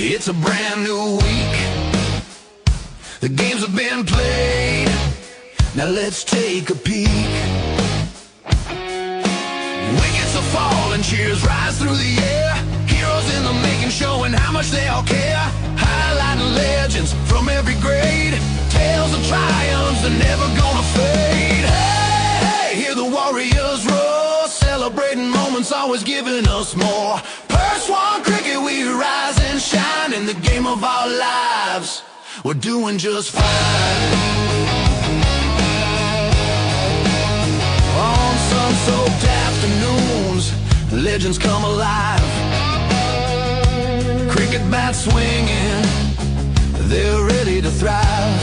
It's a brand new week. The games have been played. Now let's take a peek. Wickets are falling, cheers rise through the air. Heroes in the making, showing how much they all care. Highlighting legends from every grade. Tales of triumphs, they're never gonna fade. Hey, hey, hear the warriors roar. Celebrating moments, always giving us more. Purse one cricket, we rise and shine. In the game of our lives, we're doing just fine. On sun-soaked afternoons, legends come alive. Cricket bats swinging, they're ready to thrive.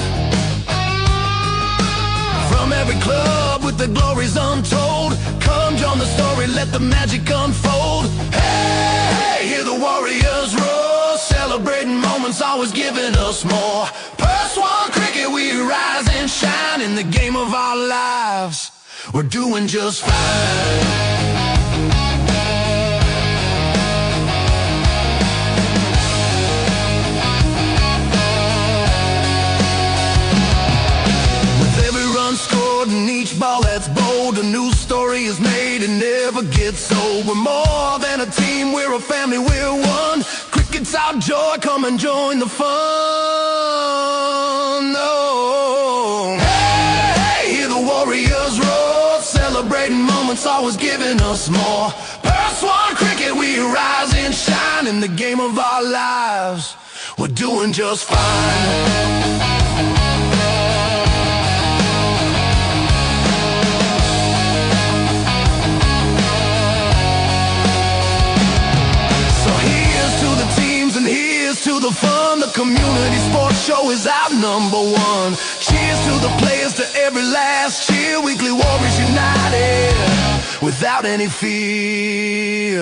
From every club with the glories untold, come join the story, let the magic unfold. Hey, hey, hear the warriors roar. Celebrating moments, always giving us more. Purse one cricket, we rise and shine. In the game of our lives, we're doing just fine. Scored and each ball that's bold, a new story is made and never gets old. We're more than a team, we're a family, we're one. Cricket's our joy, come and join the fun. Oh. Hey, hey, hear the warriors roar. Celebrating moments, always giving us more. Purse one cricket, we rise and shine. In the game of our lives, we're doing just fine. To the fun, the community sports show is our #1. Cheers to the players, to every last cheer. Weekly Warriors united, without any fear.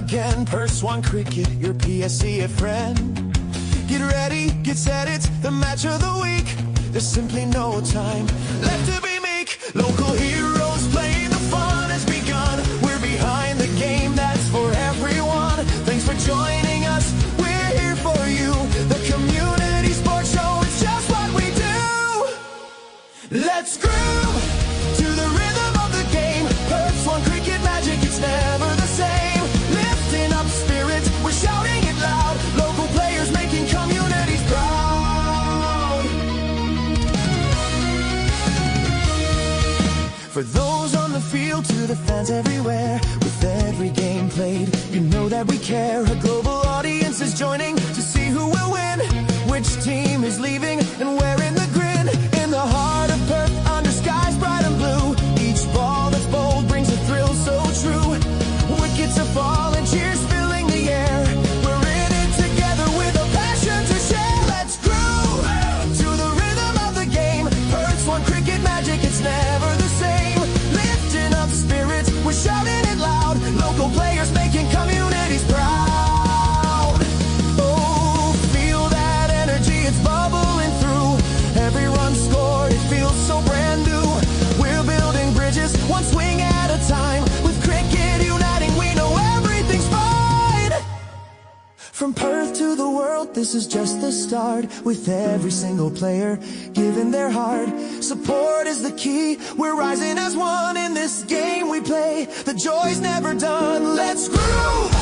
again. Purse One Cricket, your PSCA friend. Get ready, get set, it's the match of the week. There's simply no time left to be meek. Local heroes playing, the fun has begun. We're behind the game, that's for everyone. Thanks for joining us, we're here for you. The community sports show, it's just what we do. Let's groove to the rhythm of the game. Purse One Cricket magic, it's never the same. Lifting up spirits, we're shouting it loud. Local players making communities proud. For those on the field, to the fans everywhere, with every game played, you know that we care. A global audience is joining to see who will win, which team is leaving and wearing the grin. In the heart of Perth, under skies bright and blue, each ball that's bold brings a thrill so true. Wickets are falling, cheers filling the air. We're in it together with a passion to share. Let's groove to the rhythm of the game. Perth's One Cricket magic, it's never the same. Lifting up spirits, we're shouting it loud. Local players making communities proud. Oh, feel that energy, it's bubbling through. Every run scored, it feels so brand new. We're building bridges, one swing at a time. With cricket uniting, we know everything's fine. From Perth to the world, this is just the start. With every single player giving their heart, support is the key. We're rising as one in this game we play. The joy's never done. Let's groove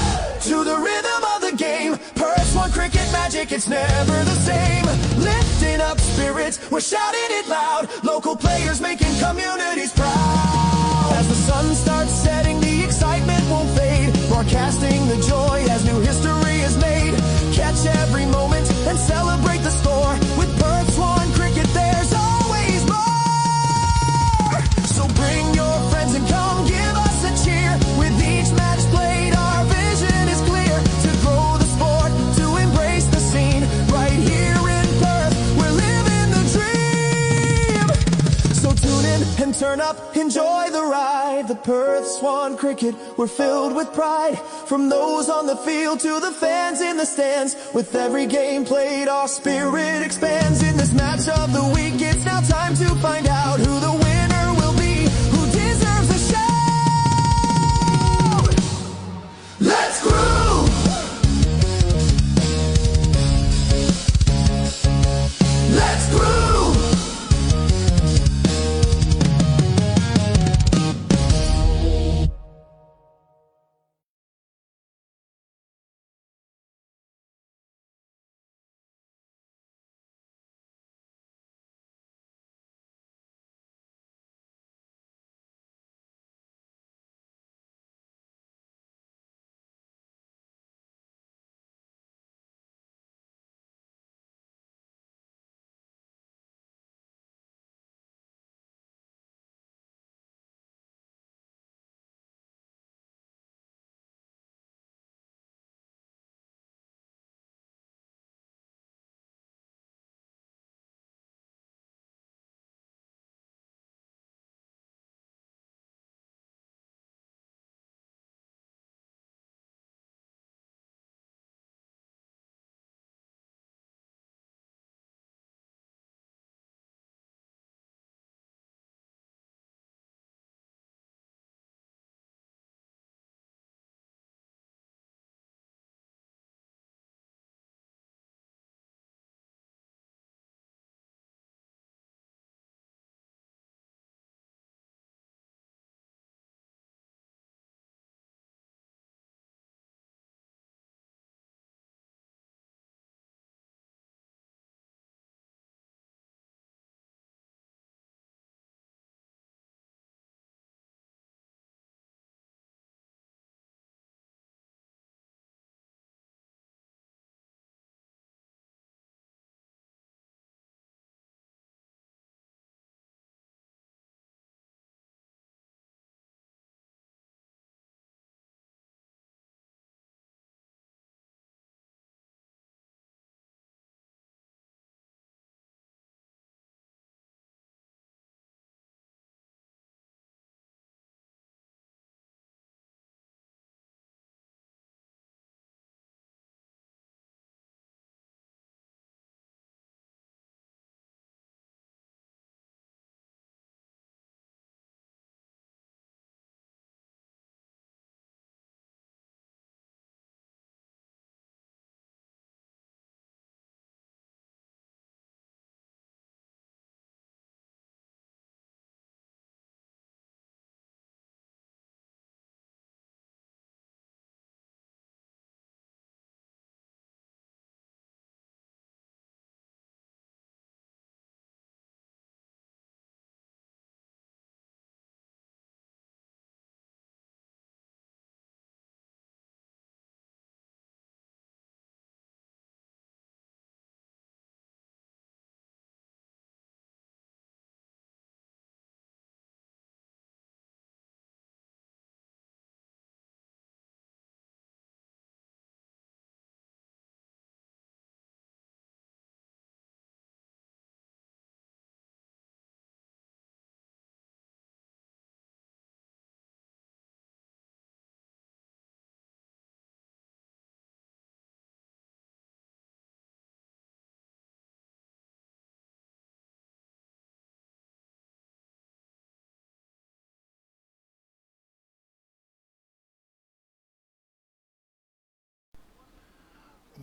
to the rhythm of the game. Perth One Cricket magic, it's never the same. Lifting up spirits, we're shouting it loud. Local players making communities proud. As the sun starts setting, the excitement won't fade. Broadcasting the joy as new history is made. Catch every moment and celebrate the score. With Perth's One Cricket, there's always more. So bring your friends and come give us a cheer. With each match played, our vision is clear. To grow the sport, to embrace the scene. Right here in Perth, we're living the dream. So tune in and turn up, enjoy the ride. The Perth's One Cricket, we're filled with pride. From those on the field to the fans in the stands. With every game played, our spirit expands. In this match of the week, it's now time to find out who the winner will be, who deserves a shout. Let's groove! Let's groove!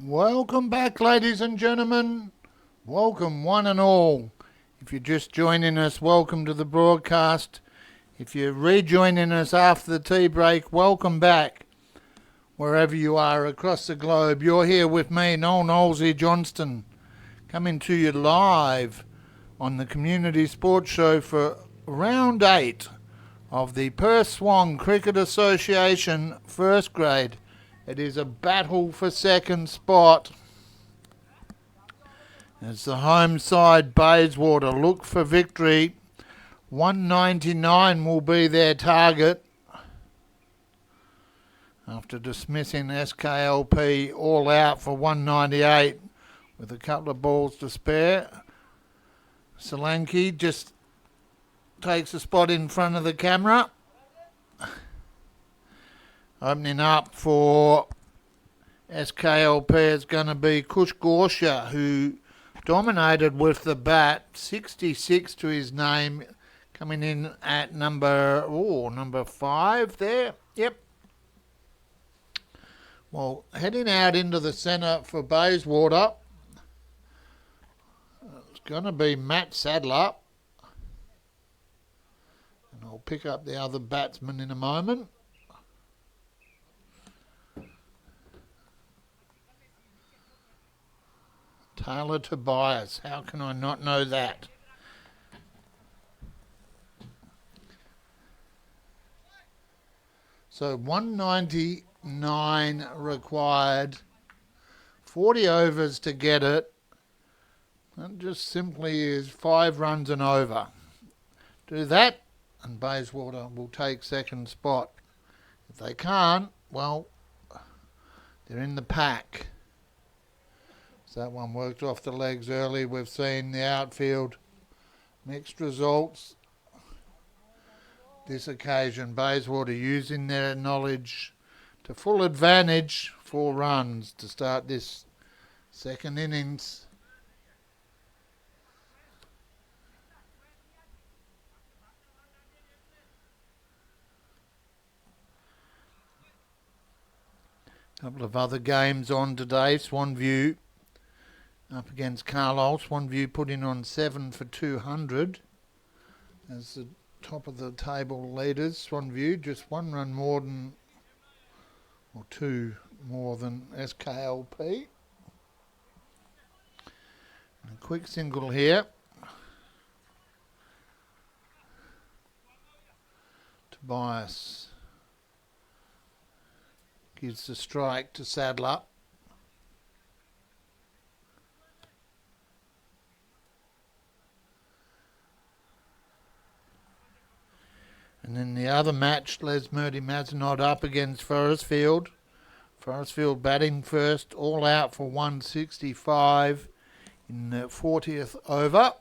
Welcome back, ladies and gentlemen. Welcome, one and all. If you're just joining us, welcome to the broadcast. If you're rejoining us after the tea break, welcome back. Wherever you are across the globe, you're here with me, Noel Knowlesy Johnston, coming to you live on the Community Sports Show for round 8 of the Perth Swan Cricket Association first grade. It is a battle for second spot as the home side Bayswater look for victory. 199 will be their target after dismissing SKLP all out for 198 with a couple of balls to spare. Solanke just takes a spot in front of the camera. Opening up for SKLP is going to be Kush Gorsha, who dominated with the bat. 66 to his name, coming in at number 5 there. Yep. Well, heading out into the centre for Bayswater, it's going to be Matt Sadler. And I'll pick up the other batsman in a moment. Taylor Tobias, how can I not know that? So 199 required, 40 overs to get it. That just simply is 5 runs and over. Do that and Bayswater will take second spot. If they can't, well, they're in the pack. So that one worked off the legs early. We've seen the outfield mixed results. This occasion, Bayswater using their knowledge to full advantage. 4 runs to start this second innings. A couple of other games on today. Swanview up against Carlisle. Swanview putting on 7 for 200 as the top of the table leaders. Swanview just 1 run more than, or 2 more than SKLP. And a quick single here. Tobias gives the strike to Sadler. And then the other match, Les Murdy Mazenod up against Forestfield. Forestfield batting first, all out for 165 in the 40th over.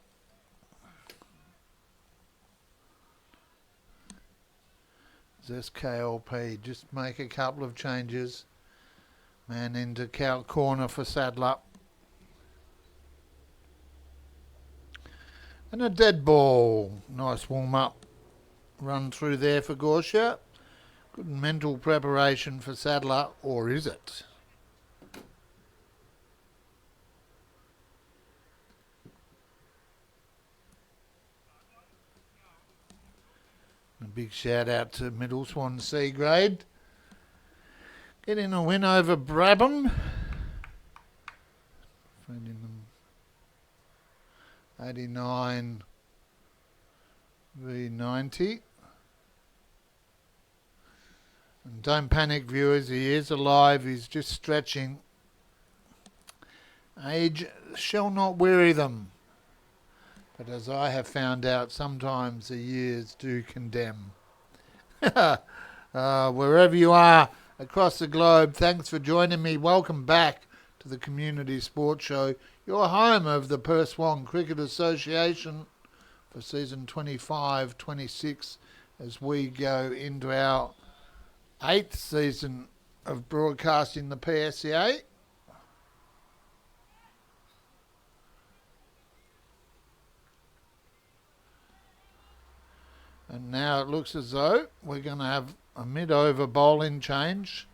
SKLP just make a couple of changes. Man into cow corner for Sadler. And a dead ball. Nice warm up. Run through there for Gorsha. Good mental preparation for Sadler, or is it? A big shout out to Middle Swan C grade. Getting a win over Brabham. Finding them 89 v 90. And don't panic, viewers, he is alive, he's just stretching. Age shall not weary them. But as I have found out, sometimes the years do condemn. Wherever you are across the globe, thanks for joining me. Welcome back to the Community Sports Show, your home of the Perth Swan Cricket Association for season 25-26 as we go into our 8th season of broadcasting the PSCA. And now it looks as though we're going to have a mid-over bowling change.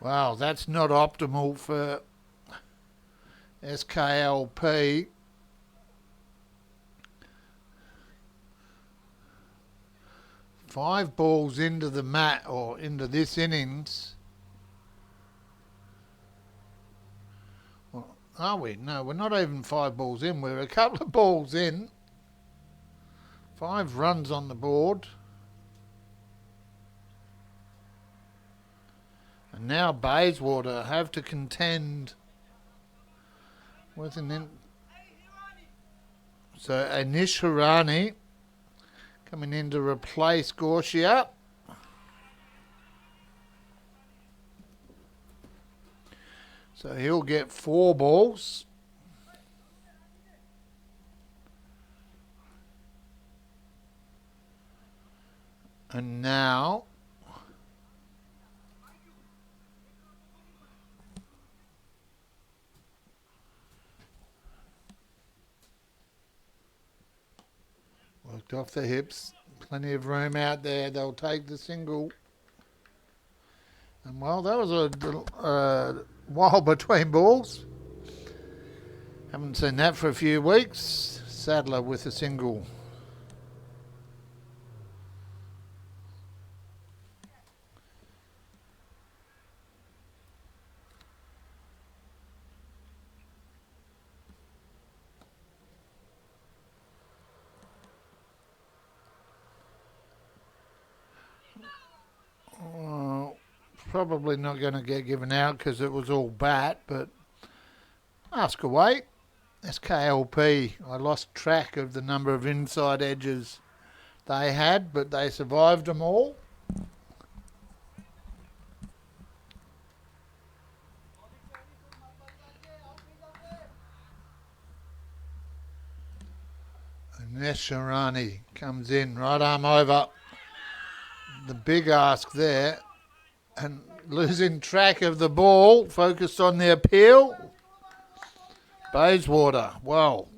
Wow, that's not optimal for SKLP. Five balls into the mat, or into this innings. Well, are we? No, we're not even 5 balls in. We're a couple of balls in. 5 runs on the board. And now Bayswater have to contend with so Anish Hirani coming in to replace Gorshia. So he'll get 4 balls. And now worked off the hips. Plenty of room out there. They'll take the single. And well, that was a while between balls. Haven't seen that for a few weeks. Sadler with a single. Probably not going to get given out because it was all bat, but ask away. SKLP, I lost track of the number of inside edges they had, but they survived them all. And Nesharani comes in, right arm over. The big ask there. And losing track of the ball, focused on the appeal. Bayswater, well.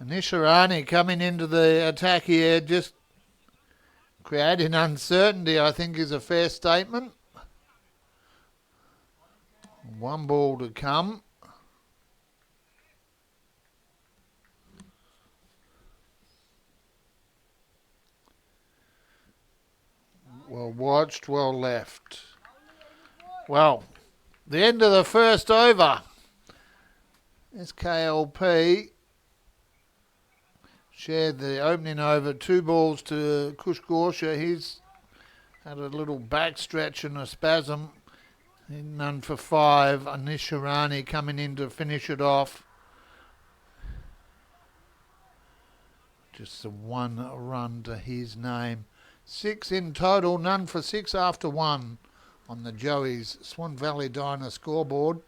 Nisharani coming into the attack here, just creating uncertainty, I think, is a fair statement. 1 ball to come. Well watched, well left. Well, the end of the first over. SKLP shared the opening over, 2 balls to Kush Gorsha. He's had a little back stretch and a spasm. None for 5. Anishirani coming in to finish it off. Just the 1 run to his name. 6 in total, none for 6 after 1 on the Joey's Swan Valley Diner scoreboard.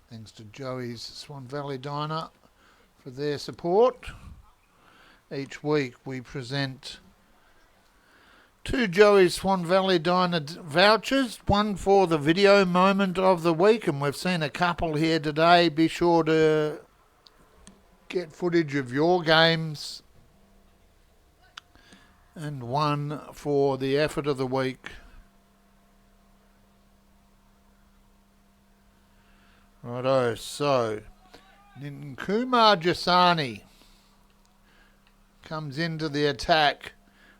Thanks to Joey's Swan Valley Diner for their support. Each week we present 2 Joey's Swan Valley Diner vouchers, 1 for the video moment of the week, and we've seen a couple here today. Be sure to get footage of your games. And 1 for the effort of the week. Righto, so Kumar Jasani comes into the attack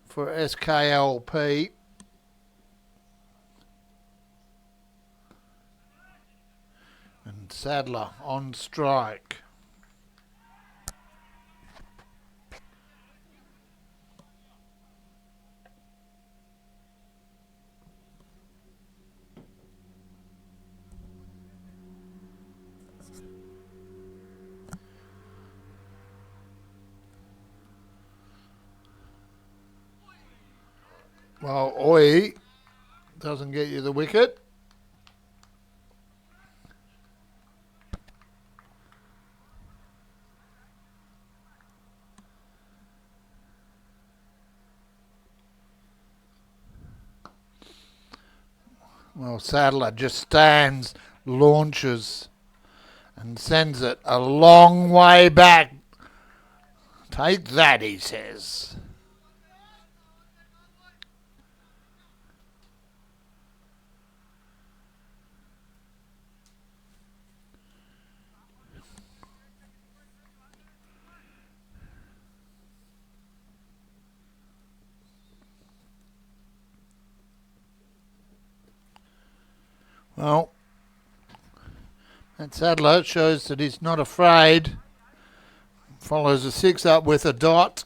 for SKLP. And Sadler on strike. Well, Oi doesn't get you the wicket. Well, Sadler just stands, launches, and sends it a long way back. Take that, he says. Well, that Sadler shows that he's not afraid. Follows a 6 up with a dot.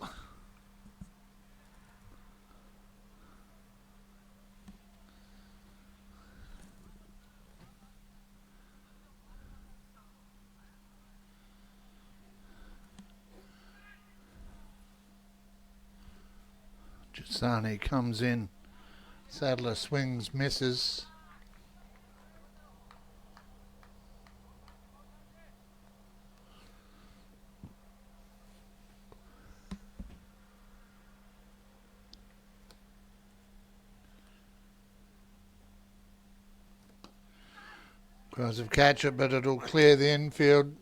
Jasani comes in. Sadler swings, misses. Tries to catch it, but it'll clear the infield.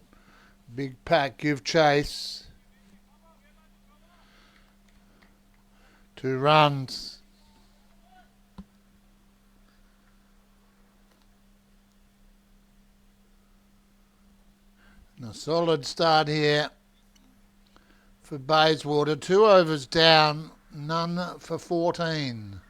Big pack give chase. 2 runs. And a solid start here for Bayswater. 2 overs down, none for 14.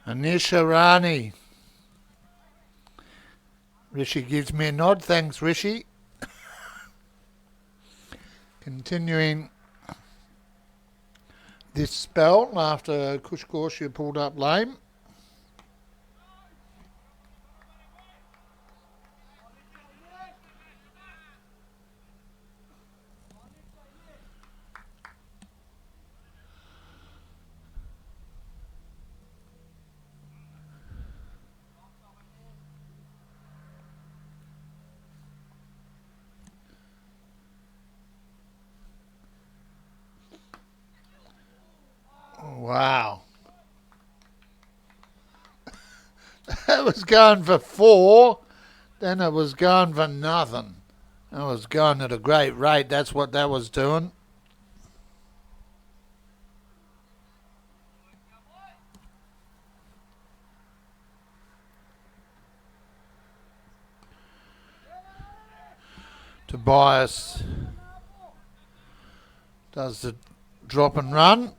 Anisha Rani. Rishi gives me a nod. Thanks, Rishi. Continuing this spell after Kushkoshia pulled up lame. Wow. That was going for 4, then it was going for nothing. That was going at a great rate. That's what that was doing. Tobias does the drop and run.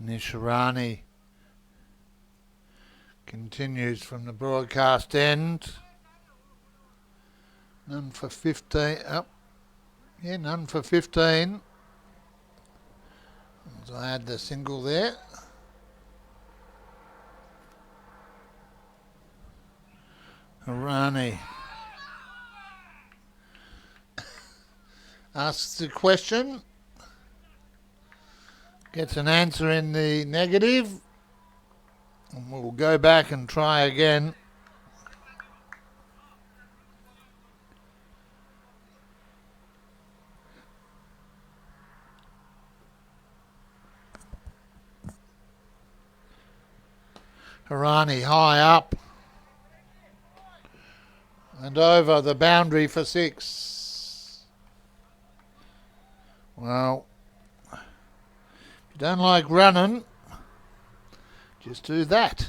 Nisharani continues from the broadcast end. None for 15. None for 15. So I add the single there. Harani asks the question. Gets an answer in the negative. And we'll go back and try again. Harani high up and over the boundary for 6. Well, if you don't like running, just do that.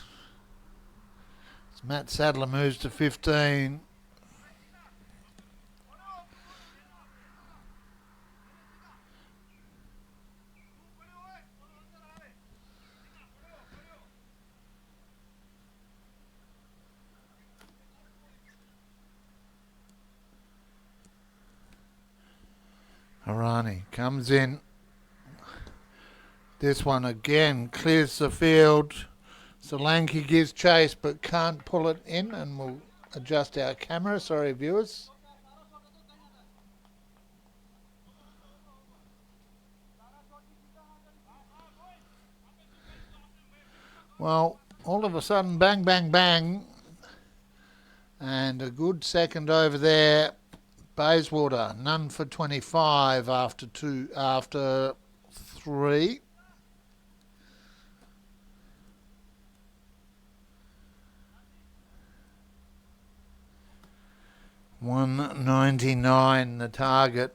As Matt Sadler moves to 15. Harani comes in. This one again clears the field. Solanki gives chase but can't pull it in, and we'll adjust our camera. Sorry, viewers. Well, all of a sudden, bang, bang, bang, and a good second over there Bayswater, none for 25 after 3. $1.99 the target.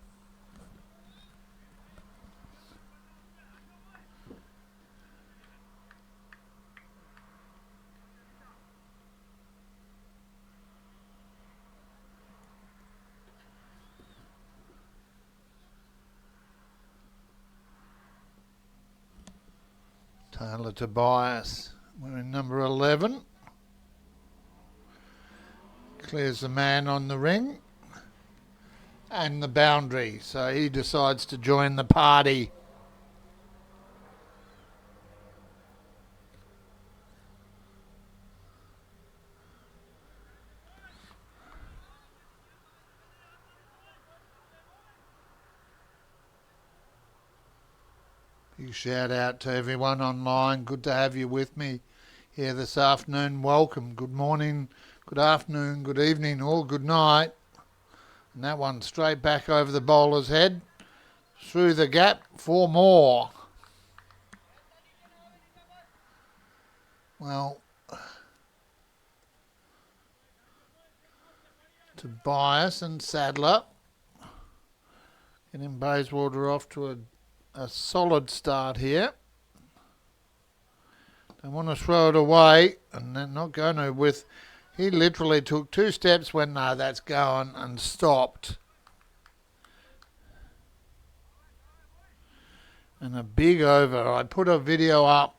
Taylor Tobias, we're in number 11. Clears the man on the ring and the boundary, so he decides to join the party. Big shout out to everyone online. Good to have you with me here this afternoon. Welcome. Good morning, good afternoon, good evening, or good night. And that one straight back over the bowler's head. Through the gap for more. Well, Tobias and Sadler getting Bayswater off to a solid start here. They want to throw it away, and they're not going to with... He literally took 2 steps, went, no, that's going, and stopped. And a big over. I put a video up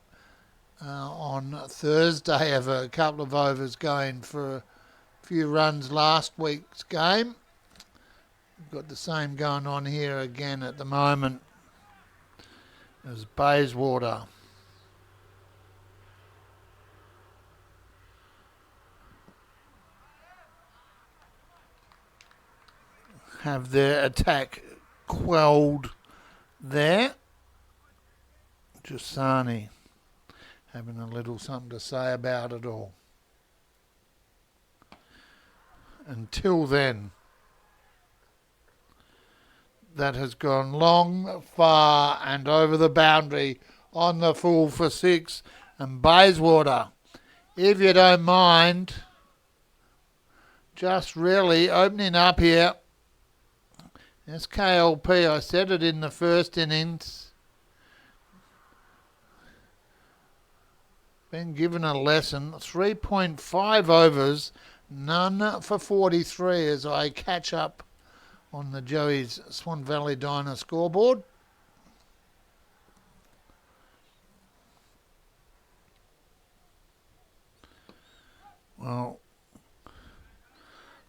on Thursday of a couple of overs going for a few runs last week's game. We've got the same going on here again at the moment as Bayswater. Have their attack quelled there. Jasani having a little something to say about it all. Until then, that has gone long, far and over the boundary on the full for 6. And Bayswater, if you don't mind, just really opening up here. SKLP, I said it in the first innings. Been given a lesson. 3.5 overs, none for 43 as I catch up on the Joey's Swan Valley Diner scoreboard. Well,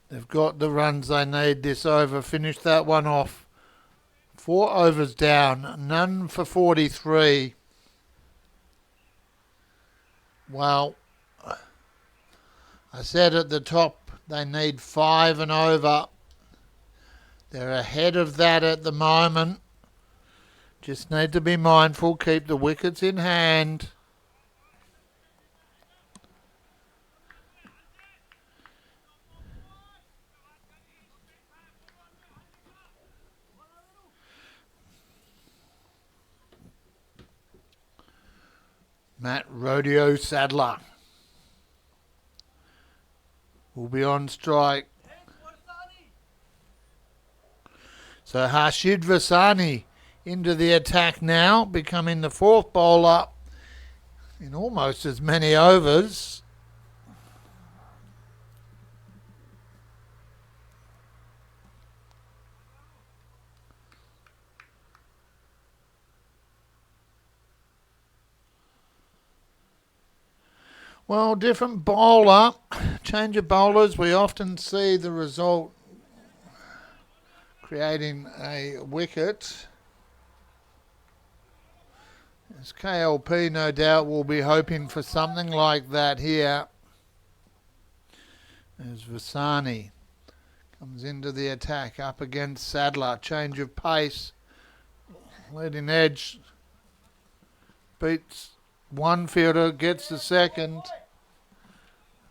they've got the runs they need this over. Finish that one off. 4 overs down, none for 43. Well, I said at the top they need 5 and over. They're ahead of that at the moment. Just need to be mindful, keep the wickets in hand. Matt Rodeo Sadler will be on strike. So Harshid Vasani into the attack now, becoming the 4th bowler in almost as many overs. Well, different bowler, change of bowlers, we often see the result creating a wicket. As KLP no doubt will be hoping for something like that here. As Vasani comes into the attack up against Sadler, change of pace, leading edge, beats one fielder, gets the second,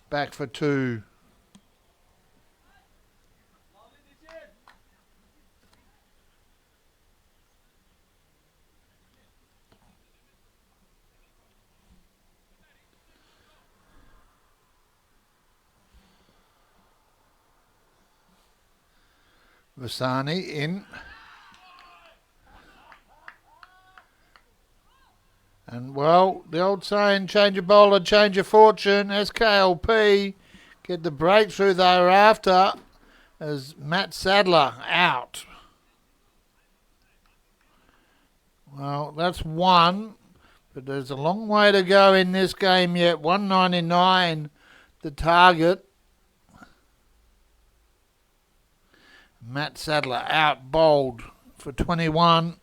back for 2. Vasani in. And, well, the old saying, change your bowler, change your fortune. SKLP get the breakthrough they were after as Matt Sadler out. Well, that's one, but there's a long way to go in this game yet. 199 the target. Matt Sadler out bowled for 21.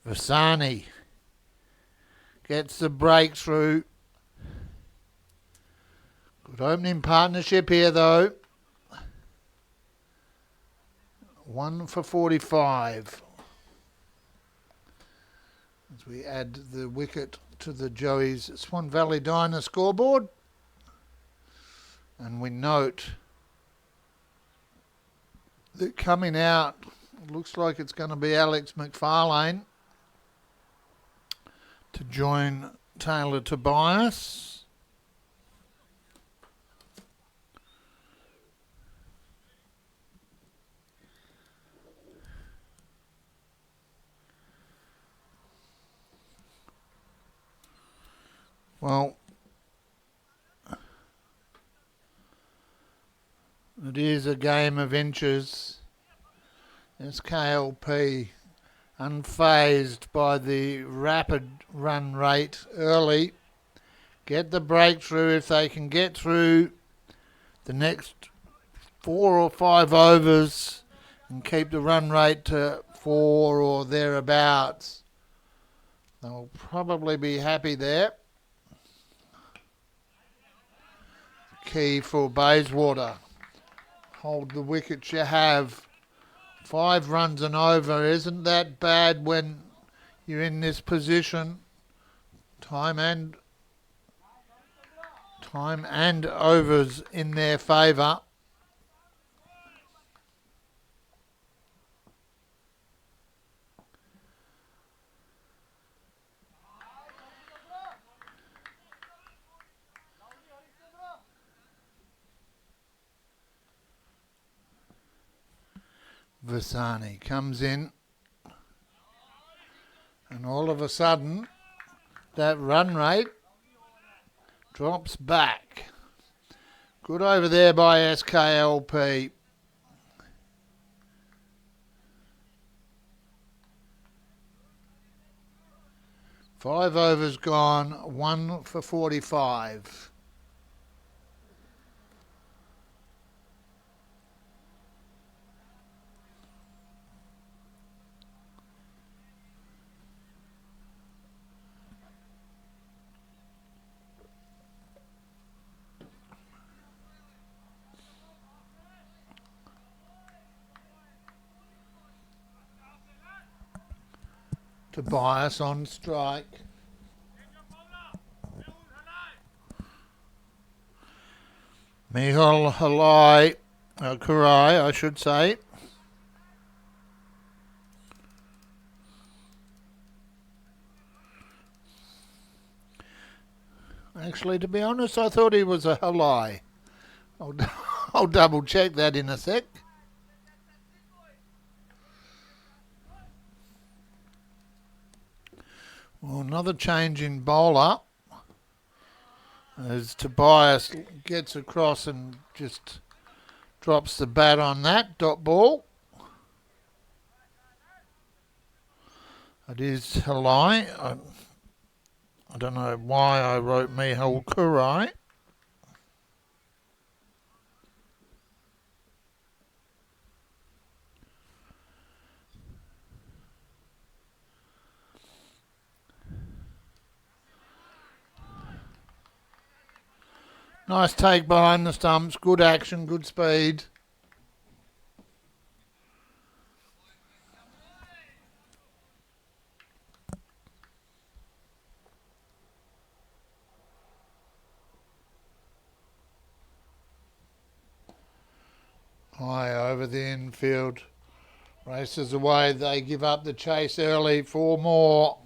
Vasani gets the breakthrough. Good opening partnership here though. 1 for 45. As we add the wicket to the Joey's Swan Valley Diner scoreboard. And we note that coming out, it looks like it's going to be Alex McFarlane to join Taylor Tobias. Well, it is a game of inches. SKLP unfazed by the rapid run rate early. Get the breakthrough if they can get through the next 4 or 5 overs and keep the run rate to 4 or thereabouts. They'll probably be happy there. Key for Bayswater. Hold the wickets you have. 5 runs and over isn't that bad when you're in this position. Time and overs in their favour. Vasani comes in, and all of a sudden that run rate drops back. Good over there by SKLP. Five overs gone, 1 for 45. Tobias on strike. Mihal Kurai, I should say. Actually, to be honest, I thought he was a Halai. I'll double check that in a sec. Well, another change in bowler as Tobias gets across and just drops the bat on that dot ball. It is Halai. I don't know why I wrote Mihal Kurai. Nice take behind the stumps, good action, good speed. High over the infield. Races away, they give up the chase early, 4 more.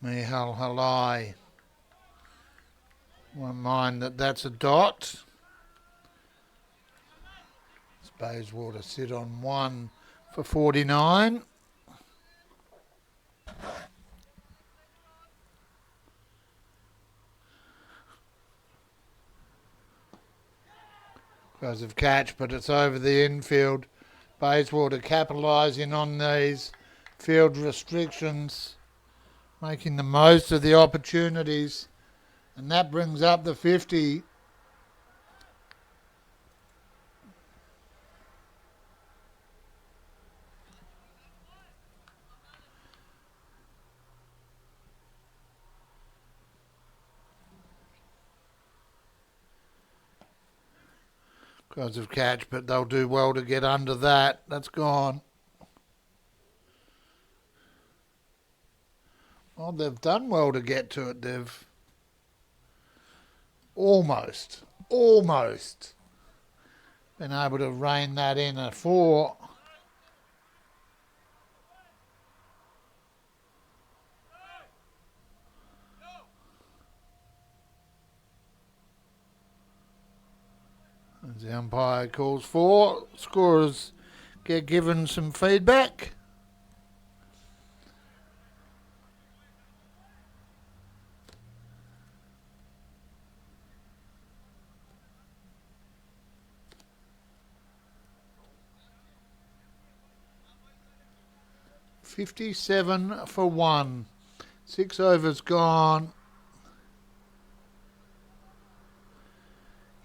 Mihal Halai. Won't mind that's a dot. Bayswater sit on 1 for 49. Aggressive catch, but it's over the infield. Bayswater capitalising on these field restrictions, making the most of the opportunities, and that brings up the 50. Aggressive catch, but they'll do well to get under that. That's gone. Well, they've done well to get to it. They've almost been able to rein that in a 4. As the umpire calls 4, scorers get given some feedback. $57 for 1. 6 overs gone.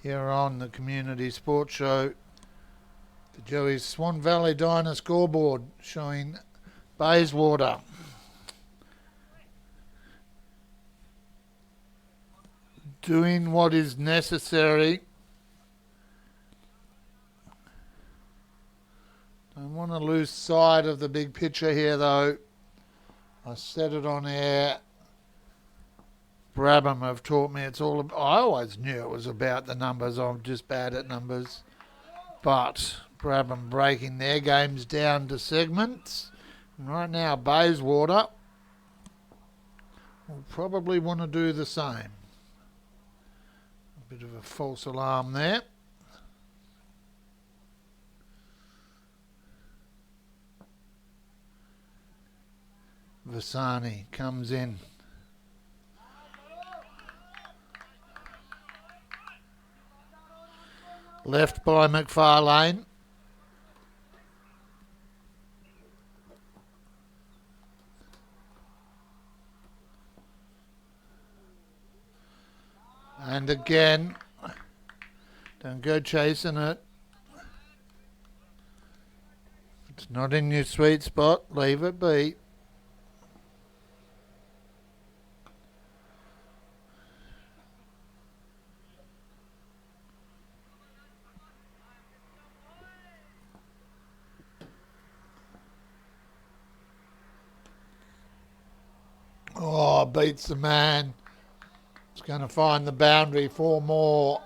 Here on the Community Sports Show, the Joey's Swan Valley Diner scoreboard showing Bayswater doing what is necessary. Don't want to lose sight of the big picture here though. I said it on air. Brabham have taught me it's all about, I always knew it was about the numbers. I'm just bad at numbers. But Brabham breaking their games down to segments. And right now Bayswater will probably want to do the same. A bit of a false alarm there. Vasani comes in. Left by McFarlane. And again, don't go chasing it. If it's not in your sweet spot, leave it be. Oh, beats the man. It's going to find the boundary. 4 more.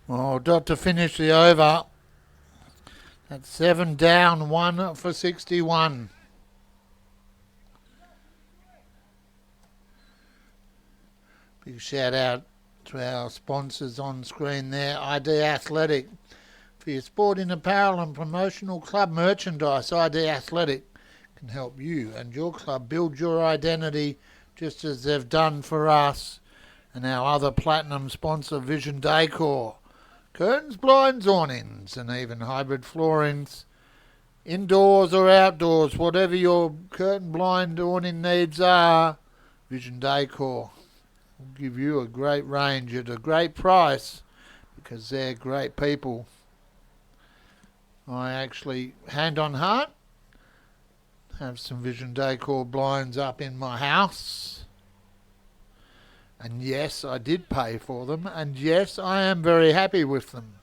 Well, dot to finish the over. That's 7 down, 1 for 61. Big shout out to our sponsors on screen there. ID Athletic. For your sporting apparel and promotional club merchandise, ID Athletic can help you and your club build your identity just as they've done for us. And our other platinum sponsor, Vision Decor. Curtains, blinds, awnings, and even hybrid floorings. Indoors or outdoors, whatever your curtain blind awning needs are, Vision Decor will give you a great range at a great price because they're great people. I actually, hand on heart, have some Vision Decor blinds up in my house. And yes, I did pay for them. And yes, I am very happy with them.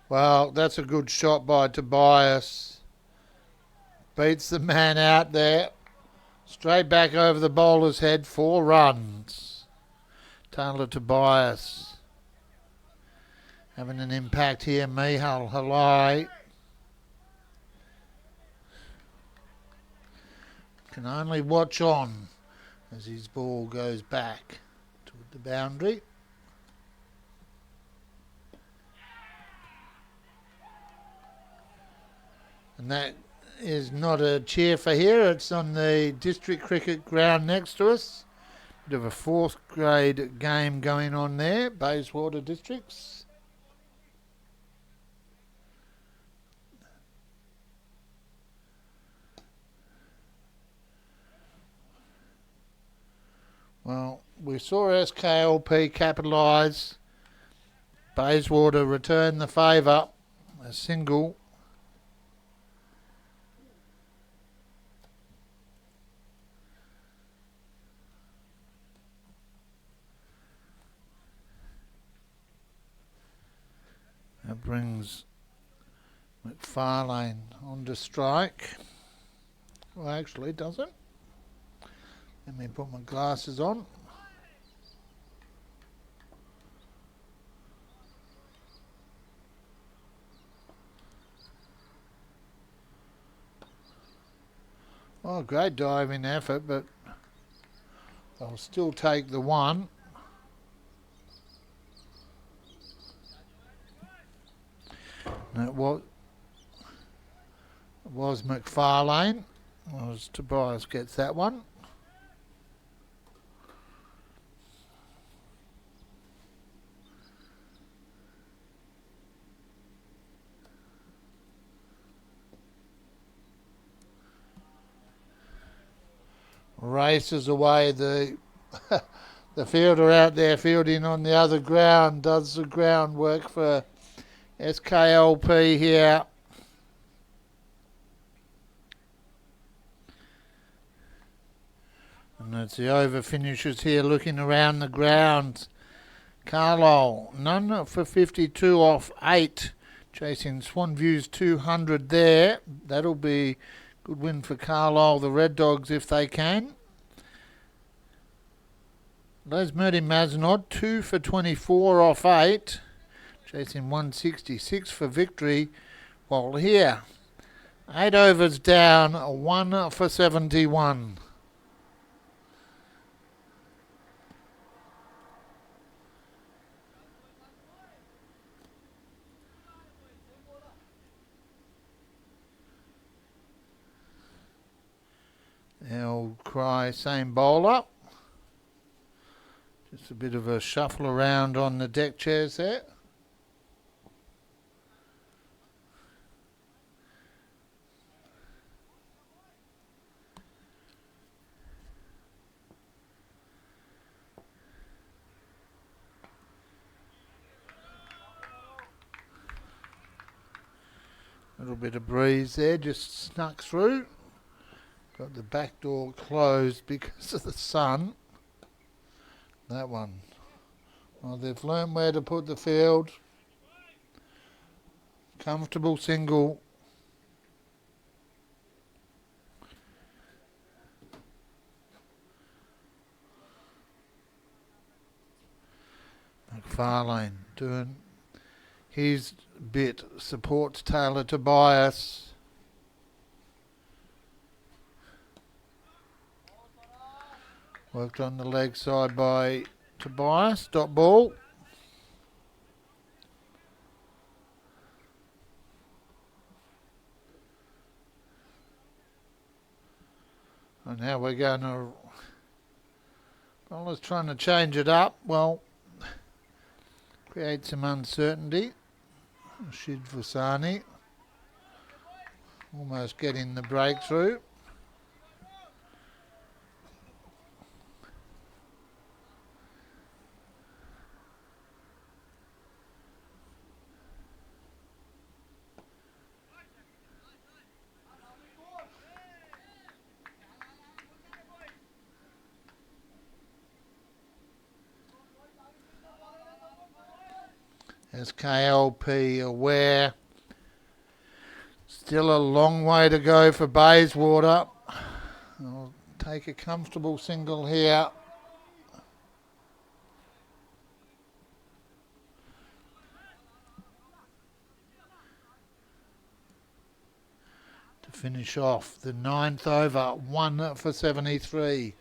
Well, that's a good shot by Tobias. Beats the man out there. Straight back over the bowler's head. 4 runs. Taylor Tobias having an impact here. Mihal Halai can only watch on as his ball goes back toward the boundary. And that is not a cheer for here. It's on the district cricket ground next to us. Bit of a 4th grade game going on there, Bayswater districts. Well, we saw SKLP capitalise. Bayswater return the favour. A single. That brings McFarlane on to strike. Well, actually, it doesn't. Let me put my glasses on. Oh, great diving effort, but I'll still take the 1. That was McFarlane. As Tobias gets that one. Races away the the fielder out there fielding on the other ground. Does the groundwork for SKLP here. And that's the over finishes here looking around the ground. Carlisle, none for 52 off 8. Chasing Swanview's 200 there. That'll be good win for Carlisle, the Red Dogs, if they can. Les Murdy Mazenod, 2 for 24 off 8. Chasing 166 for victory. While here, 8 overs down, 1 for 71. They'll cry same bowler. Just a bit of a shuffle around on the deck chairs there. A little bit of breeze there, just snuck through. Got the back door closed because of the sun. That one. Well, they've learned where to put the field. Comfortable single. McFarlane doing his bit. Supports Taylor Tobias. Worked on the leg side by Tobias. Dot ball. And now we're going to... Bowler's trying to change it up. Well, create some uncertainty. Shid Vasani almost getting the breakthrough. SKLP aware. Still a long way to go for Bayswater. I'll take a comfortable single here. To finish off the 9th over, 1 for 73.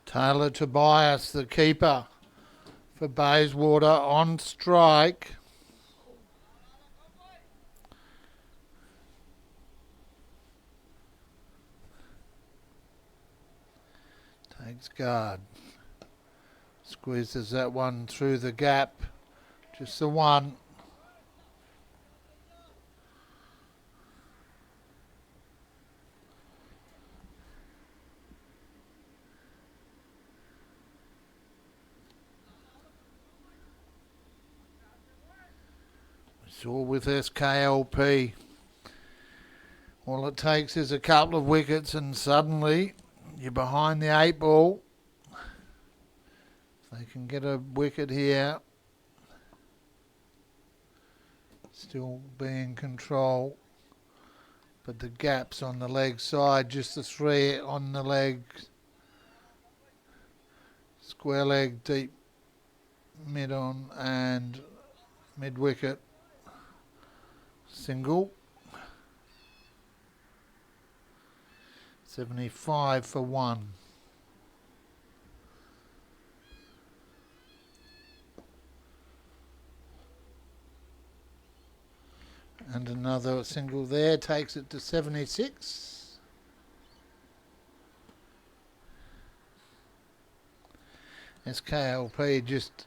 Taylor Tobias, the keeper for Bayswater, on strike. Takes guard. Squeezes that one through the gap. Just the one. It's all with SKLP. All it takes is a couple of wickets and suddenly you're behind the 8 ball. If they can get a wicket here, still be in control. But the gaps on the leg side, just the 3 on the leg. Square leg, deep mid on and mid wicket. Single. 75 for 1. And another single there takes it to 76. SKLP just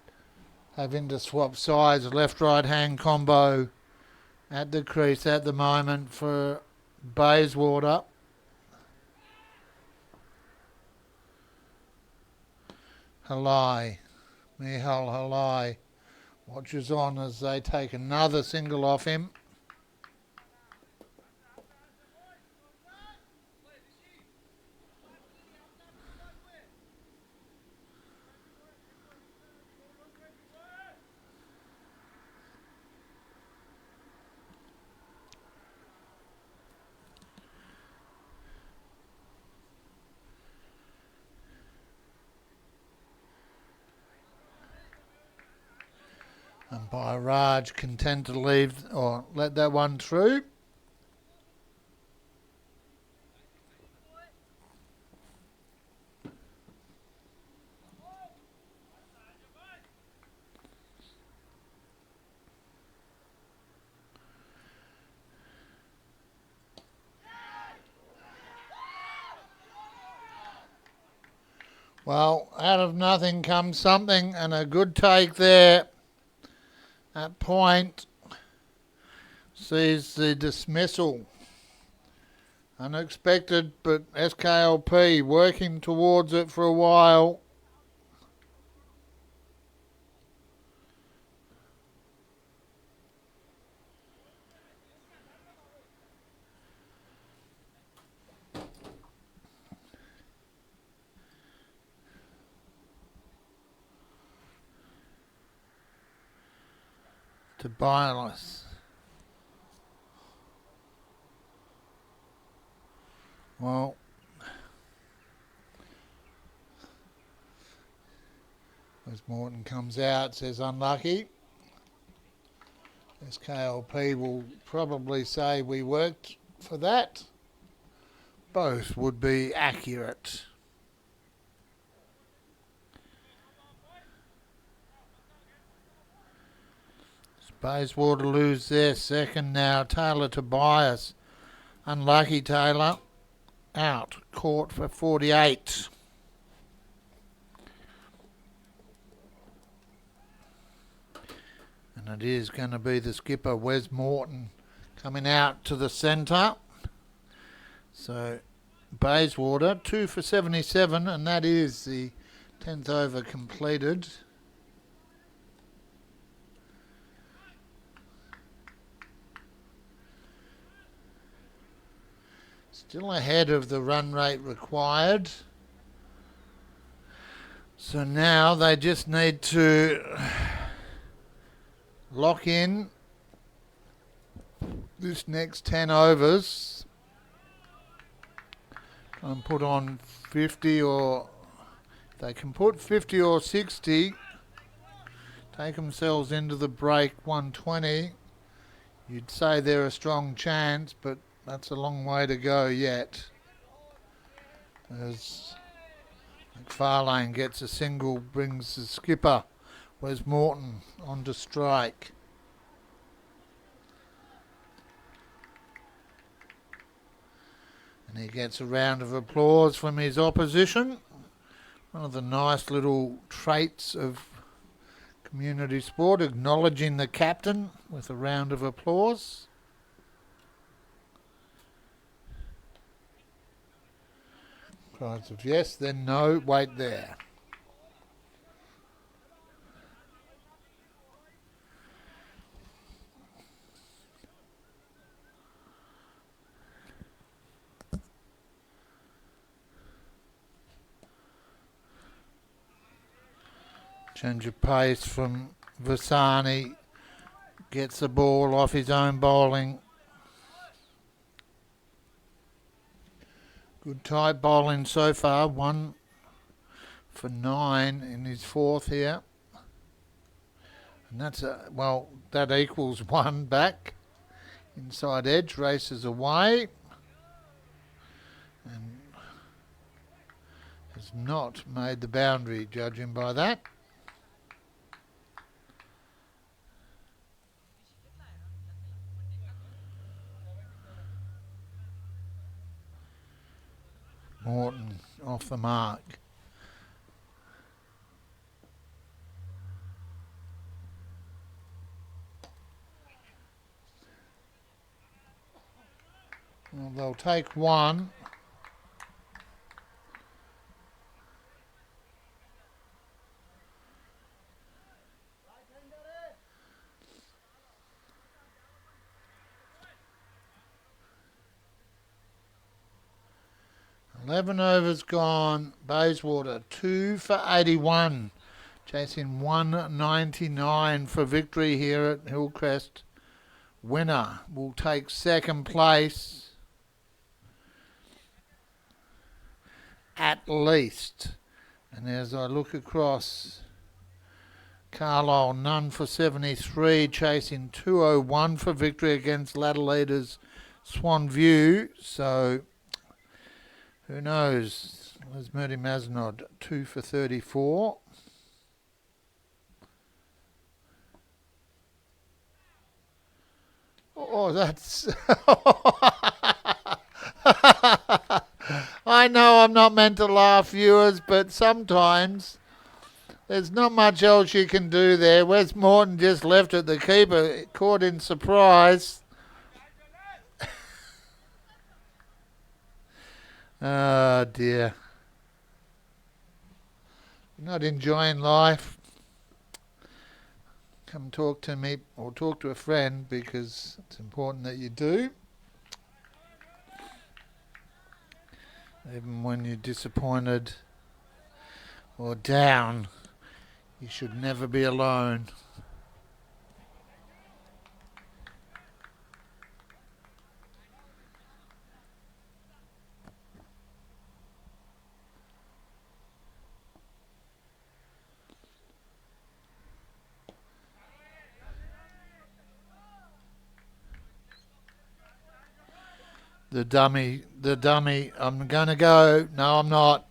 having to swap sides, left-right hand combo at the crease at the moment for Bayswater. Halai, Mihal Halai watches on as they take another single off him. Umpire Raj content to leave or let that one through. Well, out of nothing comes something, and a good take there. At point sees the dismissal. Unexpected, but SKLP working towards it for a while. Tobias. Well, as Morton comes out, says unlucky. SKLP will probably say we worked for that. Both would be accurate. Bayswater lose their second now. Taylor Tobias. Unlucky Taylor. Out. Caught for 48. And it is going to be the skipper, Wes Morton, coming out to the centre. So Bayswater, 2 for 77, and that is the 10th over completed. Still ahead of the run rate required. So now they just need to lock in this next 10 overs and put on 50, or if they can put 50 or 60, take themselves into the break 120. You'd say they're a strong chance, but that's a long way to go yet. As McFarlane gets a single, brings the skipper, Wes Morton, onto strike. And he gets a round of applause from his opposition. One of the nice little traits of community sport, acknowledging the captain with a round of applause. Cries of yes, then no, wait there. Change of pace from Vasani. Gets the ball off his own bowling. Good tight bowling so far. 1 for 9 in his fourth here. And that's that equals 1 back. Inside edge races away. And has not made the boundary, judging by that. Morton off the mark. Well, they'll take 1. Eleven overs gone. Bayswater 2 for 81, chasing 199 for victory here at Hillcrest. Winner will take second place at least. And as I look across, Carlisle none for 73, chasing 201 for victory against ladder leaders Swan View. So who knows? There's Murdy Mazenod, 2 for 34. Oh, that's... I know I'm not meant to laugh, viewers, but sometimes there's not much else you can do there. Wes Morton just left it. The keeper caught in surprise. Oh dear. Not enjoying life. Come talk to me or talk to a friend, because it's important that you do. Even when you're disappointed or down, you should never be alone. The dummy. I'm going to go. No, I'm not.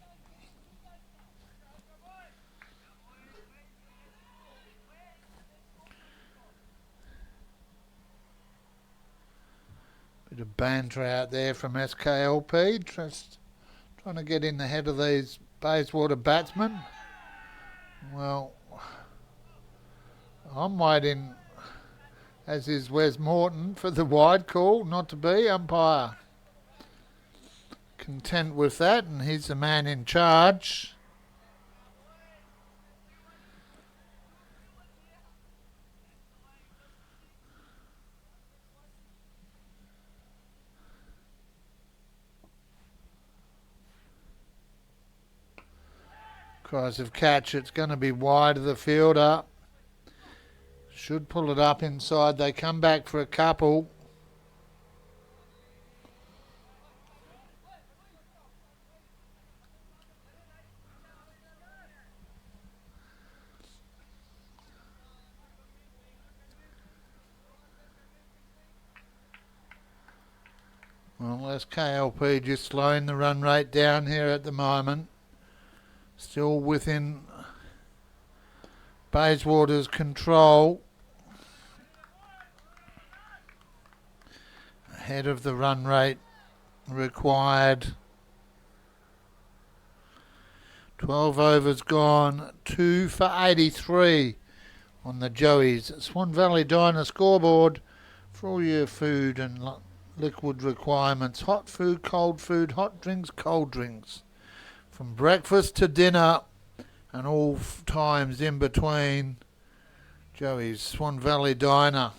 Bit of banter out there from SKLP. Just trying to get in the head of these Bayswater batsmen. Well, I'm waiting, as is Wes Morton, for the wide call, not to be umpire. Content with that, and he's the man in charge. Cries of catch. It's going to be wide of the fielder. Should pull it up inside. They come back for a couple. Well, SKLP just slowing the run rate down here at the moment. Still within Bayswater's control. Ahead of the run rate required. 12 overs gone. 2 for 83 on the Joeys. Swan Valley Diner scoreboard for all your food and liquid requirements. Hot food, hot drinks, cold drinks. From breakfast to dinner and all times in between. Joey's Swan Valley Diner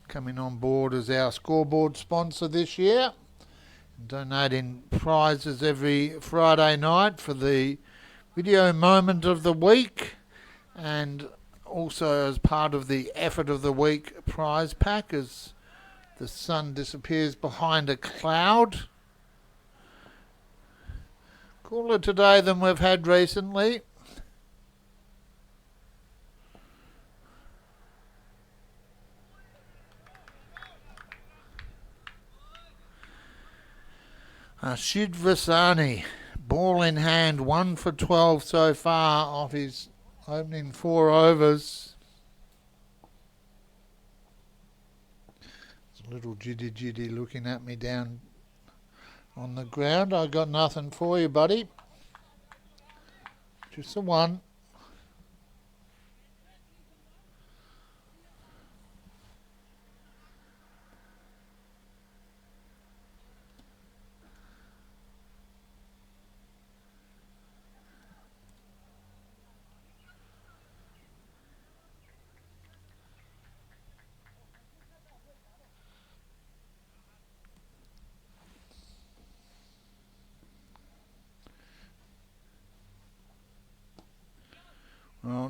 coming on board as our scoreboard sponsor this year. Donating prizes every Friday night for the video moment of the week, and also as part of the effort of the week prize pack as the sun disappears behind a cloud. Cooler today than we've had recently. Shid Vasani, ball in hand, 1 for 12 so far off his opening 4 overs. There's a little jiddy looking at me down on the ground. I got nothing for you, buddy. Just the one. Well,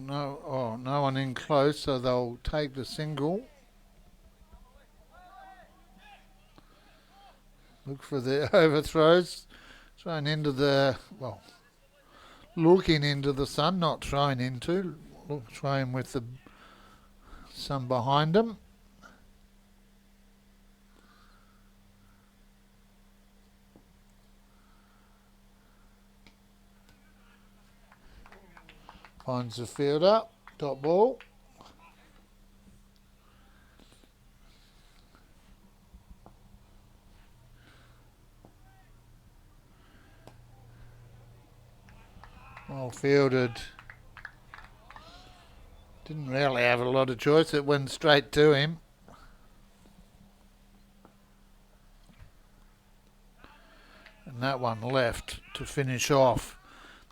no one in close, so they'll take the single. Look for the overthrows. Thrown into the, well, looking into the sun, not thrown into. Throwing with the sun behind them. Finds the fielder, top ball. Well fielded. Didn't really have a lot of choice. It went straight to him. And that one left to finish off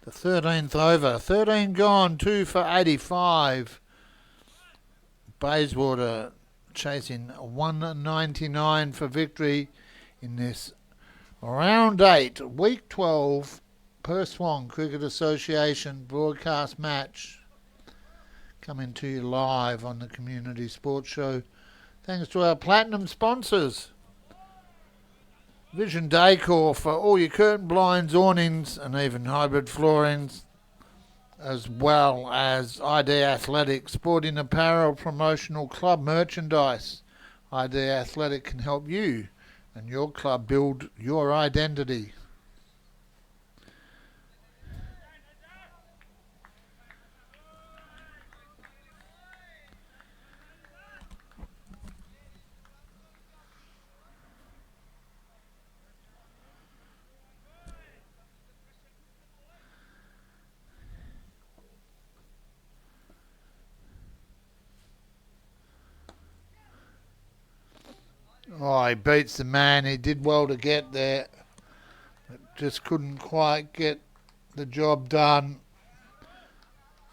the 13th over. 13 gone, 2 for 85. Bayswater chasing 199 for victory in this round 8, week 12, Perth Swan Cricket Association broadcast match. Coming to you live on the Community Sports Show. Thanks to our platinum sponsors. Vision Decor for all your curtain blinds, awnings and even hybrid floorings, as well as ID Athletic, sporting apparel, promotional club merchandise. ID Athletic can help you and your club build your identity. Oh, he beats the man. He did well to get there, but just couldn't quite get the job done.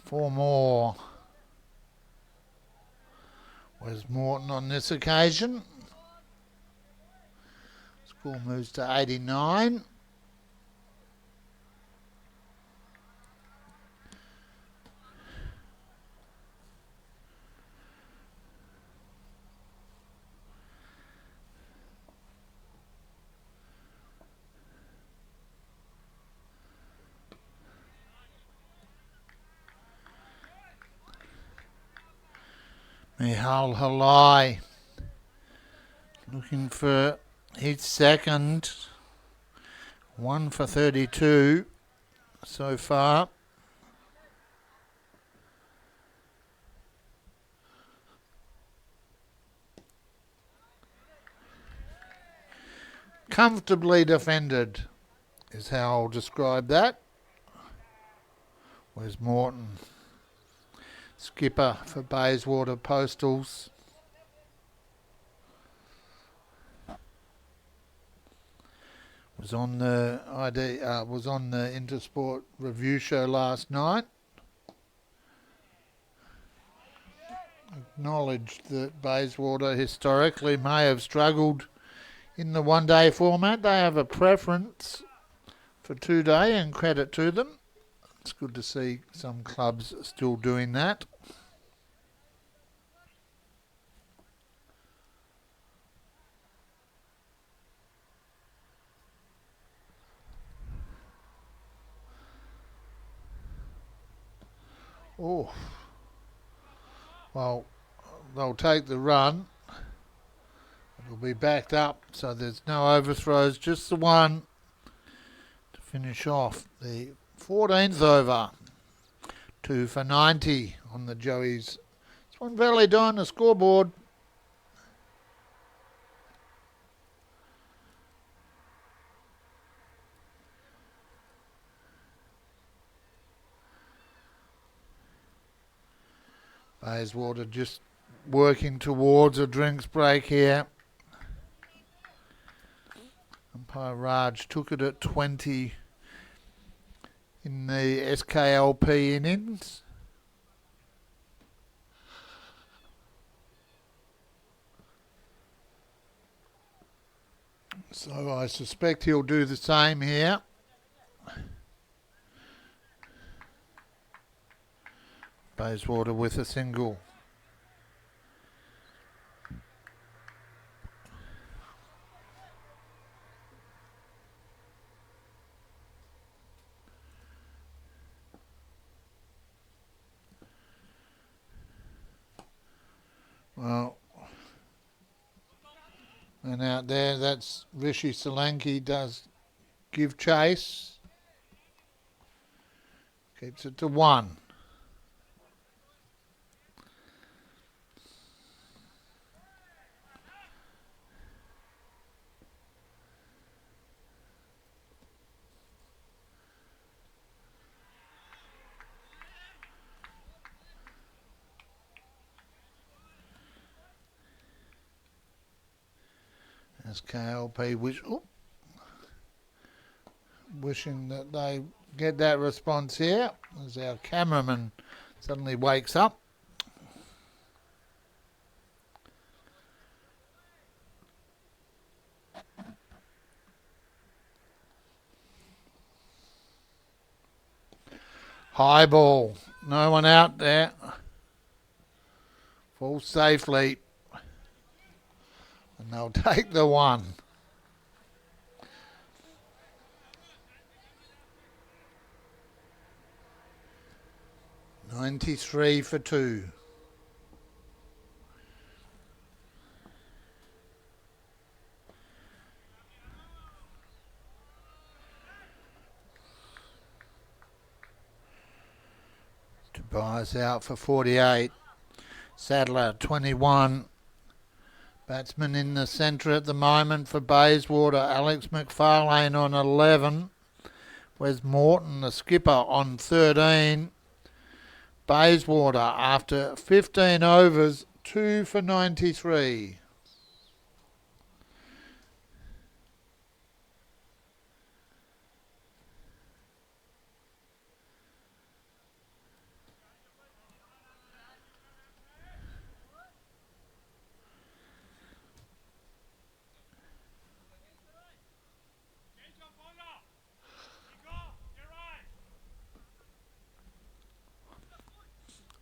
4 more. Where's Morton on this occasion? Score moves to 89. Mihal Halai looking for his second. 1 for 32 so far. Comfortably defended is how I'll describe that. Where's Morton? Skipper for Bayswater Postals. Was on the Intersport review show last night. Acknowledged that Bayswater historically may have struggled in the one-day format. They have a preference for 2-day, and credit to them. It's good to see some clubs still doing that. Oh, well, they'll take the run. It'll be backed up, so there's no overthrows, just the one to finish off the 14th over. 2 for 90 on the Joeys. Swan Valley on the scoreboard. Bayswater just working towards a drinks break here. Umpire Raj took it at 20 in the SKLP innings. So I suspect he'll do the same here. Bayswater with a single. Well, and out there, that's Rishi Solanki does give chase. Keeps it to 1. SKLP wishing that they get that response here as our cameraman suddenly wakes up. High ball, no one out there. Falls safely. And they'll take the 1. $93 for 2. Tobias out for 48. Sadler 21. Batsman in the centre at the moment for Bayswater. Alex McFarlane on 11. Wes Morton, the skipper, on 13. Bayswater, after 15 overs, 2 for 93.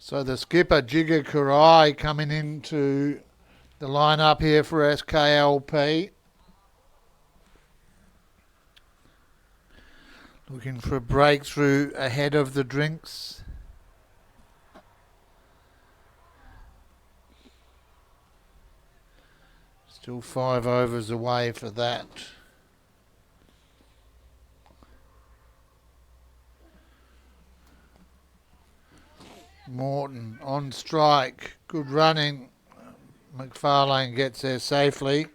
So the skipper, Jigger Karai, coming into the lineup here for SKLP. Looking for a breakthrough ahead of the drinks. Still 5 overs away for that. Morton on strike. Good running. McFarlane gets there safely.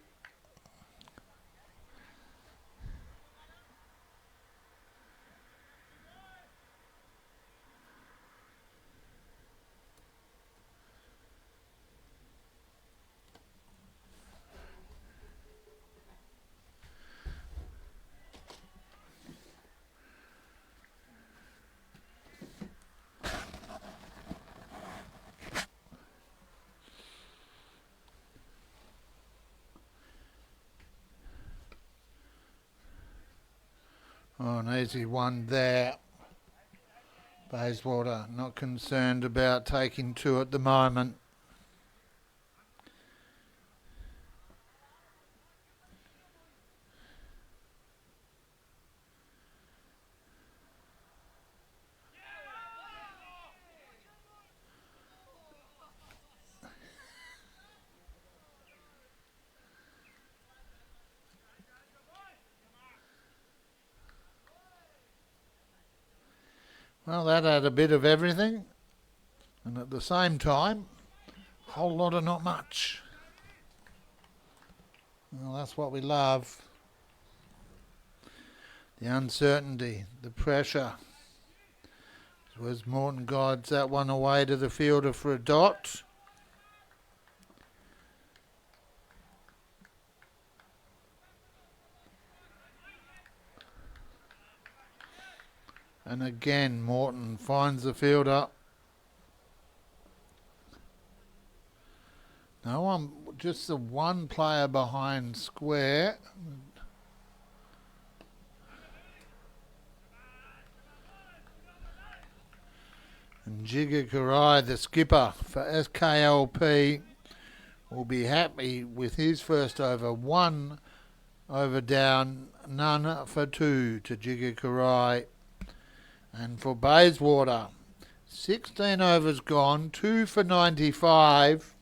Oh, an easy one there. Bayswater not concerned about taking 2 at the moment. Well, that had a bit of everything, and at the same time, a whole lot of not much. Well, that's what we love. The uncertainty, the pressure. Wes Morton guides that one away to the fielder for a dot. And again, Morton finds the fielder. No one, just the one player behind square. And Jigger Karai, the skipper for SKLP, will be happy with his first over. 1 over down, none for 2 to Jigger Karai. And for Bayswater, 16 overs gone, 2 for 95.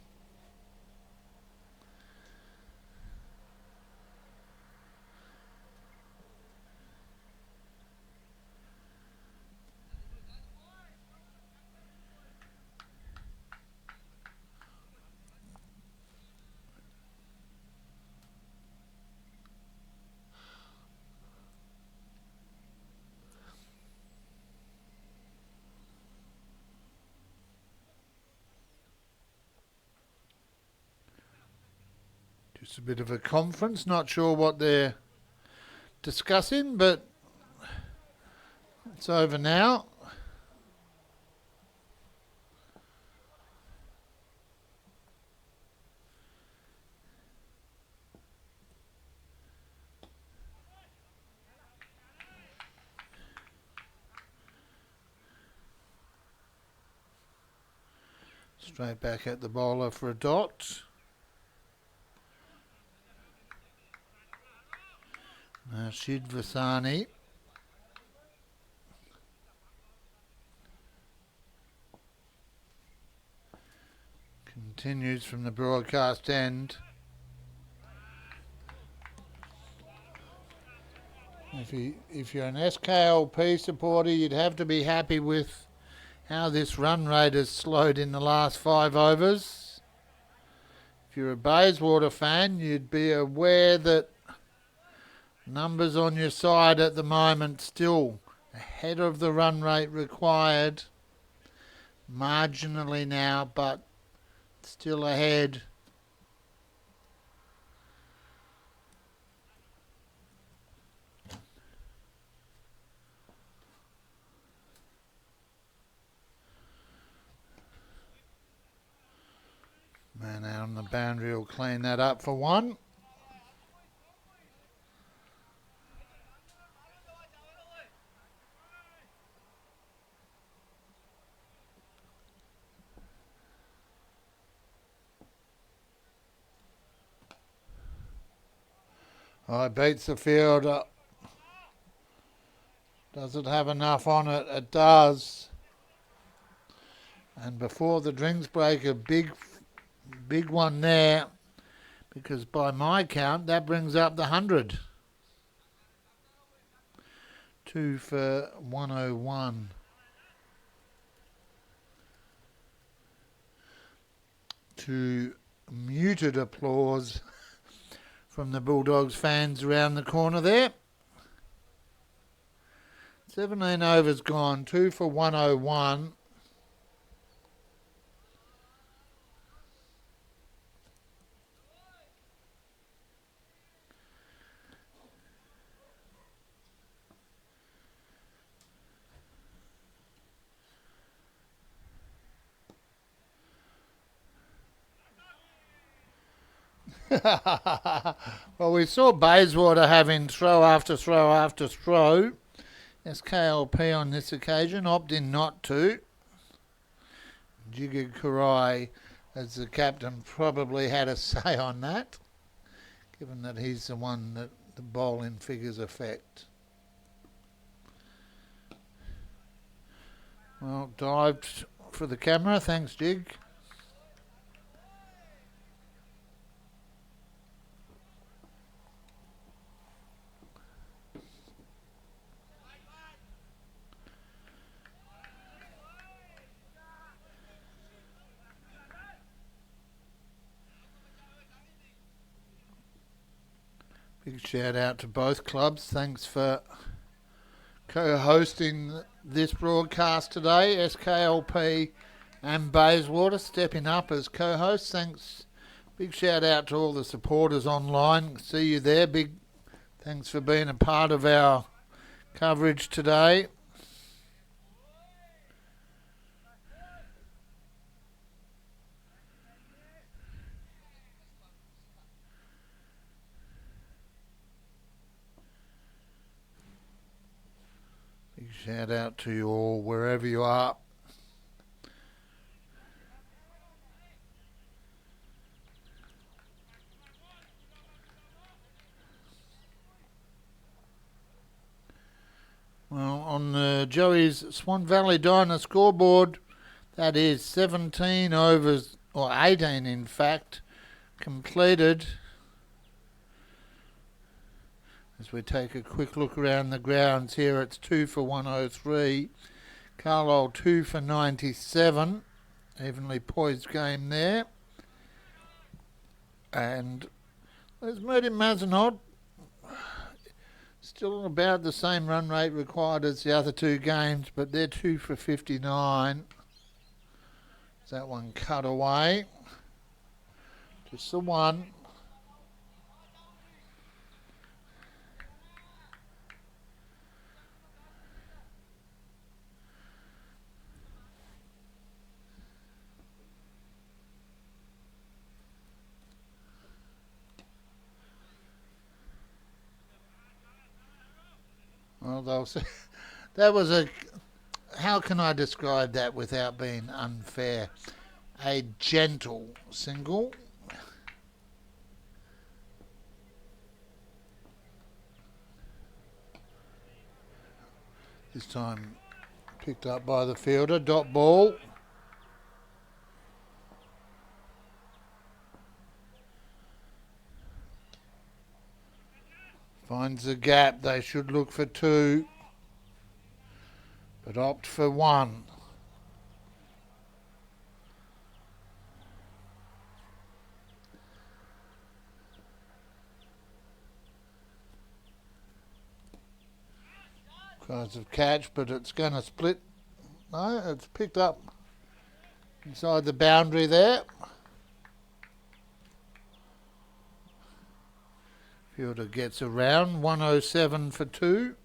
Just a bit of a conference, not sure what they're discussing, but it's over now. Straight back at the bowler for a dot. Shid Vasani. Continues from the broadcast end. If you're an SKLP supporter, you'd have to be happy with how this run rate has slowed in the last 5 overs. If you're a Bayswater fan, you'd be aware that numbers on your side at the moment still ahead of the run rate required. Marginally now, but still ahead. Man out on the boundary will clean that up for one. Oh, it beats the fielder. Does it have enough on it? It does. And before the drinks break, a big one there, because by my count that brings up the 100. 2 for 101. To muted applause from the Bulldogs fans around the corner there. 17 overs gone, 2 for 101. Well, we saw Bayswater having throw after throw after throw. SKLP on this occasion opting not to. Jigga Karai, as the captain, probably had a say on that, given that he's the one that the bowling figures affect. Well, dived for the camera. Thanks, Jig. Big shout out to both clubs. Thanks for co-hosting this broadcast today. SKLP and Bayswater stepping up as co-hosts. Thanks. Big shout out to all the supporters online. See you there. Big thanks for being a part of our coverage today. Shout out to you all, wherever you are. Well, on the Joey's Swan Valley Diner scoreboard, that is 17 overs, or 18 in fact, completed. As we take a quick look around the grounds here, it's 2 for 103. Carlisle 2 for 97. Evenly poised game there. And there's Moody Mazenod. Still about the same run rate required as the other two games, but they're 2 for 59. That one cut away. Just the one. Well, they'll say that was a. How can I describe that without being unfair? A gentle single. This time picked up by the fielder. Dot ball. Finds the gap. They should look for 2, but opt for 1. kinds of catch, but it's going to split. No, it's picked up inside the boundary there. Fielder gets around, 107 for 2.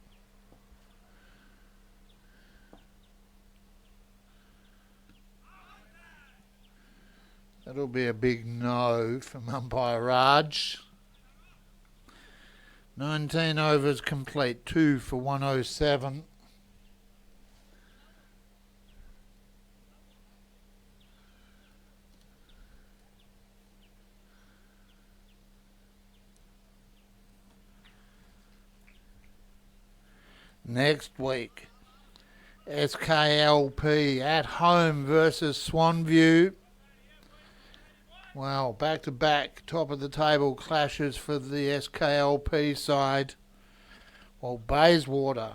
That'll be a big no from umpire Raj. 19 overs complete, 2 for 107. Next week, SKLP at home versus Swanview. Well, back-to-back top-of-the-table clashes for the SKLP side. Well, Bayswater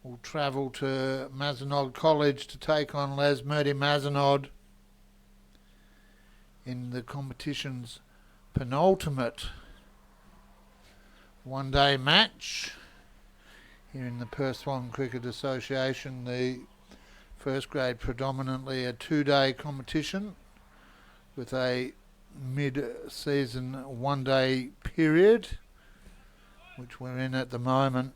will travel to Mazenod College to take on Lesmurdy Mazenod in the competition's penultimate one-day match. Here in the Perth Swan Cricket Association, the first grade predominantly a 2-day competition with a mid-season one-day period, which we're in at the moment.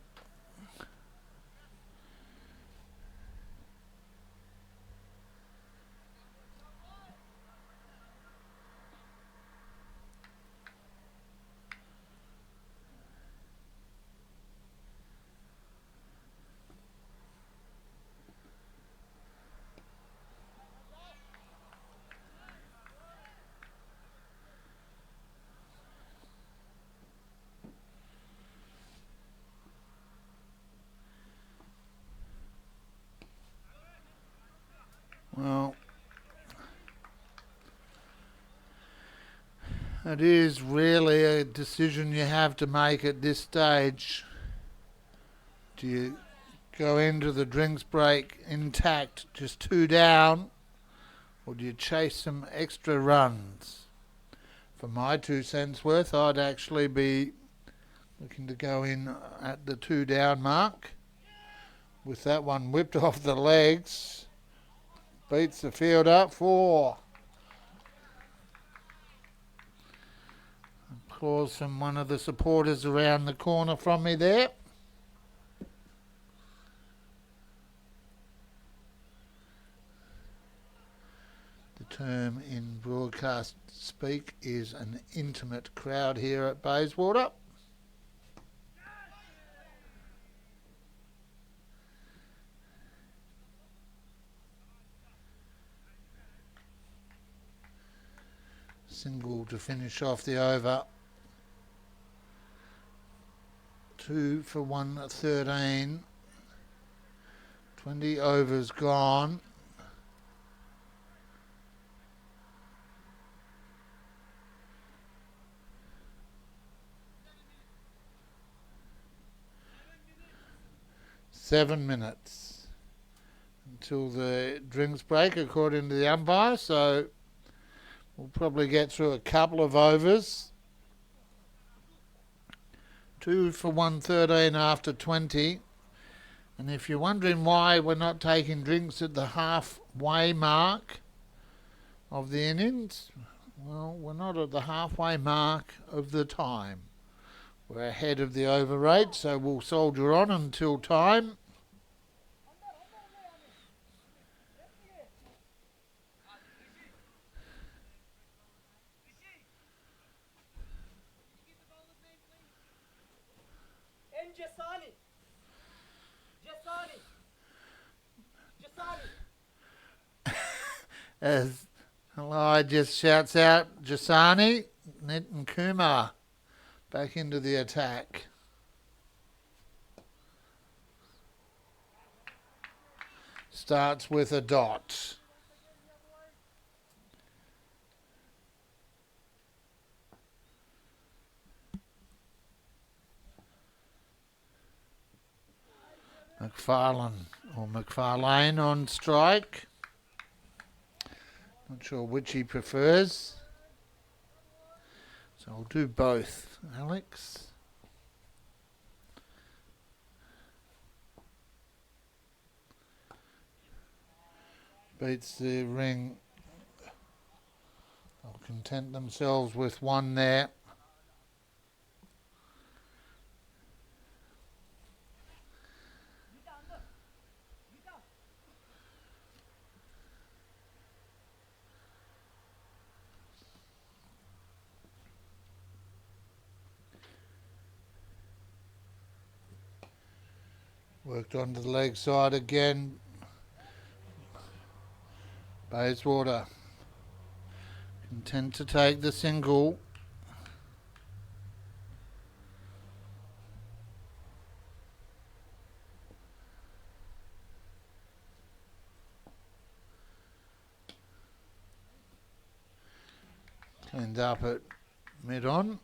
Well, it is really a decision you have to make at this stage. Do you go into the drinks break intact, just 2 down, or do you chase some extra runs? For my 2 cents worth, I'd actually be looking to go in at the 2 down mark. With that one whipped off the legs. Beats the field up 4. Applause from one of the supporters around the corner from me there. The term in broadcast speak is an intimate crowd here at Bayswater. Single to finish off the over. 2 for 113. 20 overs gone. Seven minutes until the drinks break, according to the umpire, so we'll probably get through a couple of overs. 2 for 113 after 20. And if you're wondering why we're not taking drinks at the halfway mark of the innings, well, we're not at the halfway mark of the time. We're ahead of the over rate, so we'll soldier on until time. As Eli just shouts out, Jasani, Nit and Kumar back into the attack. Starts with a dot. McFarlane on strike. Not sure which he prefers. So I'll do both, Alex. beats the ring. They'll content themselves with one there. Worked onto the leg side again. Bayswater content to take the single. Cleaned up at mid-on.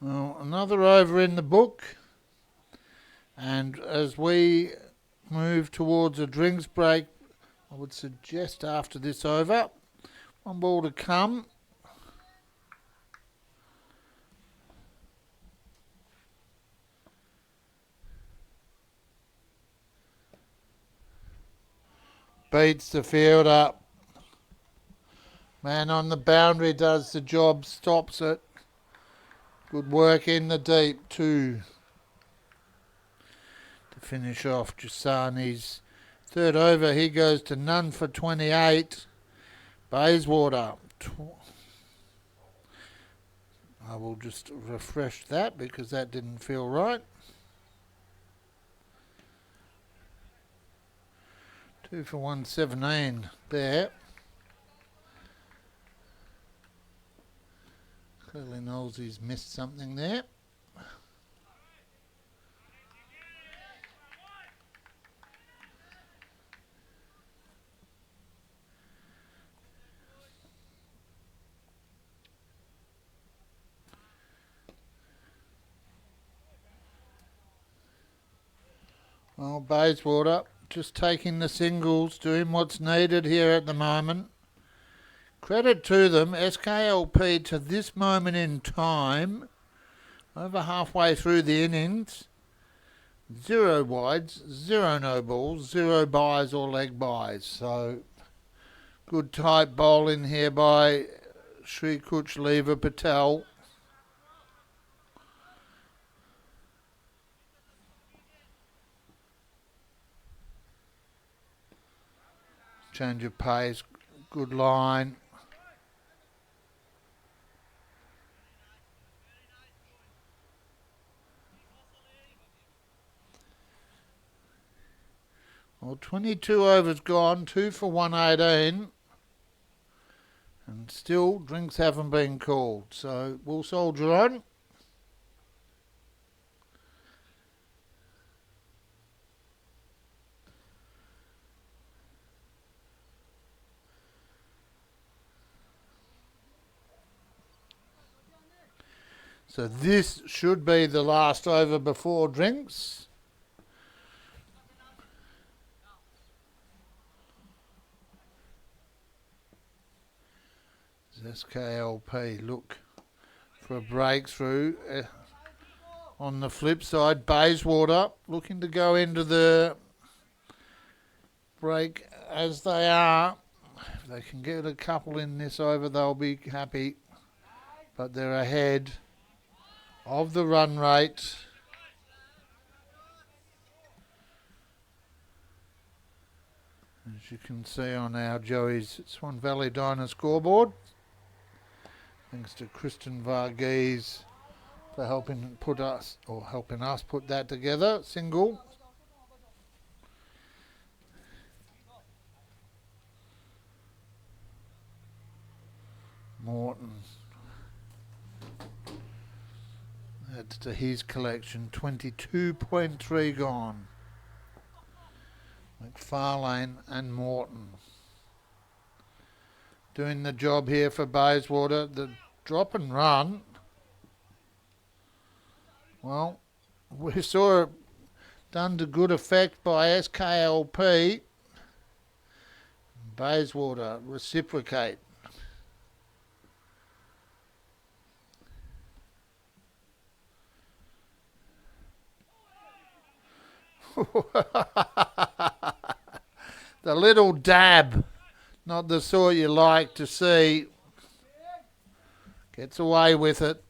Well, another over in the book, and as we move towards a drinks break, I would suggest after this over, one ball to come. Beats the fielder. Man on the boundary does the job, stops it. Good work in the deep too. To finish off Jasani's third over, he goes to none for 28. Bayswater. I will just refresh that because that didn't feel right. 2 for 117 there. Clearly knows he's missed something there. Well, Bayswater just taking the singles, doing what's needed here at the moment. Credit to them, SKLP to this moment in time, over halfway through the innings, 0 wides, 0 no balls, 0 buys or leg buys. So good tight bowling here by Sri Kuch Lever Patel. Change of pace, good line. Well, 22 overs gone, 2 for 118. And still, drinks haven't been called. So we'll soldier on. So this should be the last over before drinks. SKLP look for a breakthrough. On the flip side, Bayswater looking to go into the break as they are. If they can get a couple in this over, they'll be happy. But they're ahead of the run rate. As you can see on our Joey's Swan Valley Diner scoreboard. Thanks to Kristen Varghese for helping us put that together. Single. Morton. That's to his collection. 22.3 gone. McFarlane and Morton doing the job here for Bayswater. The drop and run, well, we saw it done to good effect by SKLP. Bayswater reciprocate. The little dab, not the sort you like to see, gets away with it.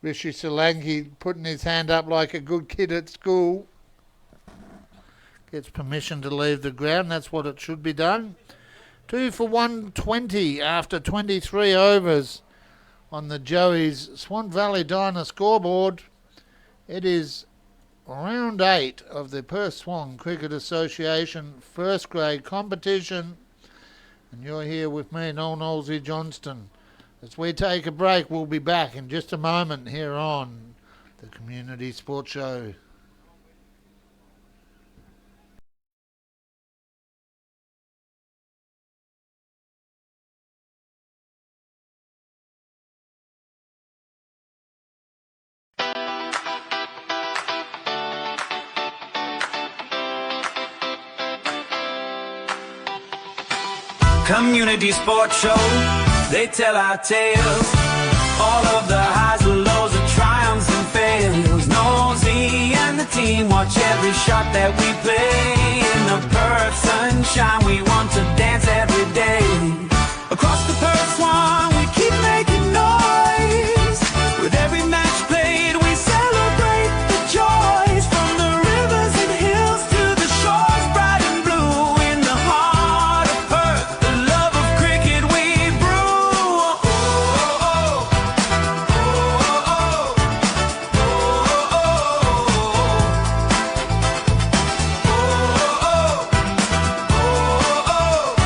Rishi Solanki putting his hand up like a good kid at school. Gets permission to leave the ground. That's what it should be done. 2 for 120 after 23 overs on the Joey's Swan Valley Diner scoreboard. It is round 8 of the Perth Swan Cricket Association first grade competition. And you're here with me, Noel Knowlesy Johnston. As we take a break, we'll be back in just a moment here on the Community Sports Show. Community Sports Show, they tell our tales. All of the highs and lows, the triumphs and fails. Nosy and the team watch every shot that we play. In the Perth sunshine, we want to dance every day. Across the Perth Swan, we keep making noise. With every match played, we celebrate the joys. From the rivers and hills to the shores, bright and blue. In the heart of Perth, the love of cricket we brew. Oh, oh, oh, oh, oh, oh, oh, oh, oh, oh, oh.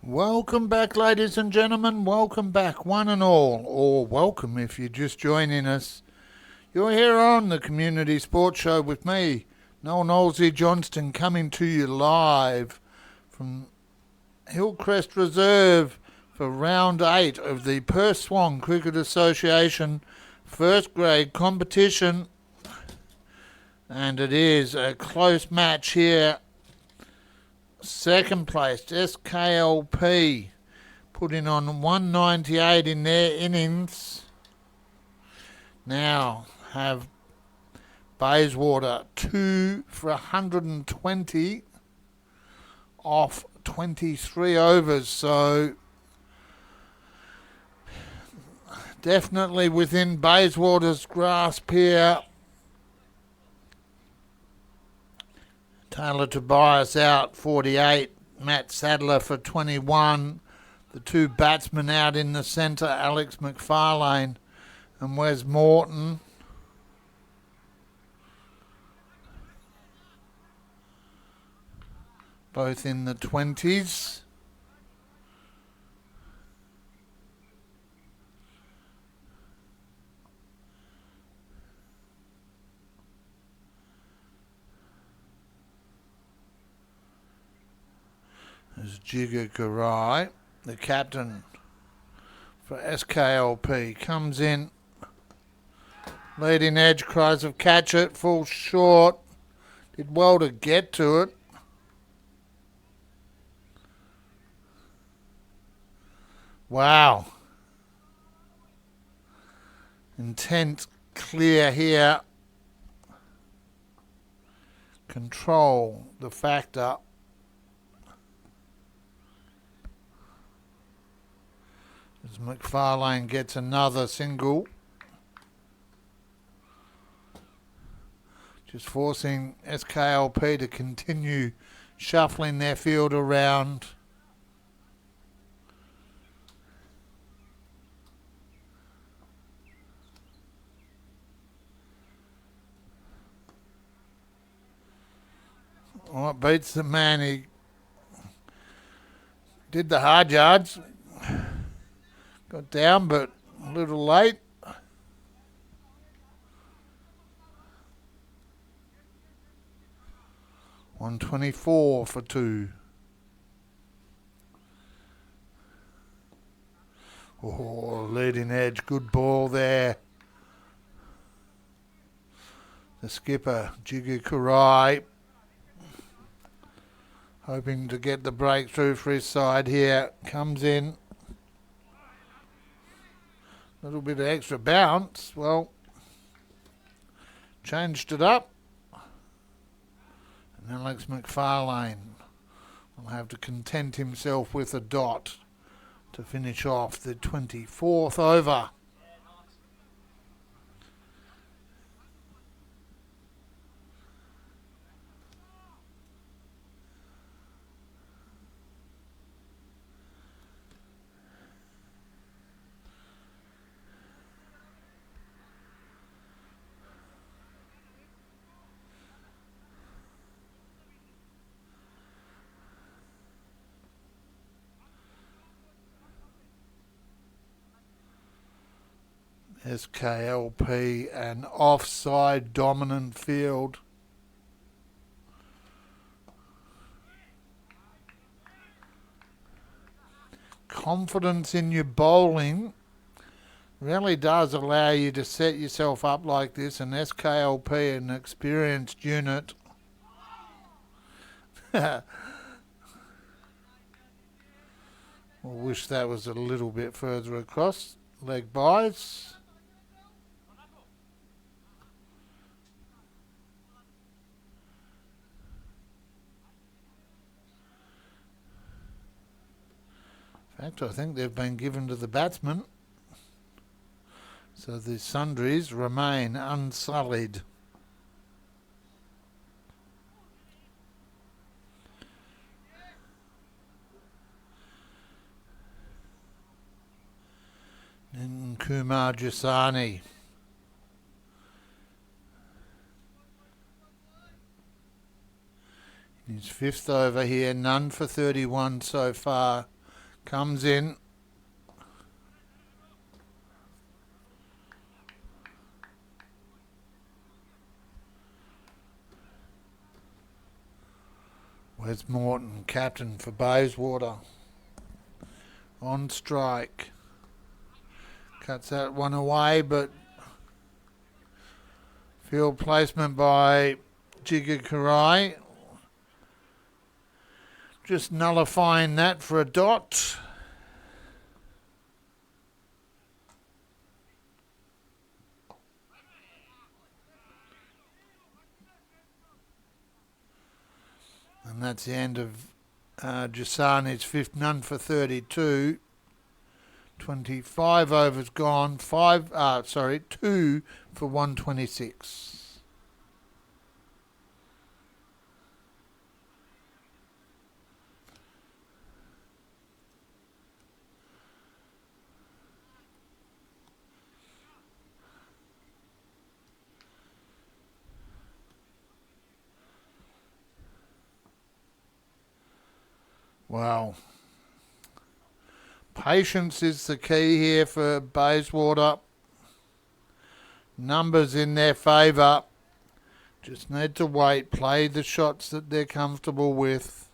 Welcome back, ladies and gentlemen. Welcome back, one and all. Or welcome if you're just joining us. You're here on the Community Sports Show with me, Noel Knowlesy Johnston, coming to you live from Hillcrest Reserve for round 8 of the Perth Swan Cricket Association first grade competition. And it is a close match here. Second placed SKLP putting on 198 in their innings. Now have Bayswater 2 for 120 off 23 overs, so definitely within Bayswater's grasp here. Taylor Tobias out 48, Matt Sadler for 21. The two batsmen out in the centre, Alex McFarlane and Wes Morton. Both in the 20s. There's Jigger Garai, the captain for SKLP, comes in. Leading edge, cries of catch it, falls short. Did well to get to it. Wow. Intent clear here. Control the factor. As McFarlane gets another single. Just forcing SKLP to continue shuffling their field around. Well, it beats the man. He did the hard yards. Got down, but a little late. $124 for 2. Oh, leading edge, good ball there. The skipper, Jiggy Karai, hoping to get the breakthrough for his side here. Comes in. A little bit of extra bounce. Well, changed it up. And Alex McFarlane will have to content himself with a dot to finish off the 24th over. SKLP, an offside dominant field. Confidence in your bowling really does allow you to set yourself up like this, and SKLP, an experienced unit. I wish that was a little bit further across. Leg byes. In fact, I think they've been given to the batsman. So the sundries remain unsullied. And Kumar Jasani. In his 5th over here, none for 31 so far. Comes in. Wes Morton, captain for Bayswater. On strike. Cuts that one away, but field placement by Jigga Karai. Just nullifying that for a dot. And that's the end of Jasani's fifth, none for 32. 25 overs gone. 2 for 126. Wow. Patience is the key here for Bayswater. Numbers in their favour. Just need to wait, play the shots that they're comfortable with.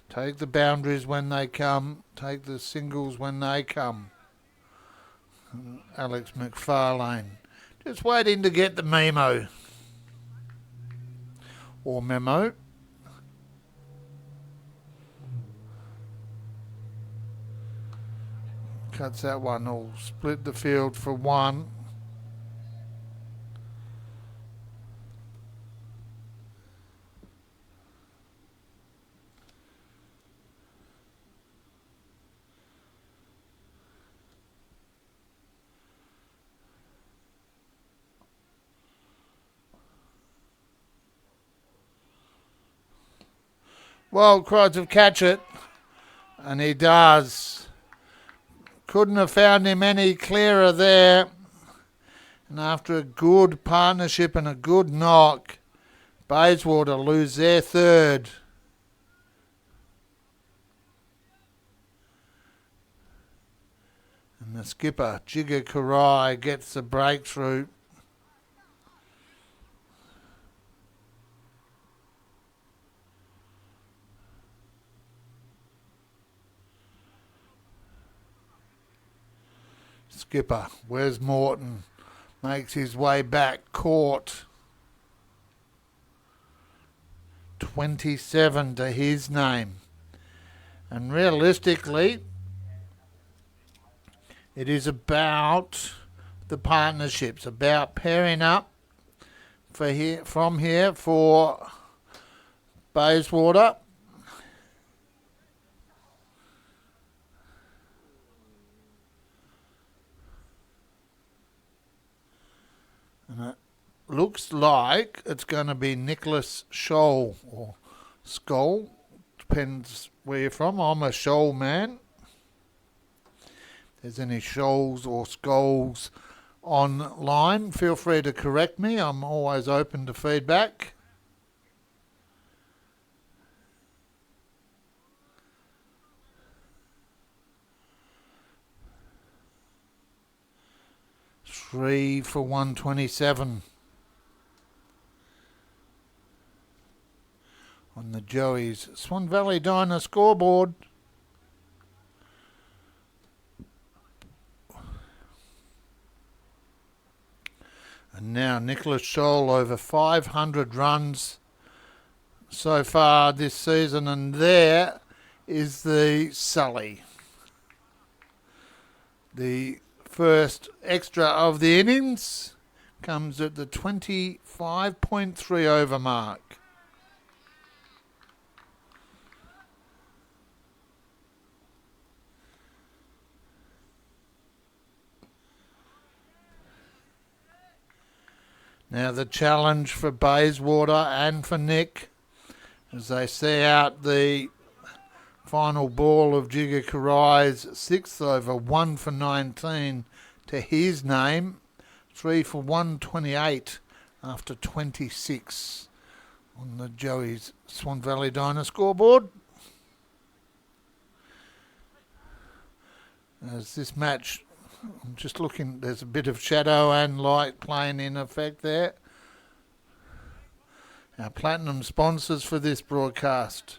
Take the boundaries when they come. Take the singles when they come. Alex McFarlane. Just waiting to get the memo. Or memo. Cuts that one. Will split the field for one. Well, tries to catch it, and he does. Couldn't have found him any clearer there. And after a good partnership and a good knock, Bayswater lose their third. And the skipper, Jigga Karai, gets the breakthrough. Skipper, Wes Morton, makes his way back, caught. 27 to his name. And realistically, it is about the partnerships, about pairing up from here for Bayswater. And it looks like it's going to be Nicholas Scholl or Skoll. Depends where you're from. I'm a Scholl man. If there's any Scholls or Skolls online, feel free to correct me. I'm always open to feedback. Three for 127 on the Joey's Swan Valley Diner scoreboard. And now Nicholas Scholl over 500 runs so far this season, and there is the Sully. The first extra of the innings comes at the 25.3 over mark. Now the challenge for Bayswater and for Nick as they see out the final ball of Jigga Karai's sixth over, 1 for 19 to his name, 3 for 128 after 26 on the Joey's Swan Valley Diner scoreboard. As this match, I'm just looking, there's a bit of shadow and light playing in effect there. Our platinum sponsors for this broadcast,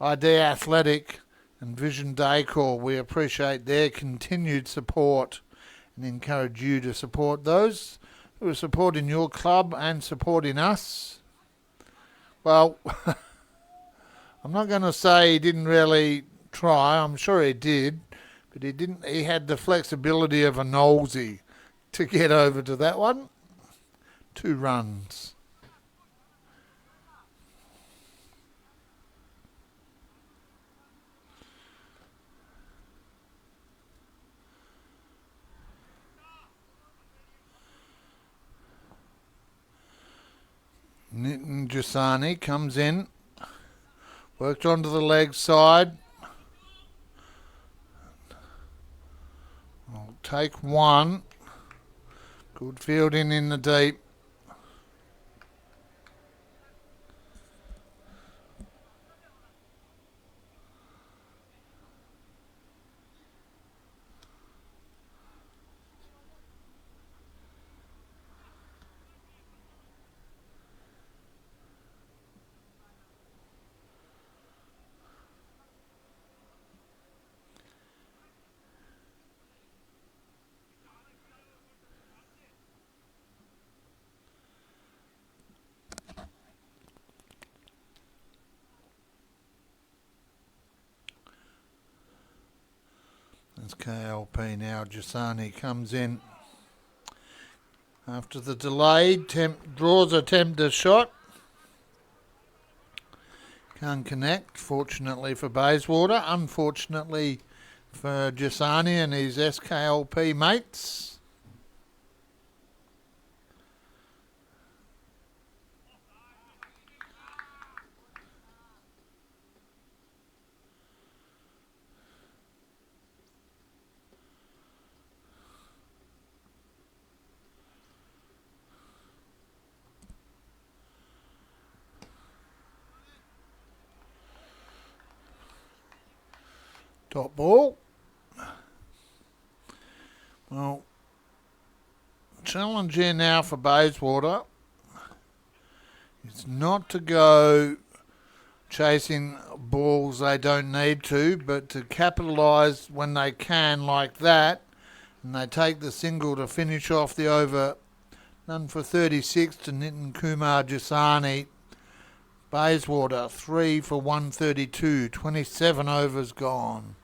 ID Athletic and Vision Decor, we appreciate their continued support and encourage you to support those who are supporting your club and supporting us. Well, I'm not going to say he didn't really try, I'm sure he did, but he had the flexibility of a Knowlesy to get over to that one. 2 runs. Nitin Jasani comes in, worked onto the leg side. I'll take 1. Good fielding in the deep. SKLP now, Jasani comes in. After the delay, draws a tempter shot. Can't connect, fortunately for Bayswater, unfortunately for Jasani and his SKLP mates. Top ball. Well, challenge here now for Bayswater is not to go chasing balls they don't need to, but to capitalise when they can like that, and they take the single to finish off the over. None for 36 to Nitin Kumar Jasani. Bayswater 3 for 132, 27 overs gone.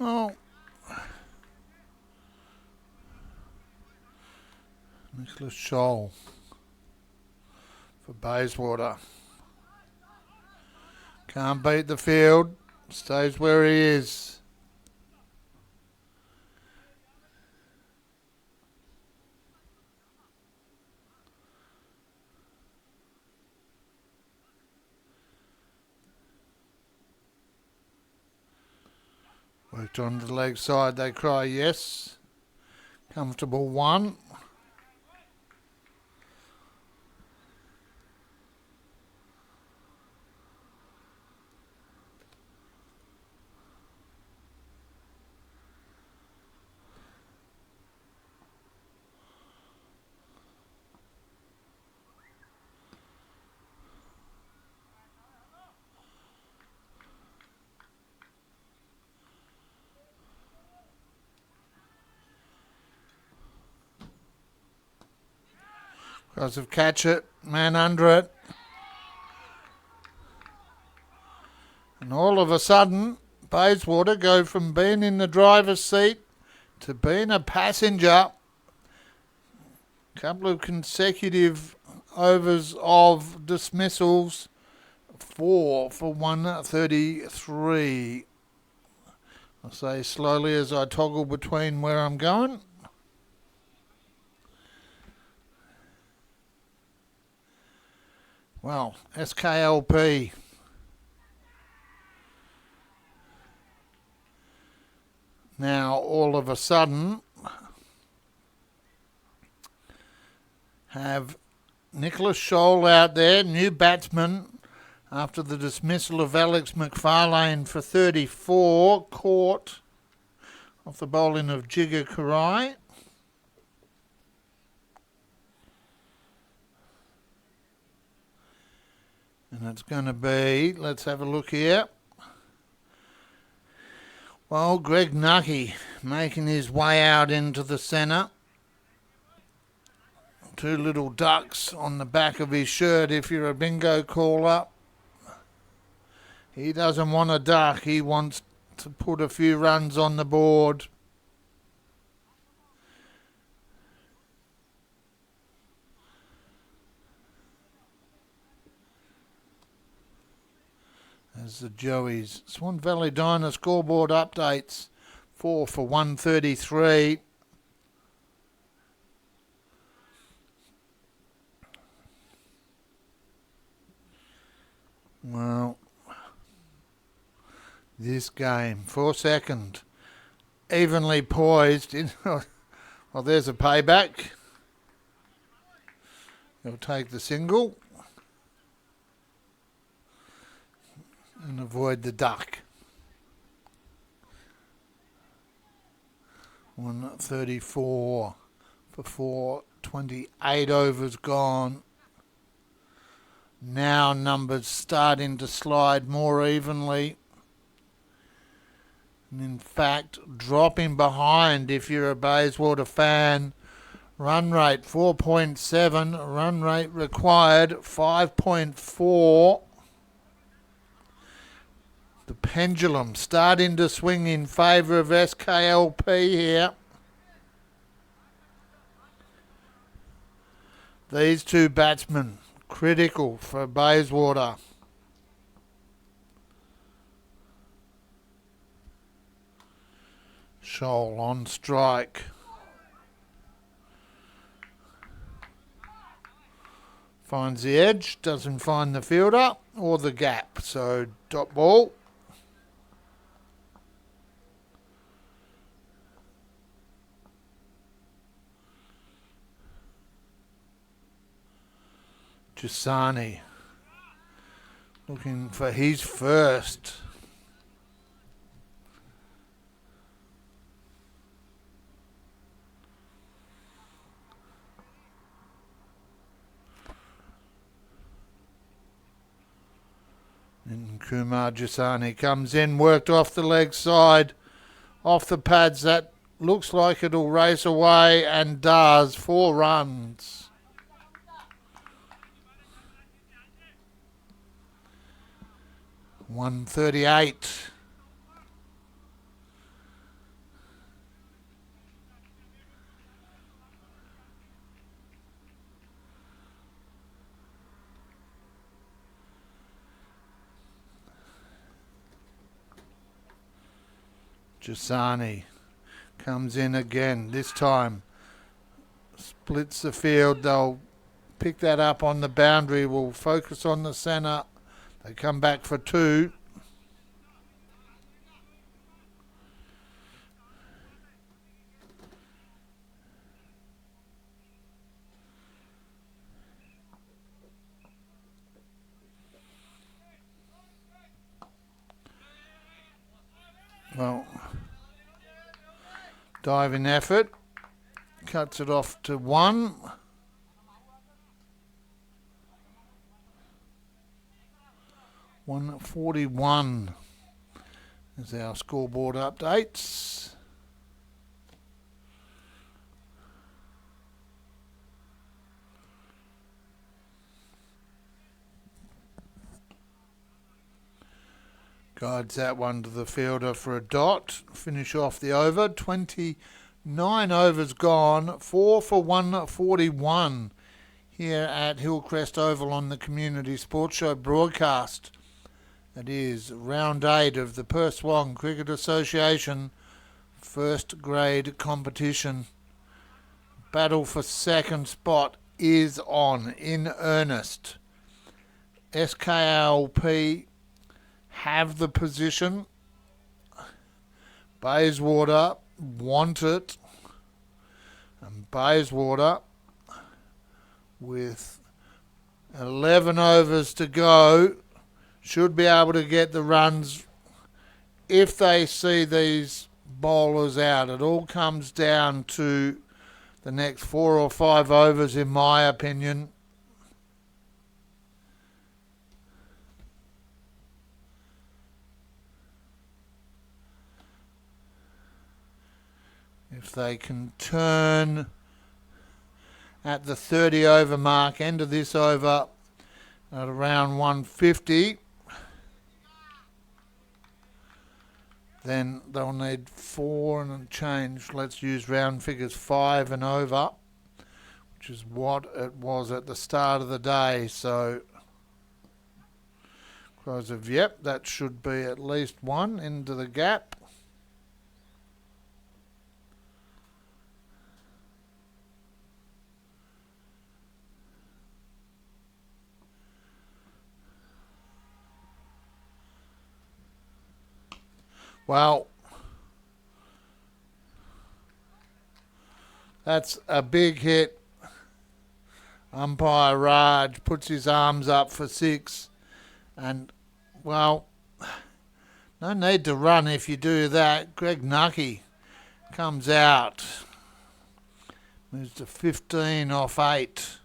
Oh, Nicholas Scholl for Bayswater. Can't beat the field. Stays where he is. Worked on the leg side, they cry yes. Comfortable 1. Because of catch it, man under it. And all of a sudden, Bayswater go from being in the driver's seat to being a passenger. Couple of consecutive overs of dismissals. 4 for 133. I'll say slowly as I toggle between where I'm going. Well, SKLP now all of a sudden have Nicholas Scholl out there, new batsman, after the dismissal of Alex McFarlane for 34, caught off the bowling of Jigger Karai. And it's going to be, let's have a look here. Well, Greg Nucky making his way out into the centre. Two little ducks on the back of his shirt if you're a bingo caller. He doesn't want a duck, he wants to put a few runs on the board. As the Joeys. Swan Valley Diner scoreboard updates. 4 for 133. Well, this game, 4 second, evenly poised. Well, there's a payback. He'll take the single and avoid the duck. 134 for 4, 28 overs gone. Now numbers starting to slide more evenly. And in fact, dropping behind if you're a Bayswater fan. Run rate 4.7, run rate required 5.4. The pendulum starting to swing in favour of SKLP here. These two batsmen critical for Bayswater. Scholl on strike. Finds the edge, doesn't find the fielder or the gap, so dot ball. Jasani looking for his first. And Kumar Jasani comes in, worked off the leg side, off the pads. That looks like it'll race away and does. 4 runs. $138. Jasani comes in again. This time splits the field. They'll pick that up on the boundary. We'll focus on the centre. They come back for 2. Well, diving effort. Cuts it off to 1. $141 is our scoreboard updates. Guides that one to the fielder for a dot. Finish off the over. 29 overs gone. 4 for 141 here at Hillcrest Oval on the Community Sports Show broadcast. It is round 8 of the Perswan Cricket Association first grade competition. Battle for second spot is on in earnest. SKLP have the position. Bayswater want it. And Bayswater, with 11 overs to go, should be able to get the runs if they see these bowlers out. It all comes down to the next 4 or 5 overs, in my opinion. If they can turn at the 30 over mark, end of this over at around 150, then they'll need 4 and change. Let's use round figures, 5 and over, which is what it was at the start of the day. So, because of, yep, that should be at least 1 into the gap. Well, that's a big hit. Umpire Raj puts his arms up for 6. And, well, no need to run if you do that. Greg Nucky comes out. Moves to 15 off 8.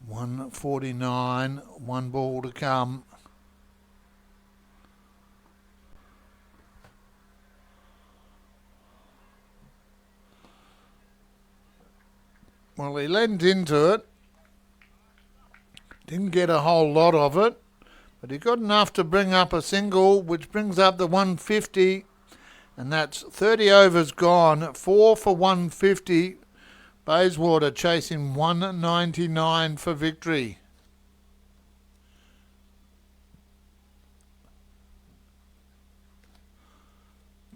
.149, 1 ball to come. Well, he leant into it. Didn't get a whole lot of it, but he got enough to bring up a single, which brings up the 150, and that's 30 overs gone. 4 for 150. Bayswater chasing 199 for victory.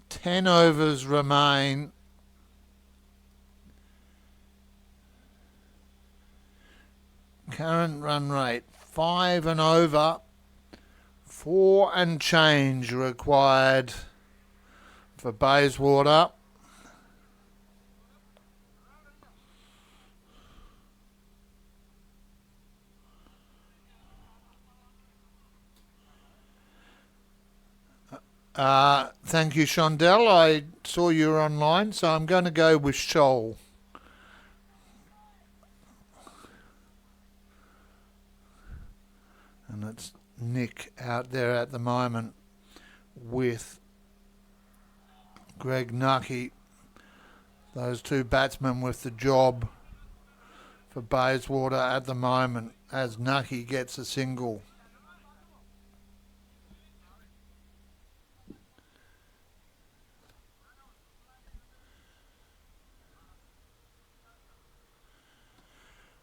Ten overs remain. Current run rate 5 and over. 4 and change required for Bayswater. Thank you, Shondell. I saw you were online, so I'm going to go with Shoal. And it's Nick out there at the moment with Greg Nucky. Those 2 batsmen with the job for Bayswater at the moment as Nucky gets a single.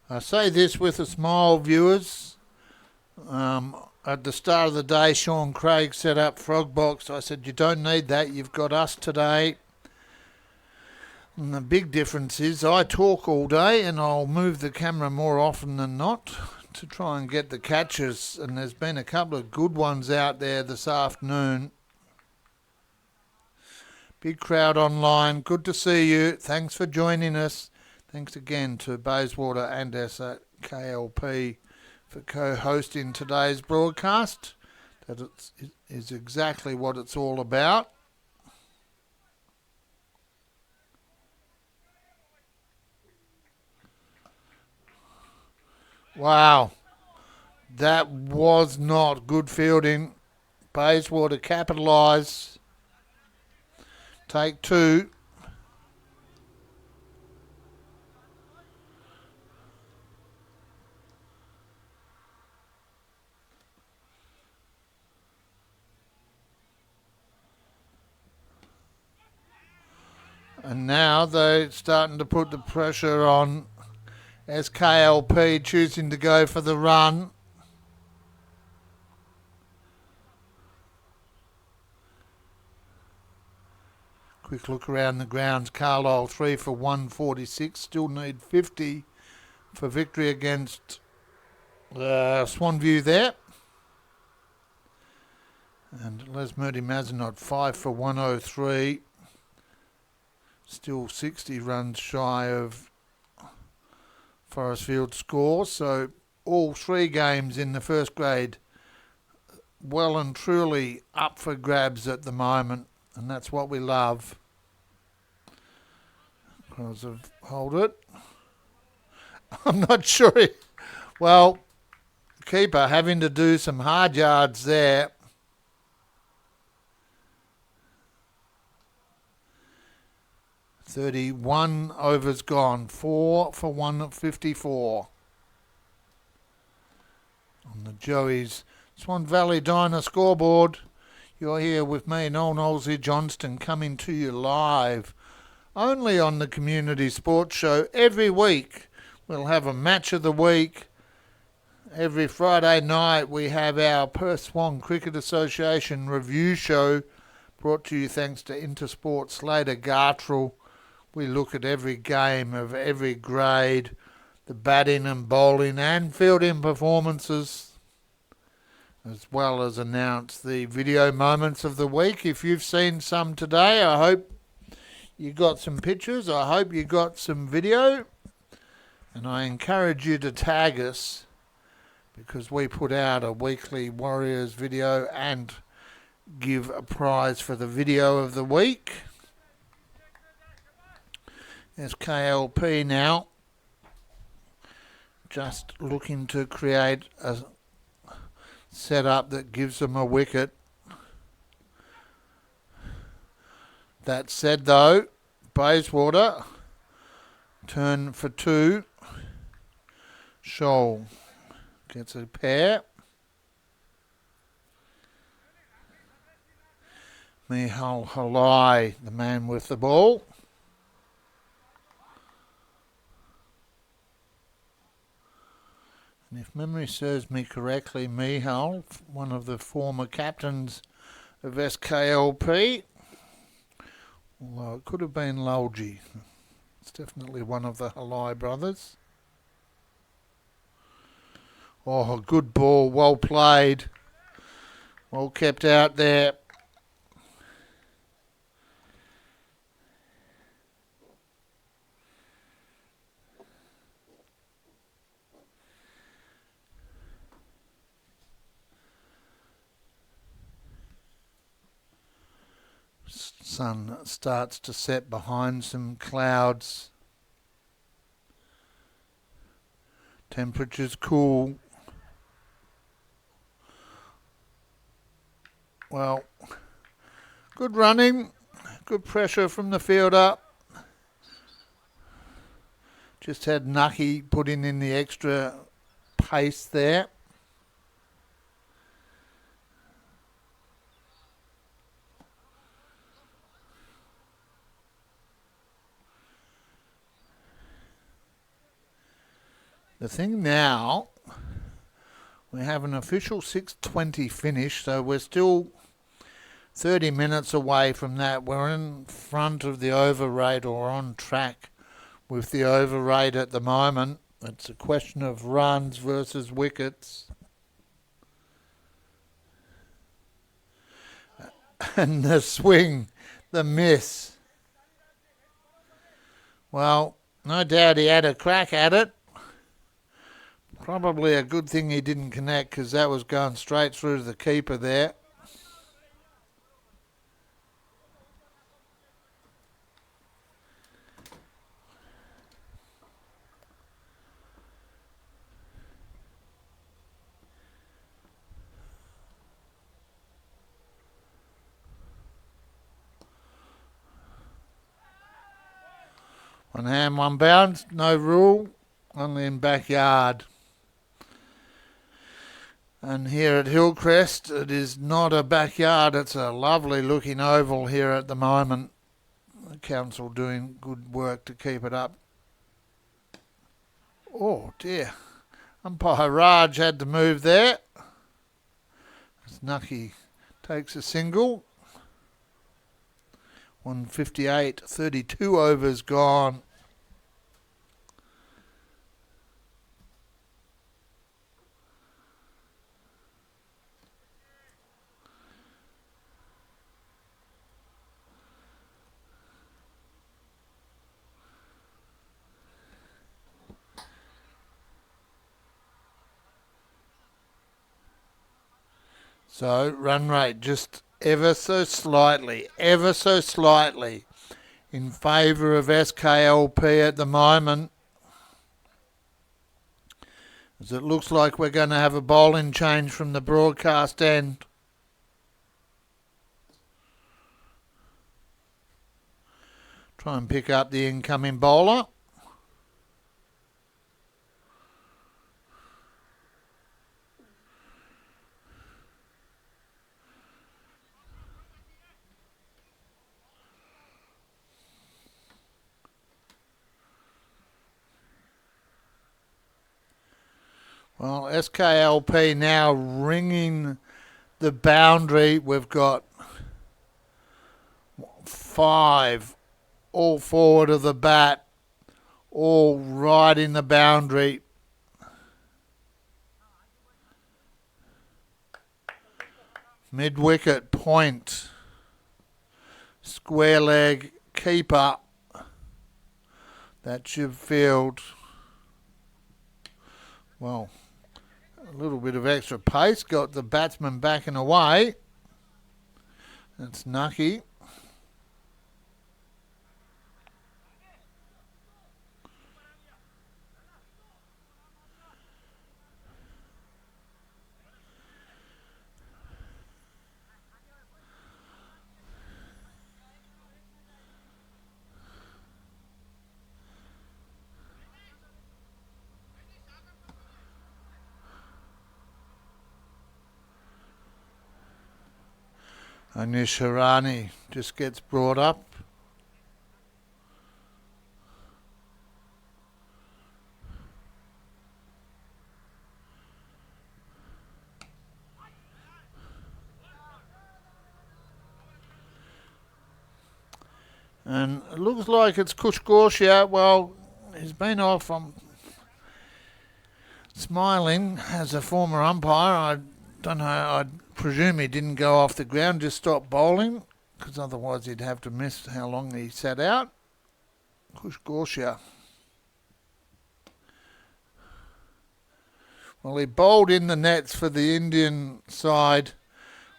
I say this with a smile, viewers. At the start of the day, Sean Craig set up Frogbox. I said, you don't need that. You've got us today. And the big difference is I talk all day and I'll move the camera more often than not to try and get the catches. And there's been a couple of good ones out there this afternoon. Big crowd online. Good to see you. Thanks for joining us. Thanks again to Bayswater and SKLP for co-hosting today's broadcast. That is exactly what it's all about. Wow, that was not good fielding. Bayswater capitalise. Take 2. And now they're starting to put the pressure on. SKLP choosing to go for the run. Quick look around the grounds. Carlisle 3 for 146. Still need 50 for victory against Swanview there. And Lesmurdy Mazenot 5 for 103. Still 60 runs shy of Forestfield score. So all three games in the first grade well and truly up for grabs at the moment. And that's what we love. Because of hold it. I'm not sure. Well, keeper having to do some hard yards there. "31 overs gone, 4 for 154 on the Joey's Swan Valley Diner scoreboard. You're here with me, Noel Knowlesy Johnston, coming to you live only on the Community Sports Show. Every week we'll have a match of the week. Every Friday night we have our Perth Swan Cricket Association review show, brought to you thanks to Intersport Slater Gartrell. We look at every game of every grade, the batting and bowling and fielding performances, as well as announce the video moments of the week. If you've seen some today, I hope you got some pictures. I hope you got some video. And I encourage you to tag us, because we put out a weekly Warriors video and give a prize for the video of the week. SKLP now just looking to create a setup that gives them a wicket. That said though, Bayswater turn for 2. Shoal gets a pair. Mihal Halai, the man with the ball. And if memory serves me correctly, Mihal, one of the former captains of SKLP, well, it could have been Lolgi. It's definitely one of the Halai brothers. Oh, a good ball, well played, well kept out there. Sun starts to set behind some clouds. Temperature's cool. Well, good running, good pressure from the fielder. Just had Nucky putting in the extra pace there. The thing now, we have an official 6:20 finish, so we're still 30 minutes away from that. We're in front of the over rate, or on track with the over rate at the moment. It's a question of runs versus wickets. And the swing, the miss. Well, no doubt he had a crack at it. Probably a good thing he didn't connect, because that was going straight through to the keeper there. One hand, one bounce, no rule, only in backyard. And here at Hillcrest, it is not a backyard, it's a lovely looking oval here at the moment. The council doing good work to keep it up. Oh dear, umpire Raj had to move there. As Nucky takes a single. 158, 32 overs gone. So run rate just ever so slightly in favour of SKLP at the moment, as it looks like we're going to have a bowling change from the broadcast end. Try and pick up the incoming bowler. Well, SKLP now ringing the boundary. We've got 5 all forward of the bat, all right in the boundary. Mid-wicket point. Square leg keeper. That should field. Well, a little bit of extra pace. Got the batsman backing away. That's Nucky. Anish Harani just gets brought up. And it looks like it's Kush Gorshia. Well, he's been off. I'm smiling as a former umpire. I don't know. I presume he didn't go off the ground, just stopped bowling, because otherwise he'd have to miss how long he sat out. Kush Gorshia. Well, he bowled in the nets for the Indian side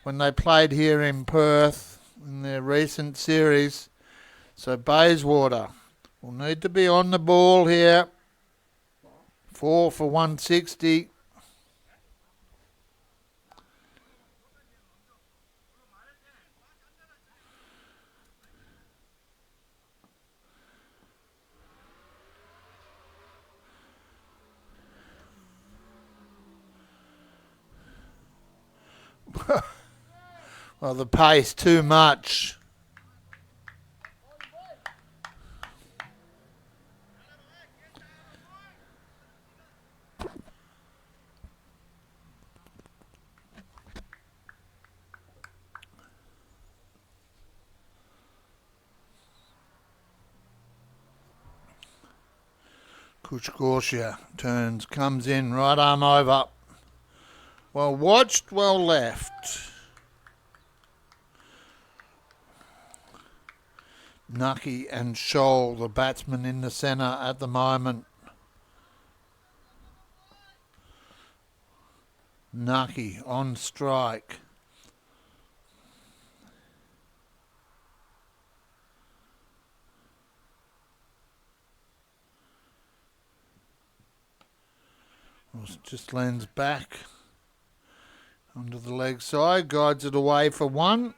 when they played here in Perth in their recent series. So Bayswater will need to be on the ball here. 4 for 160. Well, the pace too much. Kush Gorshia turns, comes in, right arm over. Well watched, well left. Nucky and Scholl, the batsman in the centre at the moment. Nucky on strike. Just lands back onto the leg side, guides it away for 1.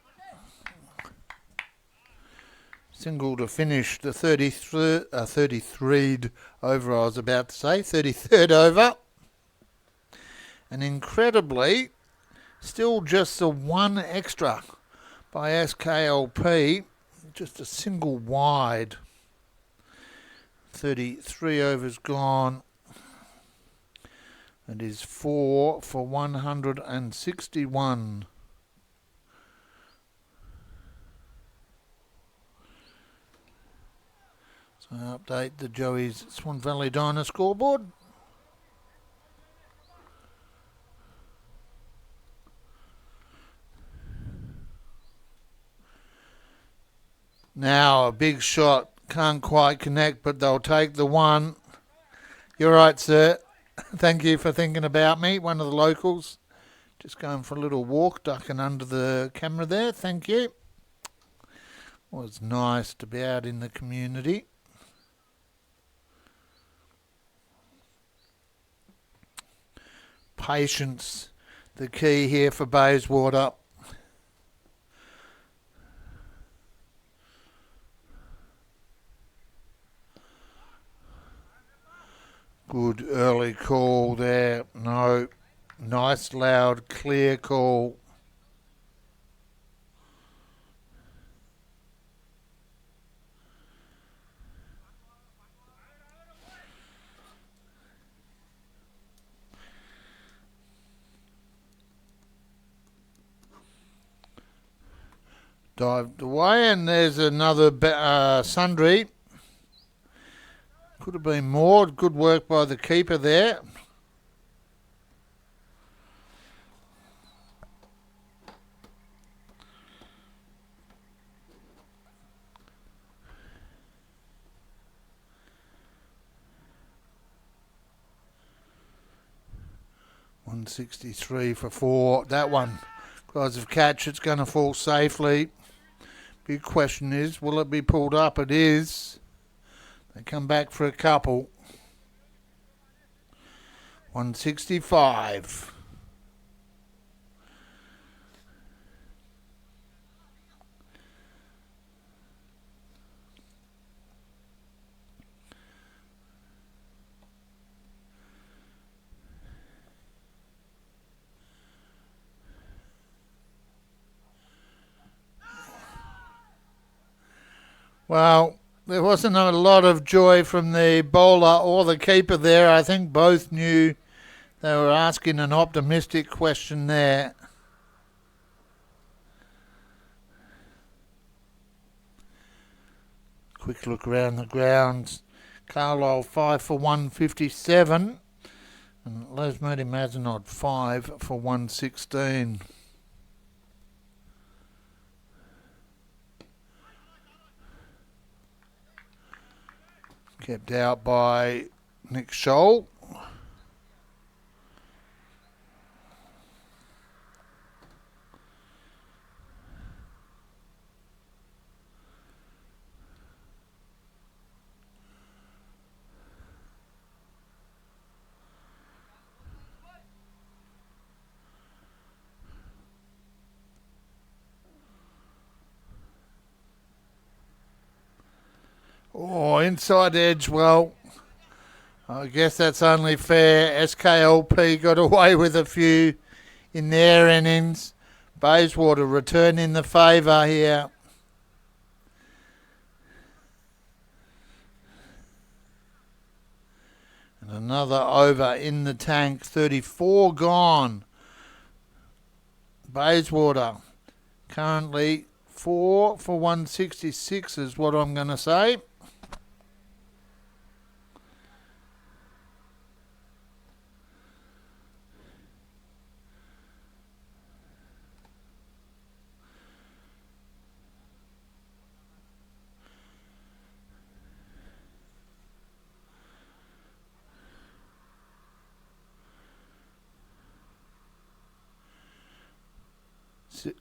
Single to finish the 33rd over, I was about to say, 33rd over. And incredibly, still just the 1 extra by SKLP, just a single wide. 33 overs gone. It is 4 for 161. Update the Joey's Swan Valley Diner scoreboard. Now a big shot, can't quite connect, but they'll take the one. You're right, sir. Thank you for thinking about me, one of the locals. Just going for a little walk, ducking under the camera there, thank you. Well, it's nice to be out in the community. Patience, the key here for Bayswater. Good early call there. No. Nice, loud, clear call. Dived away, and there's another sundry. Could have been more. Good work by the keeper there. $163 for 4. That one, guys, of catch, it's going to fall safely. Big question is, will it be pulled up? It is. They come back for a couple. 165. Well, there wasn't a lot of joy from the bowler or the keeper there. I think both knew they were asking an optimistic question there. Quick look around the grounds. Carlisle 5 for 157. And Lesmody Mazenod 5 for 116. Kept out by Nick Scholl. Oh, inside edge, well, I guess that's only fair. SKLP got away with a few in their innings. Bayswater returning the favour here. And another over in the tank, 34 gone. Bayswater currently 4 for 166 is what I'm going to say.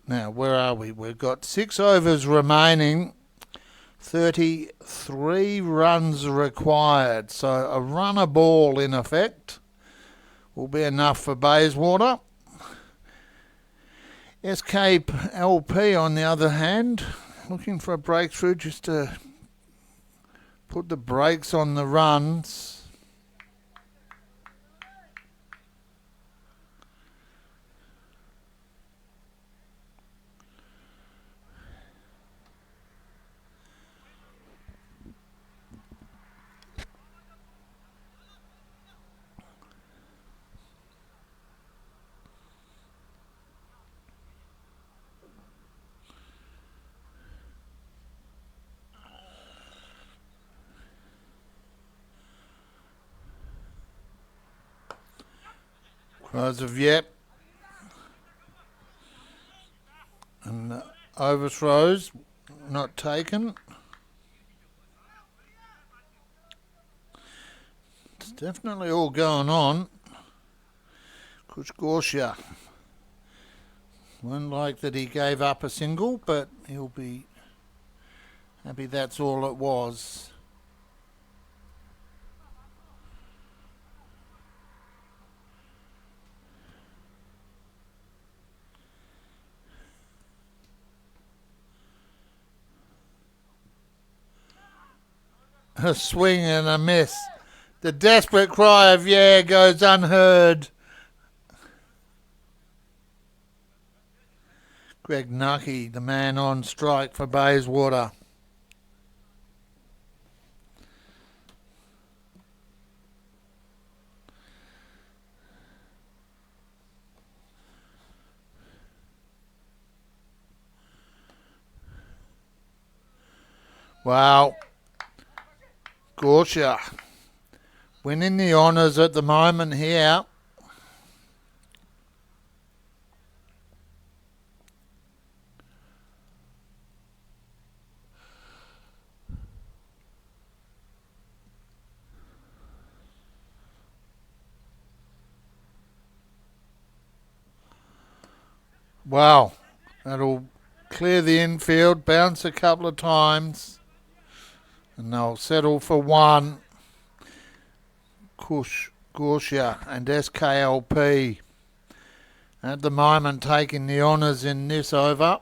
Now, where are we? We've got 6 overs remaining, 33 runs required. So a runner ball, in effect, will be enough for Bayswater. SKLP, on the other hand, looking for a breakthrough just to put the brakes on the runs. Cries of yep. And overthrows not taken. It's definitely all going on. Kuchgorsia. Won't like that he gave up a single, but he'll be happy that's all it was. A swing and a miss. The desperate cry of yeah goes unheard. Greg Nucky, the man on strike for Bayswater. Wow. Gorsia winning the honours at the moment here. Wow. That'll clear the infield, bounce a couple of times. And they'll settle for one. Gorsia and SKLP at the moment taking the honours in this over.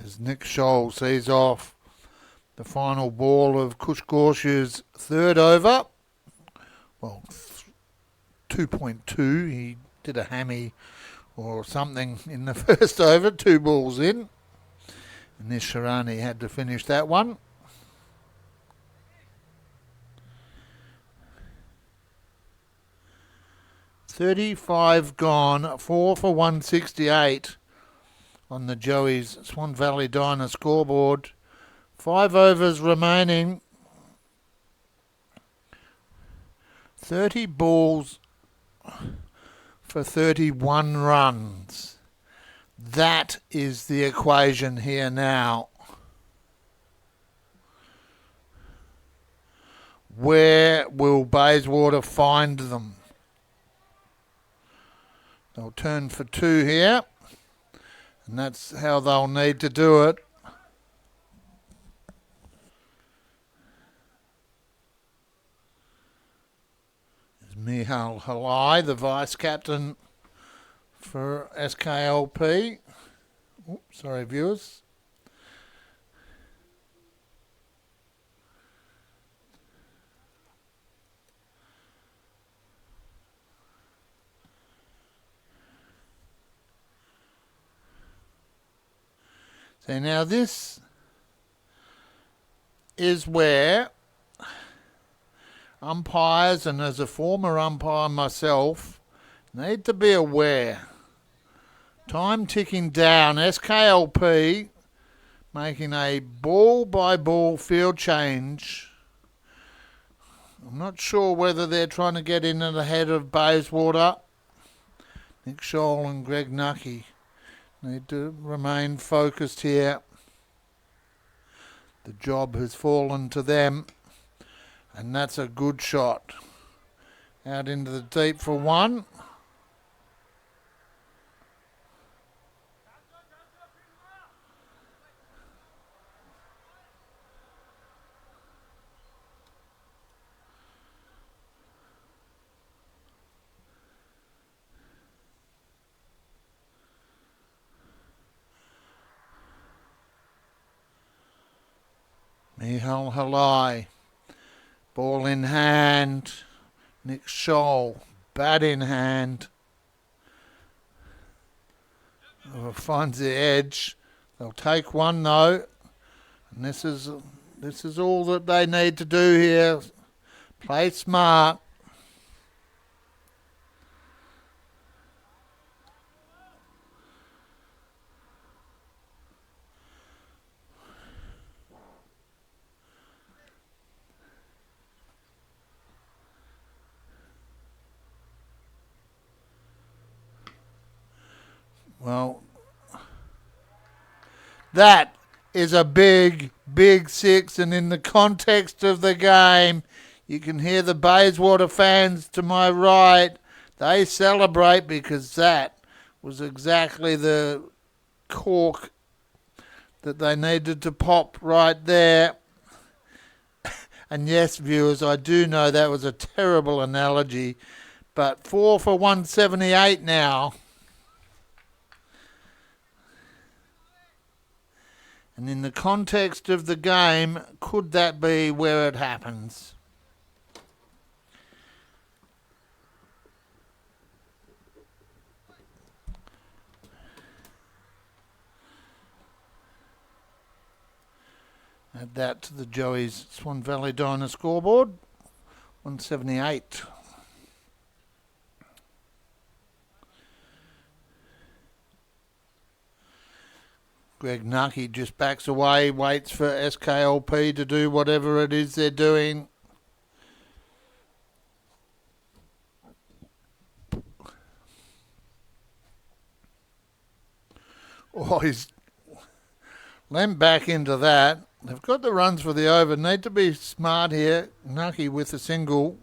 As Nick Scholl sees off the final ball of Kuchgorsia's third over. Well, 2.2. He did a hammy or something in the first over. 2 balls in. And this Sharani had to finish that one. $35 gone. 4 for 168 on the Joey's Swan Valley Diner scoreboard. 5 overs remaining. 30 balls for 31 runs. That is the equation here now. Where will Bayswater find them? They'll turn for 2 here. And that's how they'll need to do it. There's Mihal Halai, the vice-captain for SKLP. Oops, sorry, viewers. So now this is where umpires, and as a former umpire myself, need to be aware. Time ticking down. SKLP making a ball-by-ball field change. I'm not sure whether they're trying to get in at the head of Bayswater. Nick Scholl and Greg Nucky need to remain focused here. The job has fallen to them. And that's a good shot. Out into the deep for 1. Mihal Halai. Ball in hand. Nick Scholl. Bat in hand. Finds the edge. They'll take 1 though. And this is all that they need to do here. Play smart. Well, that is a big, big six, and in the context of the game, you can hear the Bayswater fans to my right. They celebrate because that was exactly the cork that they needed to pop right there. And yes, viewers, I do know that was a terrible analogy, but 4 for 178 now. And in the context of the game, could that be where it happens? Add that to the Joey's Swan Valley Diner scoreboard. 178. Greg Nucky just backs away, waits for SKLP to do whatever it is they're doing. Oh, he's leant back into that. They've got the runs for the over. Need to be smart here. Nucky with a single.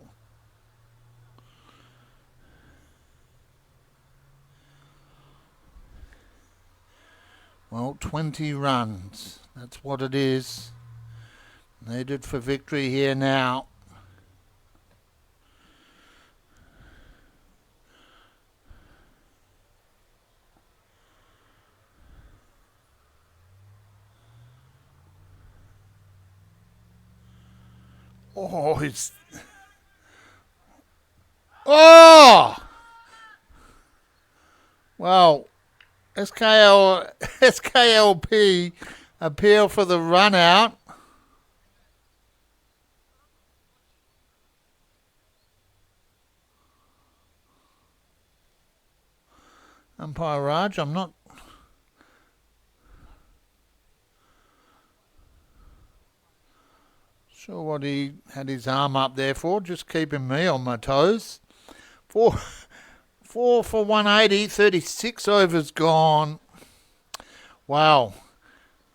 Well, 20 runs. That's what it is. Needed for victory here now. Oh, he's... Oh! Well, SKLP appeal for the run out. Umpire Raj, I'm not sure what he had his arm up there for, just keeping me on my toes. 4 for 180, 36 overs gone. Wow.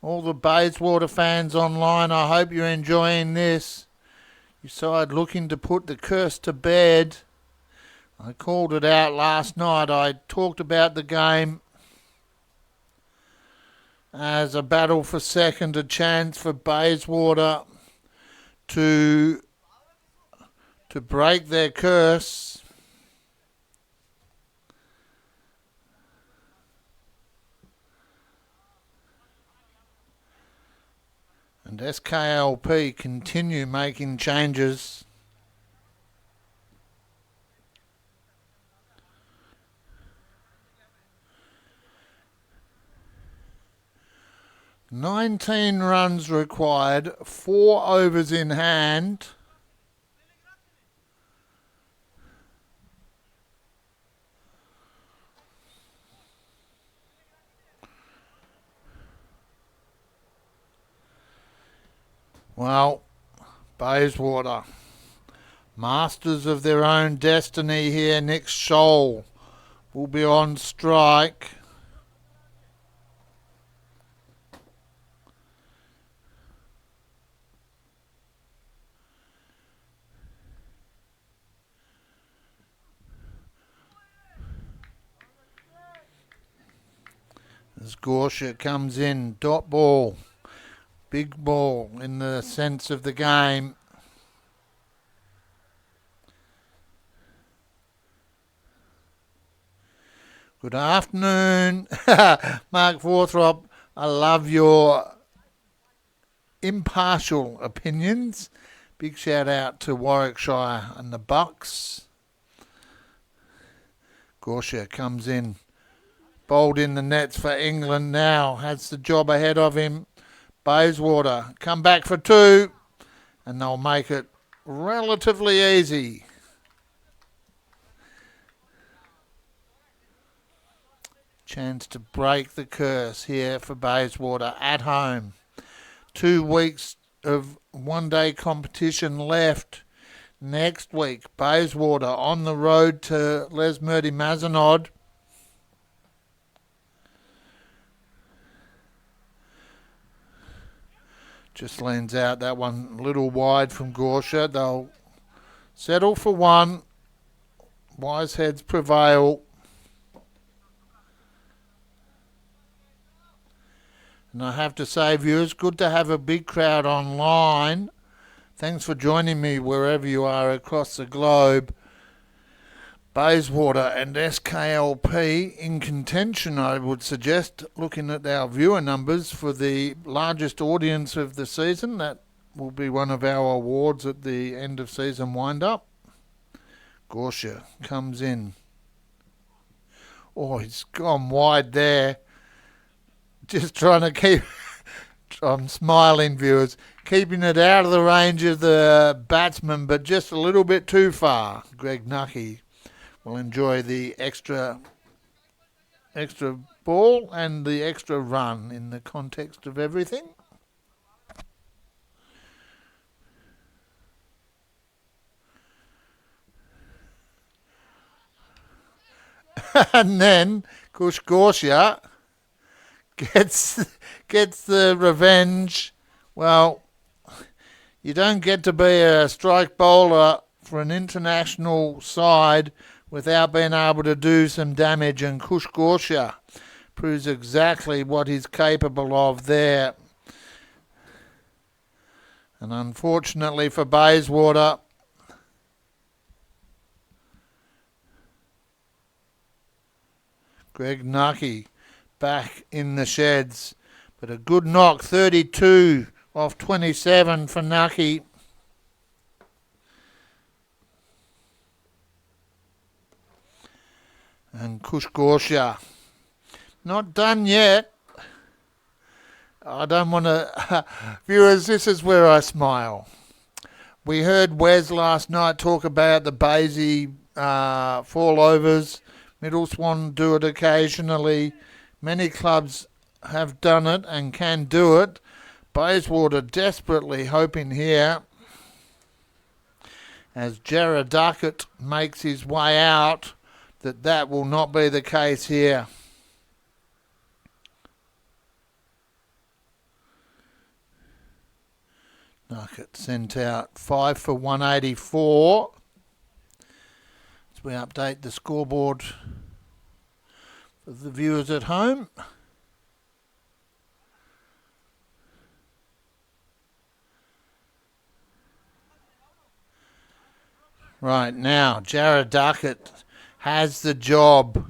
All the Bayswater fans online, I hope you're enjoying this. Your side looking to put the curse to bed. I called it out last night. I talked about the game as a battle for second, a chance for Bayswater to break their curse. And SKLP continue making changes. "19 runs required, 4 overs in hand." Well, Bayswater, masters of their own destiny here. Nick Scholl will be on strike. As Gorsha comes in, dot ball, big ball in the sense of the game. Good afternoon, Mark Forthrop. I love your impartial opinions. Big shout out to Warwickshire and the Bucks. Gorsha comes in. Bowled in the nets for England now. Has the job ahead of him. Bayswater come back for 2. And they'll make it relatively easy. Chance to break the curse here for Bayswater at home. 2 weeks of one-day competition left. Next week, Bayswater on the road to Les Murdy Mazenod. Just leans out that one a little wide from Gorsha. They'll settle for one. Wise heads prevail. And I have to say, viewers, good to have a big crowd online. Thanks for joining me wherever you are across the globe. Bayswater and SKLP in contention, I would suggest, looking at our viewer numbers for the largest audience of the season. That will be one of our awards at the end of season wind-up. Gorsha comes in. Oh, he's gone wide there. Just trying to keep... I'm smiling, viewers. Keeping it out of the range of the batsman, but just a little bit too far. Greg Nucky will enjoy the extra ball and the extra run in the context of everything. And then Kush Gorsha gets the revenge. Well, you don't get to be a strike bowler for an international side without being able to do some damage, and Kush Gorsha proves exactly what he's capable of there. And unfortunately for Bayswater, Greg Nucky back in the sheds. But a good knock, 32 off 27 for Nucky. And Kush Gorsha not done yet. I don't want to... Viewers, this is where I smile. We heard Wes last night talk about the Baysy fallovers. Middle Swan do it occasionally. Many clubs have done it and can do it. Bayswater desperately hoping here, as Jared Duckett makes his way out, that will not be the case here. Duckett sent out 5 for 184. As we update the scoreboard for the viewers at home. Right now, Jared Duckett has the job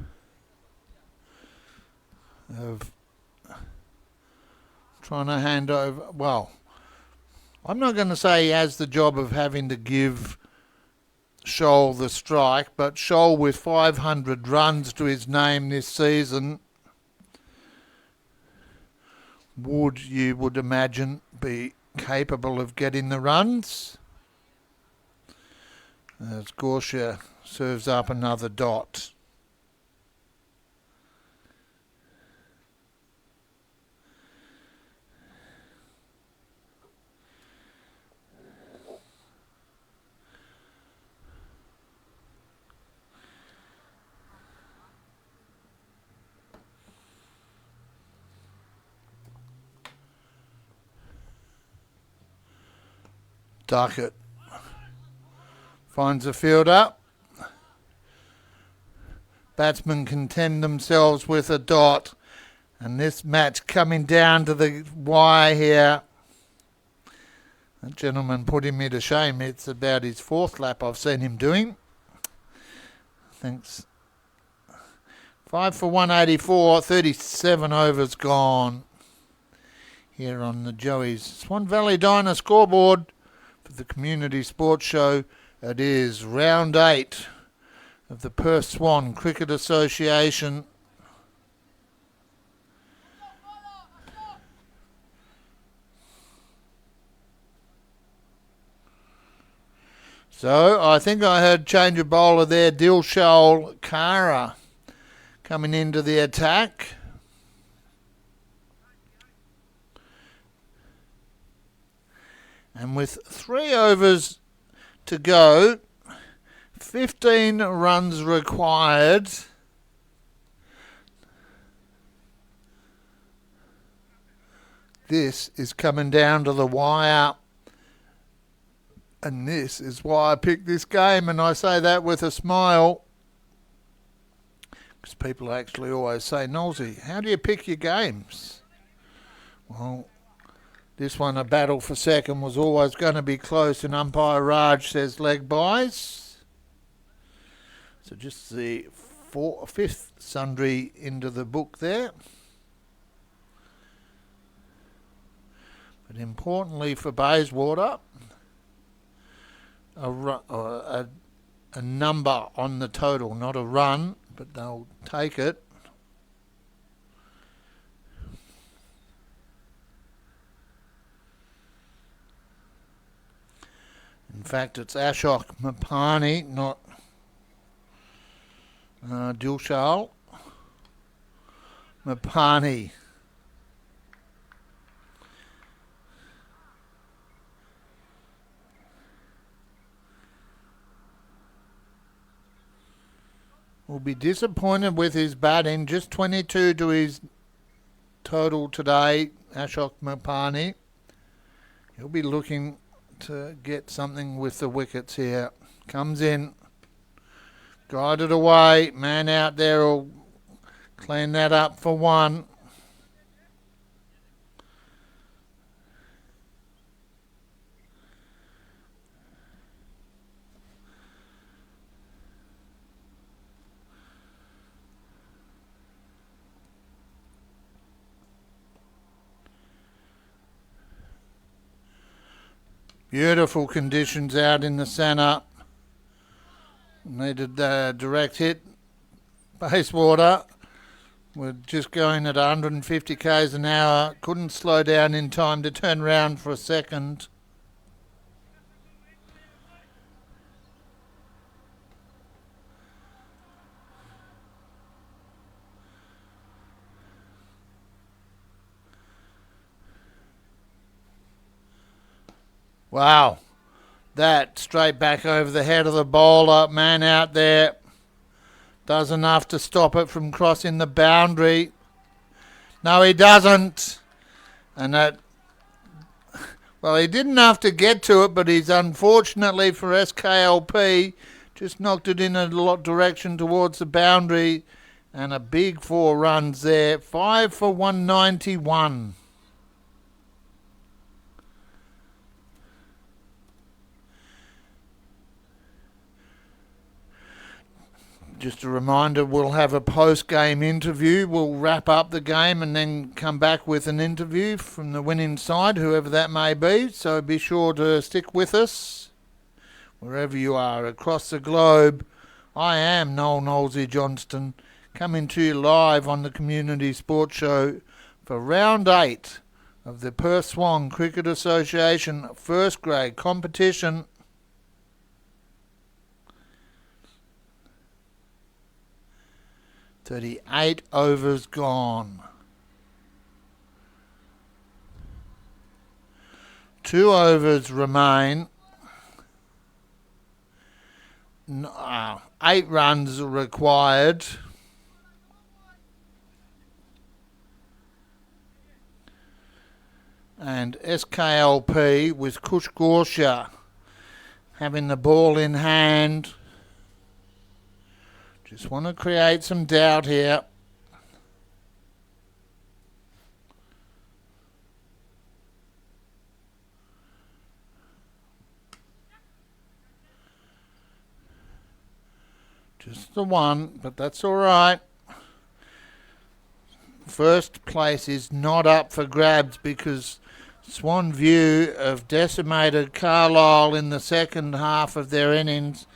of trying to hand over. Well, I'm not going to say he has the job of having to give Scholl the strike, but Scholl with 500 runs to his name this season you would imagine, be capable of getting the runs. As Gorsha serves up another dot. Duckett finds a fielder. Batsmen contend themselves with a dot. And this match coming down to the wire here. That gentleman putting me to shame. It's about his 4th lap I've seen him doing. Thanks. 5 for 184, 37 overs gone. Here on the Joey's Swan Valley Diner scoreboard for the Community Sports Show. It is round 8 of the Perth Swan Cricket Association. So I think I heard change of bowler there, Dilshol Kara coming into the attack. And with 3 overs to go, 15 runs required. This is coming down to the wire. And this is why I picked this game, and I say that with a smile. Because people actually always say, Nolsey, how do you pick your games? Well, this one, a battle for second, was always going to be close, and umpire Raj says leg byes. So just the 5th sundry into the book there. But importantly for Bayswater, a number on the total, not a run, but they'll take it. In fact, it's Ashok Mapani, not Dilshol Mapani. Will be disappointed with his batting. Just 22 to his total today, Ashok Mapani. He'll be looking to get something with the wickets here. Comes in, guided away. Man out there will clean that up for 1. Beautiful conditions out in the centre. Needed a direct hit. Bayswater were just going at 150 k's an hour. Couldn't slow down in time to turn round for a second. Wow, that straight back over the head of the bowler. Man out there does enough to stop it from crossing the boundary. No, he doesn't. And that, well, he didn't have to get to it, but he's unfortunately for SKLP just knocked it in a lot direction towards the boundary. And a big 4 runs there. 5 for 191. Just a reminder, we'll have a post-game interview. We'll wrap up the game and then come back with an interview from the winning side, whoever that may be. So be sure to stick with us wherever you are across the globe. I am Noel Nolsey Johnston, coming to you live on the Community Sports Show for round 8 of the Perth Swan Cricket Association first grade competition. "38 overs gone. 2 overs remain. 8 runs required. And SKLP with Kush Gorsha having the ball in hand. Just want to create some doubt here. Just the one, but that's all right. First place is not up for grabs because Swan View have decimated Carlisle in the second half of their innings.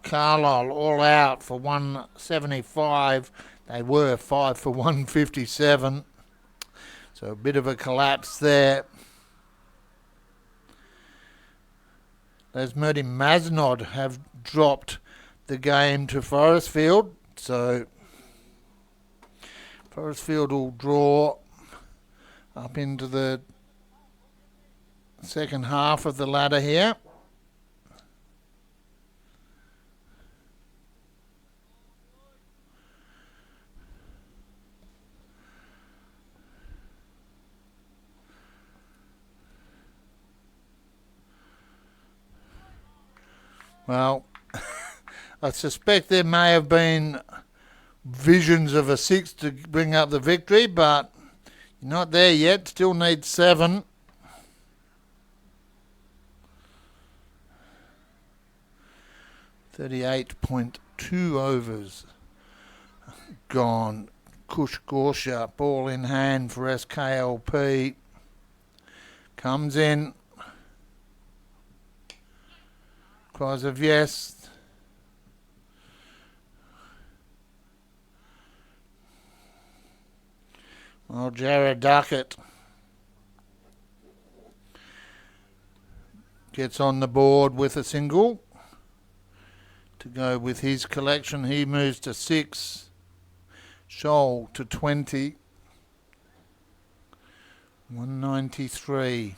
Carlisle all out for 175. They were 5 for 157. So a bit of a collapse there. Lesmurdy Masnod have dropped the game to Forestfield, so Forestfield will draw up into the second half of the ladder here. Well, I suspect there may have been visions of a 6 to bring up the victory, but you're not there yet. Still need 7. .2 overs gone. Kush Gorsha, ball in hand for SKLP. Comes in. Cries of yes. Well, Jared Duckett gets on the board with a single to go with his collection. He moves to 6. Shoal to 20. 193.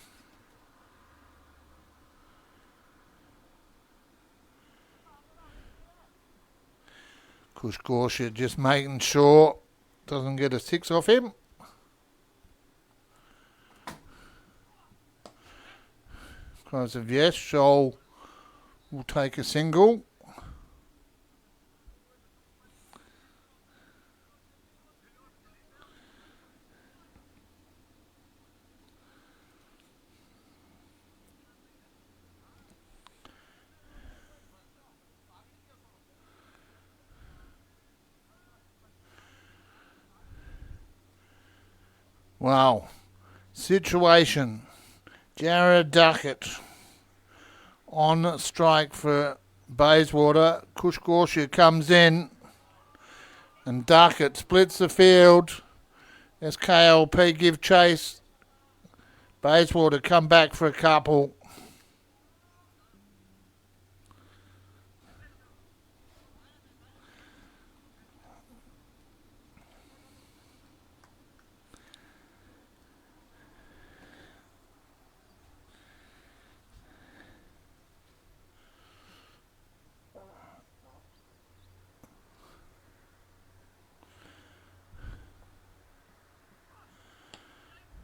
Kush Gorsha just making sure doesn't get a 6 off him. Cries of yes. Shoal will take a single. Wow. Situation. Jared Duckett on strike for Bayswater. Kush Gorsha comes in and Duckett splits the field. SKLP give chase. Bayswater come back for a couple.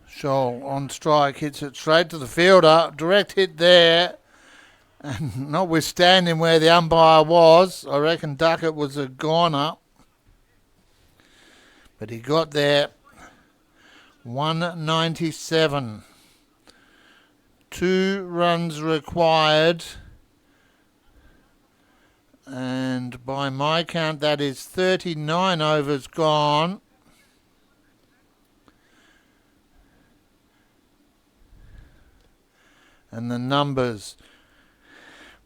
Shoal on strike, hits it straight to the fielder. Direct hit there. And notwithstanding where the umpire was, I reckon Duckett was a goner. But he got there. 197. 2 runs required. And by my count, that is 39 overs gone. And the numbers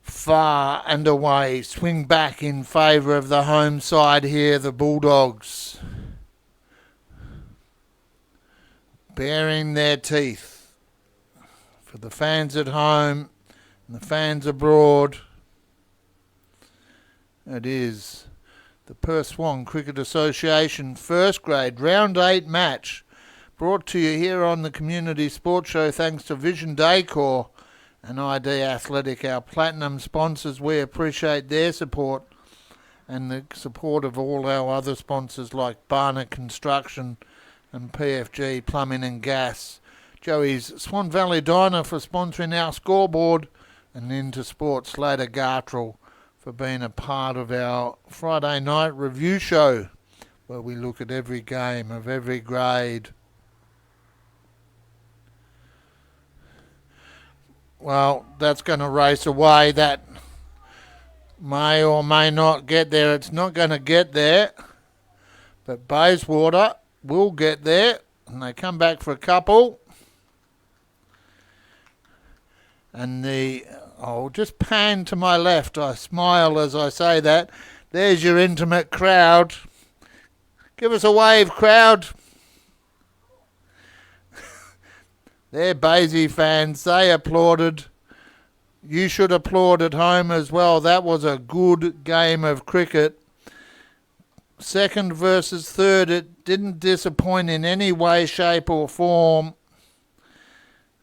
far and away swing back in favour of the home side here, the Bulldogs. Baring their teeth for the fans at home and the fans abroad. It is the Perth Swan Cricket Association first grade round 8 match, brought to you here on the Community Sports Show thanks to Vision Decor and ID Athletic, our platinum sponsors. We appreciate their support and the support of all our other sponsors like Barnett Construction and PFG Plumbing and Gas. Joey's Swan Valley Diner for sponsoring our scoreboard, and Into Sports Slater Gartrell for being a part of our Friday night review show where we look at every game of every grade. Well, that's going to race away. That may or may not get there. It's not going to get there. But Bayswater will get there. And they come back for a couple. And I'll just pan to my left. I smile as I say that. There's your intimate crowd. Give us a wave, crowd. They're Baysy fans. They applauded. You should applaud at home as well. That was a good game of cricket. Second versus third, it didn't disappoint in any way, shape or form.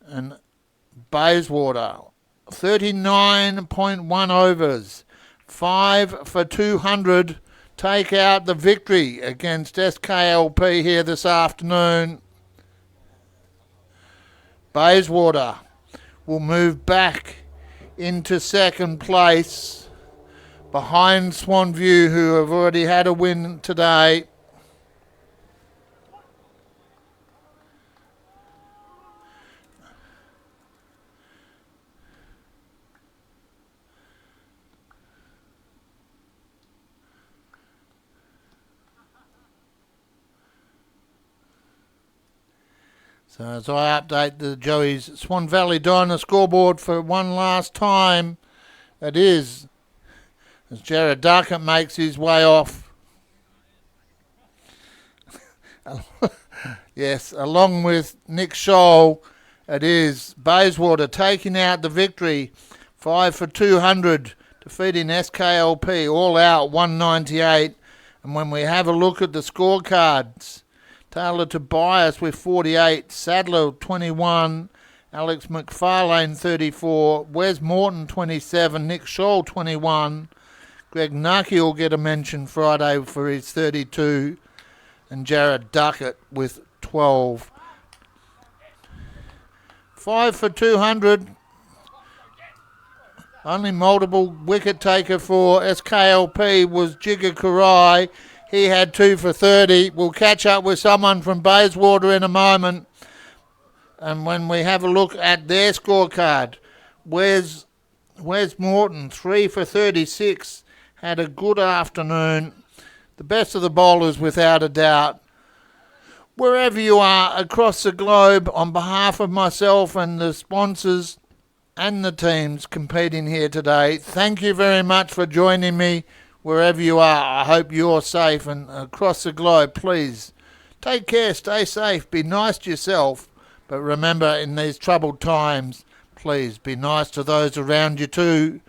And Bayswater, 39.1 overs, 5 for 200, take out the victory against SKLP here this afternoon. Bayswater will move back into second place behind Swanview, who have already had a win today. So as I update the Joey's Swan Valley Diner scoreboard for one last time, it is as Jared Duckett makes his way off. Yes, along with Nick Scholl, it is Bayswater taking out the victory, 5 for 200, defeating SKLP, all out 198. And when we have a look at the scorecards, Taylor Tobias with 48, Sadler 21, Alex McFarlane 34, Wes Morton 27, Nick Scholl 21, Greg Nucky will get a mention Friday for his 32, and Jared Duckett with 12. 5 for 200. Only multiple wicket taker for SKLP was Jigger Karai. He had 2 for 30. We'll catch up with someone from Bayswater in a moment. And when we have a look at their scorecard, Wes Morton, 3 for 36, had a good afternoon. The best of the bowlers without a doubt. Wherever you are across the globe, on behalf of myself and the sponsors and the teams competing here today, thank you very much for joining me. Wherever you are, I hope you're safe, and across the globe, please take care, stay safe, be nice to yourself, but remember, in these troubled times, please be nice to those around you too.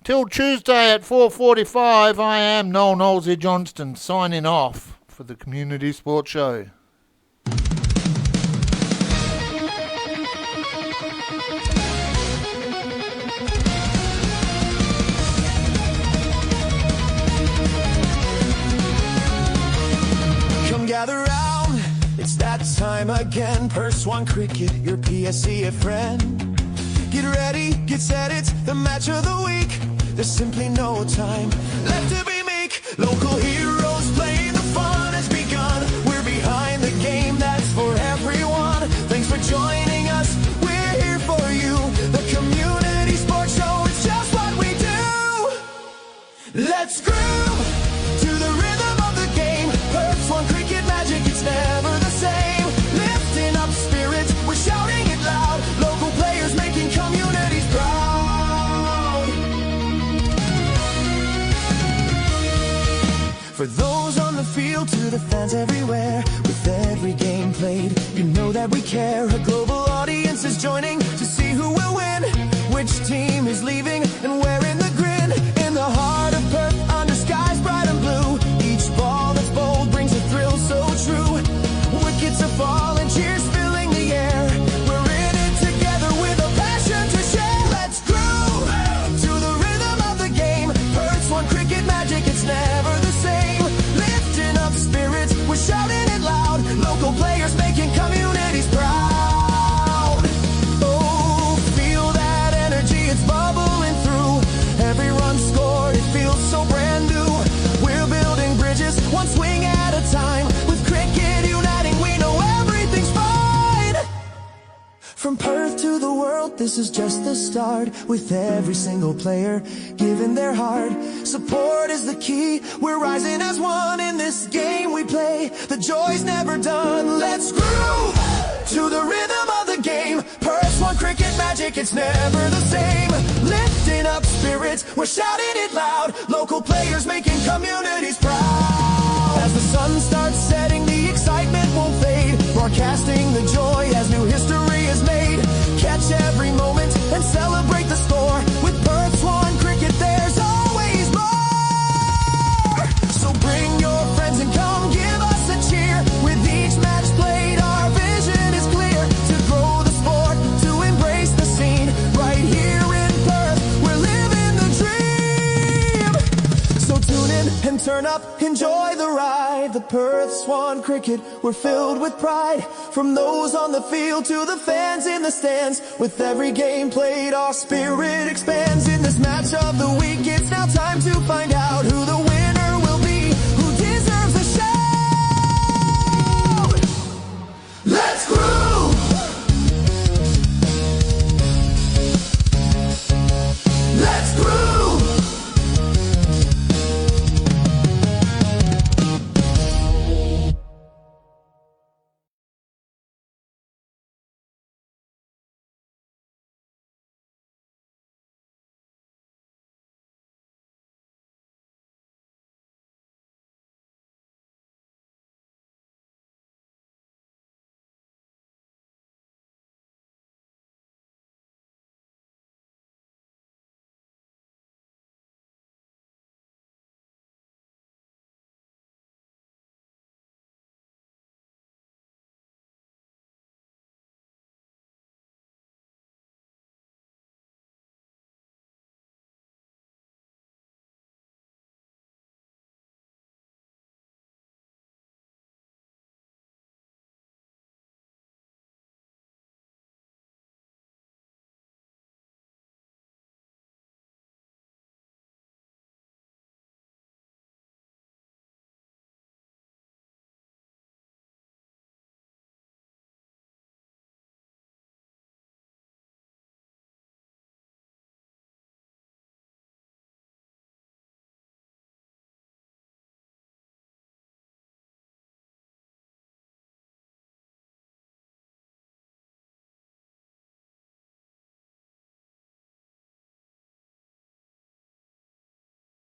Till Tuesday at 4:45, I am Noel Knowlesy Johnston signing off for the Community Sports Show. Gather round, it's that time again. Purse One Cricket, your PSC friend. Get ready, get set, it's the match of the week. There's simply no time left to be meek. Local heroes playing, the fun has begun. We're behind the game, that's for everyone. Thanks for joining us, we're here for you. The Community Sports Show is just what we do. Let's groove to the rhythm of the game. Purse One Cricket magic, it's never the same. Lifting up spirits, we're shouting it loud. Local players making communities proud. For those on the field, to the fans everywhere, with every game played, you know that we care. A global audience is joining to see who will win, which team is leaving and wearing the grin. In the heart of Perth, under skies bright and blue, each ball that's bold brings a thrill so true. Wickets are falling, cheers filling the air. We're in it together with a passion to share. Let's groove to the rhythm of the game. Perth's One Cricket magic, it's never the same. Lifting up spirits, we're shouting it loud. Local players making communities proud. Oh, feel that energy, it's bubbling through. Every run scored, it feels so brand new. We're building bridges, one swing at a time. With cricket uniting, we know everything's fine. From Perth to the world, this is just the start. With every single player giving their heart, support is the key. We're rising as one in this game we play. The joy's never done. Let's groove to the rhythm of the game. Perth's One Cricket magic, it's never the same. Lifting up spirits, we're shouting it loud. Local players making communities proud. As the sun starts setting, the excitement won't fade. Broadcasting the joy as new history is made. Catch every moment and celebrate the score. turn up, enjoy the ride. The Perth Swan Cricket, we're filled with pride. From those on the field to the fans in the stands, with every game played our spirit expands. In this match of the week, it's now time to find out who the winner